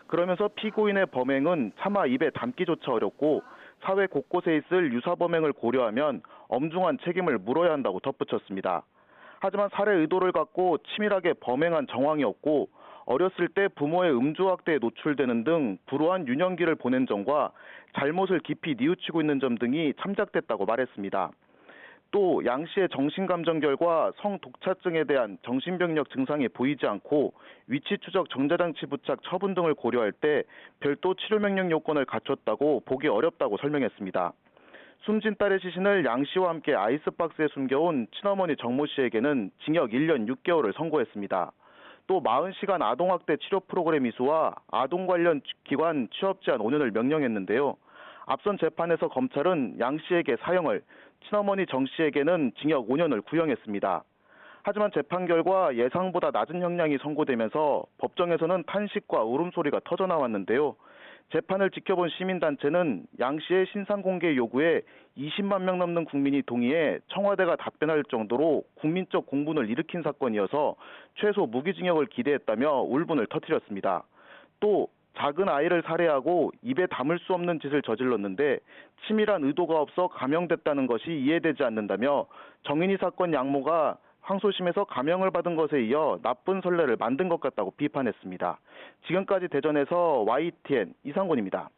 그러면서 피고인의 범행은 차마 입에 담기조차 어렵고 사회 곳곳에 있을 유사범행을 고려하면 엄중한 책임을 물어야 한다고 덧붙였습니다. 하지만 살해 의도를 갖고 치밀하게 범행한 정황이 없고 어렸을 때 부모의 음주학대에 노출되는 등 불우한 유년기를 보낸 점과 잘못을 깊이 뉘우치고 있는 점 등이 참작됐다고 말했습니다. 또 양 씨의 정신감정 결과 성독차증에 대한 정신병력 증상이 보이지 않고 위치 추적 전자장치 부착 처분 등을 고려할 때 별도 치료명령 요건을 갖췄다고 보기 어렵다고 설명했습니다. 숨진 딸의 시신을 양 씨와 함께 아이스박스에 숨겨온 친어머니 정모 씨에게는 징역 1년 6개월을 선고했습니다. 또 40시간 아동학대 치료 프로그램 이수와 아동 관련 기관 취업 제한 5년을 명령했는데요. 앞선 재판에서 검찰은 양 씨에게 사형을, 친어머니 정 씨에게는 징역 5년을 구형했습니다. 하지만 재판 결과 예상보다 낮은 형량이 선고되면서 법정에서는 탄식과 울음소리가 터져나왔는데요. 재판을 지켜본 시민단체는 양 씨의 신상 공개 요구에 20만 명 넘는 국민이 동의해 청와대가 답변할 정도로 국민적 공분을 일으킨 사건이어서 최소 무기징역을 기대했다며 울분을 터뜨렸습니다. 또 작은 아이를 살해하고 입에 담을 수 없는 짓을 저질렀는데 치밀한 의도가 없어 감형됐다는 것이 이해되지 않는다며 정인이 사건 양모가 항소심에서 감형을 받은 것에 이어 나쁜 선례를 만든 것 같다고 비판했습니다. 지금까지 대전에서 YTN 이상곤입니다.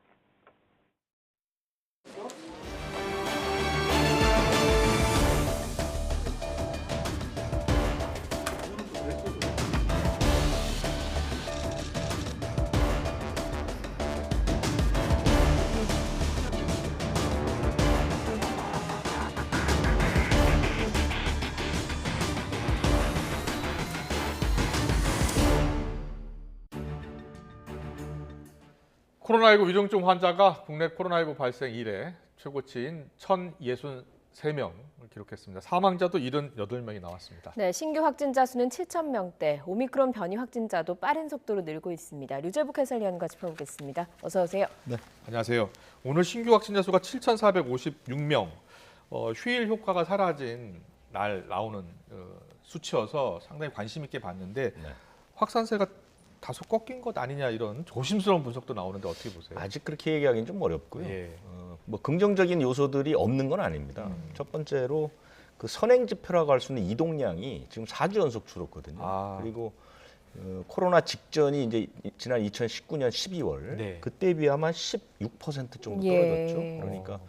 코로나19 위중증 환자가 국내 코로나19 발생 이래 최고치인 1,063명을 기록했습니다. 사망자도 78명이 나왔습니다. 네, 신규 확진자 수는 7,000명대, 오미크론 변이 확진자도 빠른 속도로 늘고 있습니다. 류재복 해설위원과 짚어보겠습니다. 어서 오세요. 네, 안녕하세요. 오늘 신규 확진자 수가 7,456명, 휴일 효과가 사라진 날 나오는 수치여서 상당히 관심 있게 봤는데 확산세가 다소 꺾인 것 아니냐 이런 조심스러운 분석도 나오는데 어떻게 보세요? 아직 그렇게 얘기하기는 좀 어렵고요. 뭐 긍정적인 요소들이 없는 건 아닙니다. 첫 번째로 그 선행 지표라고 할 수 있는 이동량이 지금 4주 연속 줄었거든요. 그리고 코로나 직전이 이제 지난 2019년 12월 그때에 비하면 한 16% 정도 떨어졌죠. 그러니까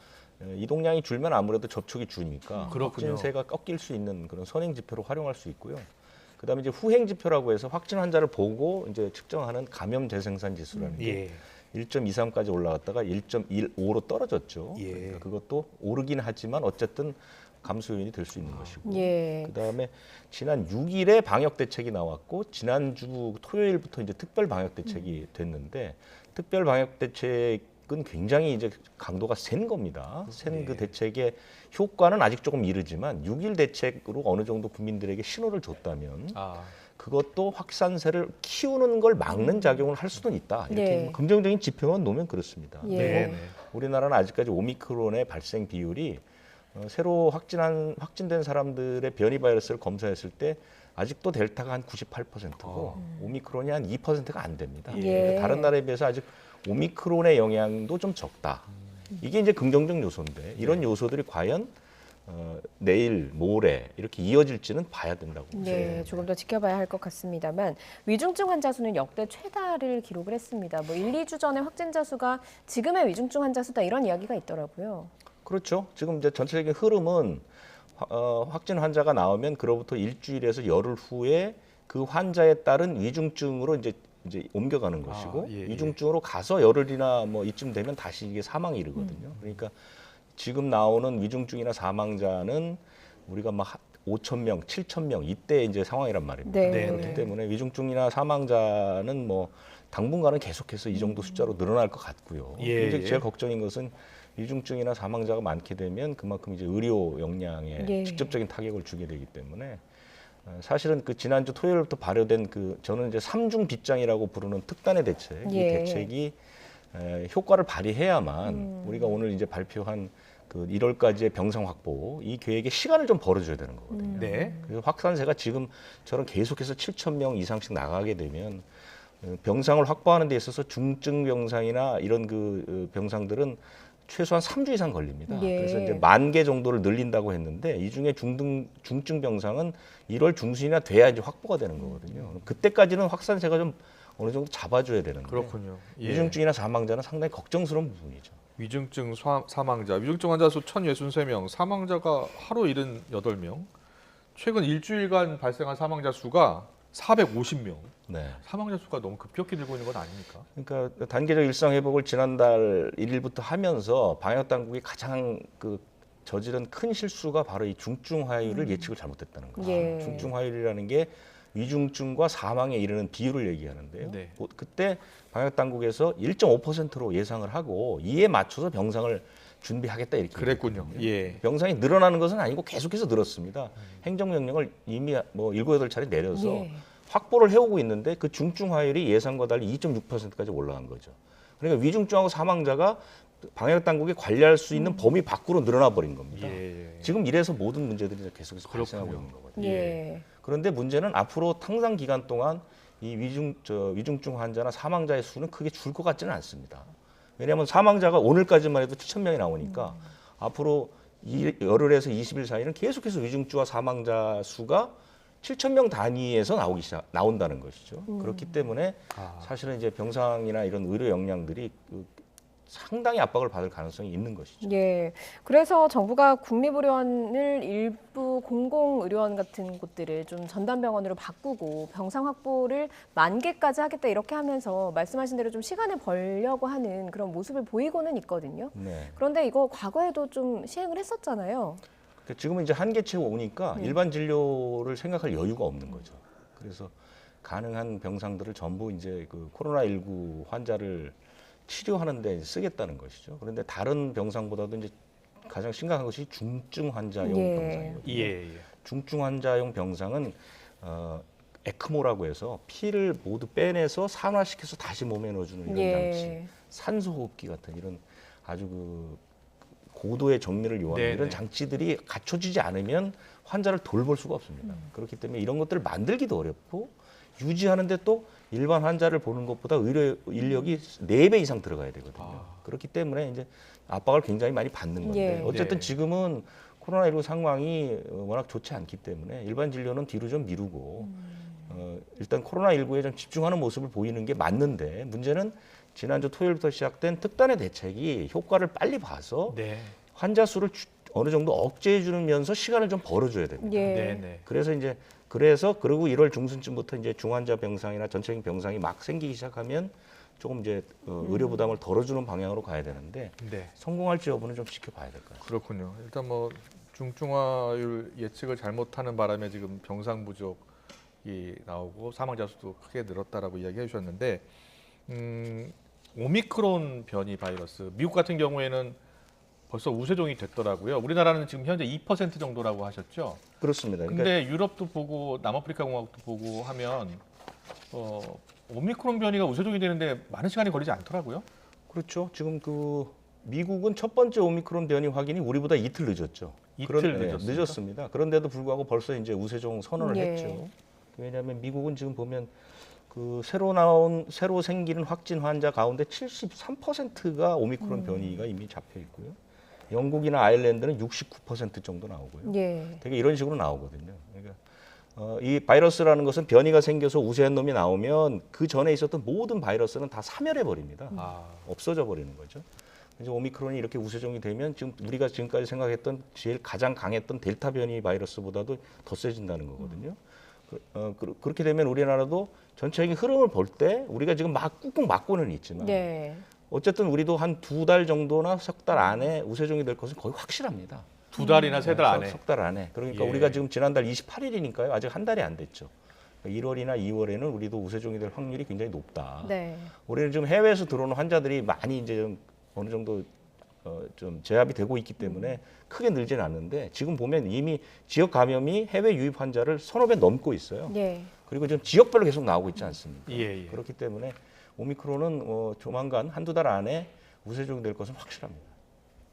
이동량이 줄면 아무래도 접촉이 주니까 확진세가 꺾일 수 있는 그런 선행 지표로 활용할 수 있고요. 그다음에 이제 후행 지표라고 해서 확진 환자를 보고 이제 측정하는 감염 재생산 지수라는 게 1.23까지 올라갔다가 1.15로 떨어졌죠. 그러니까 그것도 오르긴 하지만 어쨌든 감소 요인이 될 수 있는 것이고. 그다음에 지난 6일에 방역 대책이 나왔고 지난주 토요일부터 이제 특별 방역 대책이 됐는데 특별 방역 대책은 굉장히 이제 강도가 센 겁니다. 센 그 대책의 효과는 아직 조금 이르지만 6일 대책으로 어느 정도 국민들에게 신호를 줬다면 그것도 확산세를 키우는 걸 막는 작용을 할 수는 있다. 이렇게 긍정적인 지표만 놓으면 그렇습니다. 우리나라는 아직까지 오미크론의 발생 비율이 새로 확진된 사람들의 변이 바이러스를 검사했을 때 아직도 델타가 한 98%고 오미크론이 한 2%가 안 됩니다. 그러니까 다른 나라에 비해서 아직 오미크론의 영향도 좀 적다. 이게 이제 긍정적 요소인데 이런 요소들이 과연 내일, 모레 이렇게 이어질지는 봐야 된다고. 네, 조금 더 지켜봐야 할 것 같습니다만 위중증 환자 수는 역대 최다를 기록을 했습니다. 뭐 1, 2주 전에 확진자 수가 지금의 위중증 환자 수다 이런 이야기가 있더라고요. 그렇죠. 지금 이제 전체적인 흐름은 확진 환자가 나오면 그로부터 일주일에서 열흘 후에 그 환자에 따른 위중증으로 이제 옮겨가는 것이고 위중증으로 가서 열흘이나 뭐 이쯤 되면 다시 이게 사망이 이르거든요. 그러니까 지금 나오는 위중증이나 사망자는 우리가 막 5,000명, 7,000명 이때 이제 상황이란 말입니다. 그렇기 때문에 위중증이나 사망자는 뭐 당분간은 계속해서 이 정도 숫자로 늘어날 것 같고요. 제일 걱정인 것은 위중증이나 사망자가 많게 되면 그만큼 이제 의료 역량에 예. 직접적인 타격을 주게 되기 때문에 사실은 그 지난주 토요일부터 발효된 그 저는 이제 3중 빗장이라고 부르는 특단의 대책, 이 예. 대책이 효과를 발휘해야만 우리가 오늘 이제 발표한 그 1월까지의 병상 확보 이 계획에 시간을 좀 벌어줘야 되는 거거든요. 네. 그래서 확산세가 지금처럼 계속해서 7,000명 이상씩 나가게 되면 병상을 확보하는 데 있어서 중증 병상이나 이런 그 병상들은 최소한 3주 이상 걸립니다. 예. 그래서 이제 10,000개 정도를 늘린다고 했는데 이 중에 중증 병상은 1월 중순이나 돼야 이제 확보가 되는 거거든요. 그때까지는 확산세가 좀 어느 정도 잡아줘야 되는데 그렇군요. 예. 위중증이나 사망자는 상당히 걱정스러운 부분이죠. 위중증 사망자, 위중증 환자 수 1,063명, 사망자가 하루 78명. 최근 일주일간 발생한 사망자 수가 450명. 네. 사망자 수가 너무 급격히 늘고 있는 건 아닙니까? 그러니까 단계적 일상 회복을 지난달 1일부터 하면서 방역 당국이 가장 그 저지른 큰 실수가 바로 이 중증 화율을 예측을 잘못했다는 거죠. 예. 중증 화율이라는 게 위중증과 사망에 이르는 비율을 얘기하는데요. 네. 그때 방역 당국에서 1.5%로 예상을 하고 이에 맞춰서 병상을 준비하겠다 이렇게 그랬군요. 얘기했거든요. 예. 병상이 늘어나는 것은 아니고 계속해서 늘었습니다. 행정명령을 이미 뭐 7, 8차례 내려서 예. 확보를 해오고 있는데 그 중증 화율이 예상과 달리 2.6%까지 올라간 거죠. 그러니까 위중증하고 사망자가 방역 당국이 관리할 수 있는 범위 밖으로 늘어나 버린 겁니다. 예. 지금 이래서 모든 문제들이 계속해서 발생하고 있는 거거든요. 예. 그런데 문제는 앞으로 상당 기간 동안 이 위중증 환자나 사망자의 수는 크게 줄 것 같지는 않습니다. 왜냐하면 사망자가 오늘까지만 해도 7,000명이 나오니까 앞으로 열흘에서 20일 사이는 계속해서 위중증과 사망자 수가 7,000명 단위에서 나온다는 것이죠. 그렇기 때문에 사실은 이제 병상이나 이런 의료 역량들이 상당히 압박을 받을 가능성이 있는 것이죠. 예. 그래서 정부가 국립의료원을 일부 공공의료원 같은 곳들을 좀 전담병원으로 바꾸고 병상 확보를 10,000개까지 하겠다 이렇게 하면서 말씀하신 대로 좀 시간을 벌려고 하는 그런 모습을 보이고는 있거든요. 네. 그런데 이거 과거에도 좀 시행을 했었잖아요. 지금은 이제 한계치가 오니까 일반 진료를 생각할 여유가 없는 거죠. 그래서 가능한 병상들을 전부 이제 그 코로나19 환자를 치료하는 데 쓰겠다는 것이죠. 그런데 다른 병상보다도 이제 가장 심각한 것이 중증 환자용 병상이거든요. 예. 중증 환자용 병상은 에크모라고 해서 피를 모두 빼내서 산화시켜서 다시 몸에 넣어주는 이런 예. 장치, 산소호흡기 같은 이런 아주 그 고도의 정밀을 요하는 네네. 이런 장치들이 갖춰지지 않으면 환자를 돌볼 수가 없습니다. 그렇기 때문에 이런 것들을 만들기도 어렵고 유지하는데 또 일반 환자를 보는 것보다 의료 인력이 4배 이상 들어가야 되거든요. 그렇기 때문에 이제 압박을 굉장히 많이 받는 건데 예. 어쨌든 네. 지금은 코로나19 상황이 워낙 좋지 않기 때문에 일반 진료는 뒤로 좀 미루고 일단 코로나19에 좀 집중하는 모습을 보이는 게 맞는데 문제는 지난주 토요일부터 시작된 특단의 대책이 효과를 빨리 봐서 네. 환자 수를 어느 정도 억제해 주면서 시간을 좀 벌어줘야 됩니다. 예. 네네. 그래서 그리고 1월 중순쯤부터 이제 중환자 병상이나 전체적인 병상이 막 생기기 시작하면 조금 이제 의료 부담을 덜어주는 방향으로 가야 되는데 네. 성공할지 여부는 좀 지켜봐야 될 것 같아요. 그렇군요. 일단 뭐 중증화율 예측을 잘못하는 바람에 지금 병상 부족이 나오고 사망자 수도 크게 늘었다라고 이야기해 주셨는데 오미크론 변이 바이러스 미국 같은 경우에는 벌써 우세종이 됐더라고요. 우리나라는 지금 현재 2% 정도라고 하셨죠? 그렇습니다. 근데 유럽도 보고 남아프리카 공화국도 보고 하면 오미크론 변이가 우세종이 되는데 많은 시간이 걸리지 않더라고요. 그렇죠. 지금 그 미국은 첫 번째 오미크론 변이 확인이 우리보다 이틀 늦었죠. 늦었습니다. 그런데도 불구하고 벌써 이제 우세종 선언을 예. 했죠. 왜냐하면 미국은 지금 보면 그 새로 생기는 확진 환자 가운데 73%가 오미크론 변이가 이미 잡혀 있고요. 영국이나 아일랜드는 69% 정도 나오고요. 예. 되게 이런 식으로 나오거든요. 그러니까 이 바이러스라는 것은 변이가 생겨서 우세한 놈이 나오면 그 전에 있었던 모든 바이러스는 다 사멸해 버립니다. 없어져 버리는 거죠. 이제 오미크론이 이렇게 우세종이 되면 지금 우리가 지금까지 생각했던 제일 가장 강했던 델타 변이 바이러스보다도 더 세진다는 거거든요. 그렇게 되면 우리나라도 전체적인 흐름을 볼 때 우리가 지금 꾹꾹 막고는 있지만 네. 어쨌든 우리도 한 2달 정도나 석 달 안에 우세종이 될 것은 거의 확실합니다. 2달이나 3달 안에. 석 달 안에. 그러니까 예. 우리가 지금 지난달 28일이니까요. 아직 한 달이 안 됐죠. 1월이나 2월에는 우리도 우세종이 될 확률이 굉장히 높다. 네. 우리는 지금 해외에서 들어오는 환자들이 많이 이제 좀 어느 정도 좀 제압이 되고 있기 때문에 크게 늘지는 않는데 지금 보면 이미 지역 감염이 해외 유입 환자를 1,500 넘고 있어요. 네. 그리고 지금 지역별로 계속 나오고 있지 않습니까? 예, 예. 그렇기 때문에 오미크론은 조만간 한두 달 안에 우세종될 것은 확실합니다.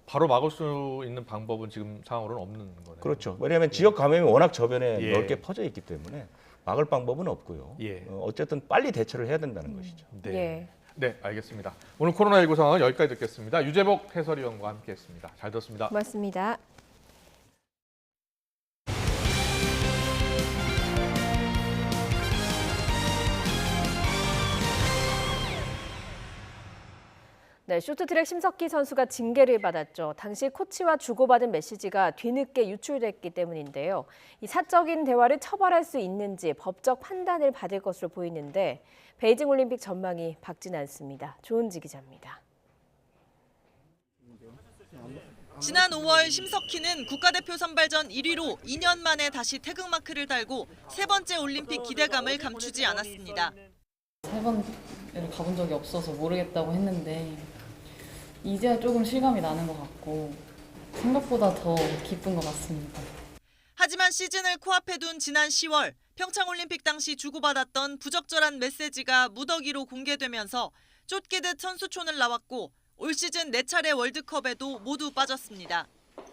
바로 막을 수 있는 방법은 지금 상황으로는 없는 거네요. 그렇죠. 왜냐하면 지역 감염이 워낙 저변에 예. 넓게 퍼져 있기 때문에 막을 방법은 없고요. 예. 어쨌든 빨리 대처를 해야 된다는 것이죠. 네. 예. 네, 알겠습니다. 오늘 코로나19 상황은 여기까지 듣겠습니다. 유재복 해설위원과 함께했습니다. 잘 들었습니다. 고맙습니다. 네, 쇼트트랙 심석희 선수가 징계를 받았죠. 당시 코치와 주고받은 메시지가 뒤늦게 유출됐기 때문인데요. 이 사적인 대화를 처벌할 수 있는지 법적 판단을 받을 것으로 보이는데 베이징 올림픽 전망이 밝지는 않습니다. 조은지 기자입니다. 지난 5월 심석희는 국가대표 선발전 1위로 2년 만에 다시 태극마크를 달고 세 번째 올림픽 기대감을 감추지 않았습니다. 세 번을 가본 적이 없어서 모르겠다고 했는데 이제야 조금 실감이 나는 것 같고 생각보다 더 기쁜 것 같습니다. 하지만 시즌을 코앞에 둔 지난 10월 평창올림픽 당시 주고받았던 부적절한 메시지가 무더기로 공개되면서 쫓기듯 선수촌을 나왔고 올 시즌 4차례 월드컵에도 모두 빠졌습니다.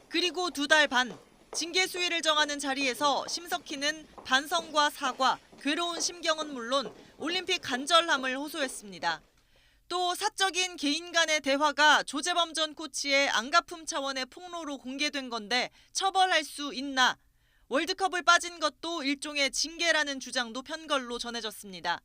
그리고 2달 반, 징계 수위를 정하는 자리에서 심석희는 반성과 사과, 괴로운 심경은 물론 올림픽 간절함을 호소했습니다. 또 사적인 개인 간의 대화가 조재범 전 코치의 안갚음 차원의 폭로로 공개된 건데 처벌할 수 있나? 월드컵을 빠진 것도 일종의 징계라는 주장도 편걸로 전해졌습니다.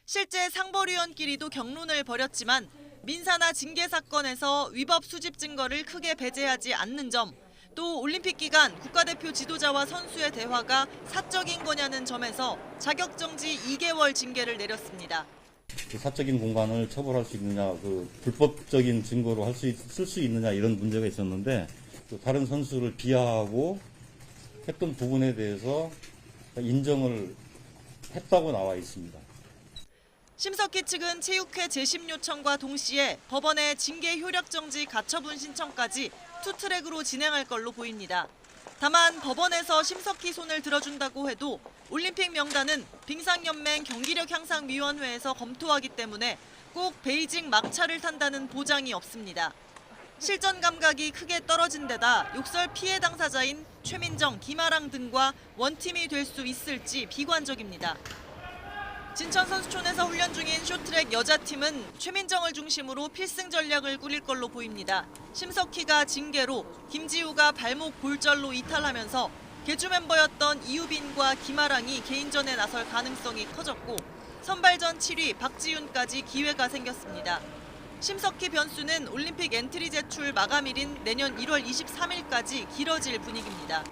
실제 상벌위원끼리도 격론을 벌였지만 민사나 징계 사건에서 위법 수집 증거를 크게 배제하지 않는 점, 또 올림픽 기간 국가대표 지도자와 선수의 대화가 사적인 거냐는 점에서 자격정지 2개월 징계를 내렸습니다. 그 사적인 공간을 처벌할 수 있느냐, 그 불법적인 증거로 쓸 수 있느냐 이런 문제가 있었는데 또 다른 선수를 비하하고 했던 부분에 대해서 인정을 했다고 나와 있습니다. 심석희 측은 체육회 재심 요청과 동시에 법원에 징계 효력정지 가처분 신청까지 투트랙으로 진행할 걸로 보입니다. 다만 법원에서 심석희 손을 들어준다고 해도 올림픽 명단은 빙상연맹 경기력 향상위원회에서 검토하기 때문에 꼭 베이징 막차를 탄다는 보장이 없습니다. 실전 감각이 크게 떨어진 데다 욕설 피해 당사자인 최민정, 김아랑 등과 원팀이 될 수 있을지 비관적입니다. 진천 선수촌에서 훈련 중인 쇼트랙 여자팀은 최민정을 중심으로 필승 전략을 꾸릴 걸로 보입니다. 심석희가 징계로, 김지우가 발목 골절로 이탈하면서 개주 멤버였던 이유빈과 김아랑이 개인전에 나설 가능성이 커졌고 선발전 7위 박지윤까지 기회가 생겼습니다. 심석희 변수는 올림픽 엔트리 제출 마감일인 내년 1월 23일까지 길어질 분위기입니다.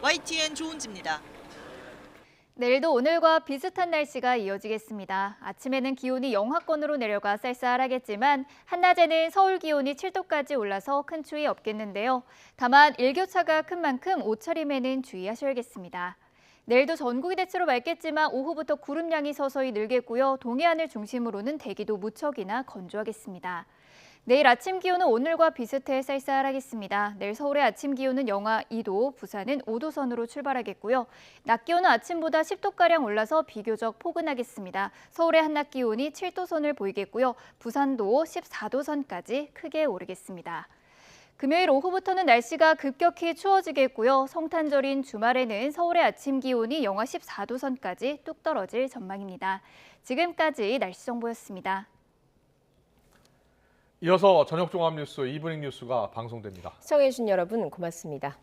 YTN 조은지입니다. 내일도 오늘과 비슷한 날씨가 이어지겠습니다. 아침에는 기온이 영하권으로 내려가 쌀쌀하겠지만 한낮에는 서울 기온이 7도까지 올라서 큰 추위 없겠는데요. 다만 일교차가 큰 만큼 옷차림에는 주의하셔야겠습니다. 내일도 전국이 대체로 맑겠지만 오후부터 구름량이 서서히 늘겠고요. 동해안을 중심으로는 대기도 무척이나 건조하겠습니다. 내일 아침 기온은 오늘과 비슷해 쌀쌀하겠습니다. 내일 서울의 아침 기온은 영하 2도, 부산은 5도 선으로 출발하겠고요. 낮 기온은 아침보다 10도가량 올라서 비교적 포근하겠습니다. 서울의 한낮 기온이 7도 선을 보이겠고요. 부산도 14도 선까지 크게 오르겠습니다. 금요일 오후부터는 날씨가 급격히 추워지겠고요. 성탄절인 주말에는 서울의 아침 기온이 영하 14도 선까지 뚝 떨어질 전망입니다. 지금까지 날씨 정보였습니다. 이어서 저녁 종합 뉴스 이브닝 뉴스가 방송됩니다. 시청해주신 여러분 고맙습니다.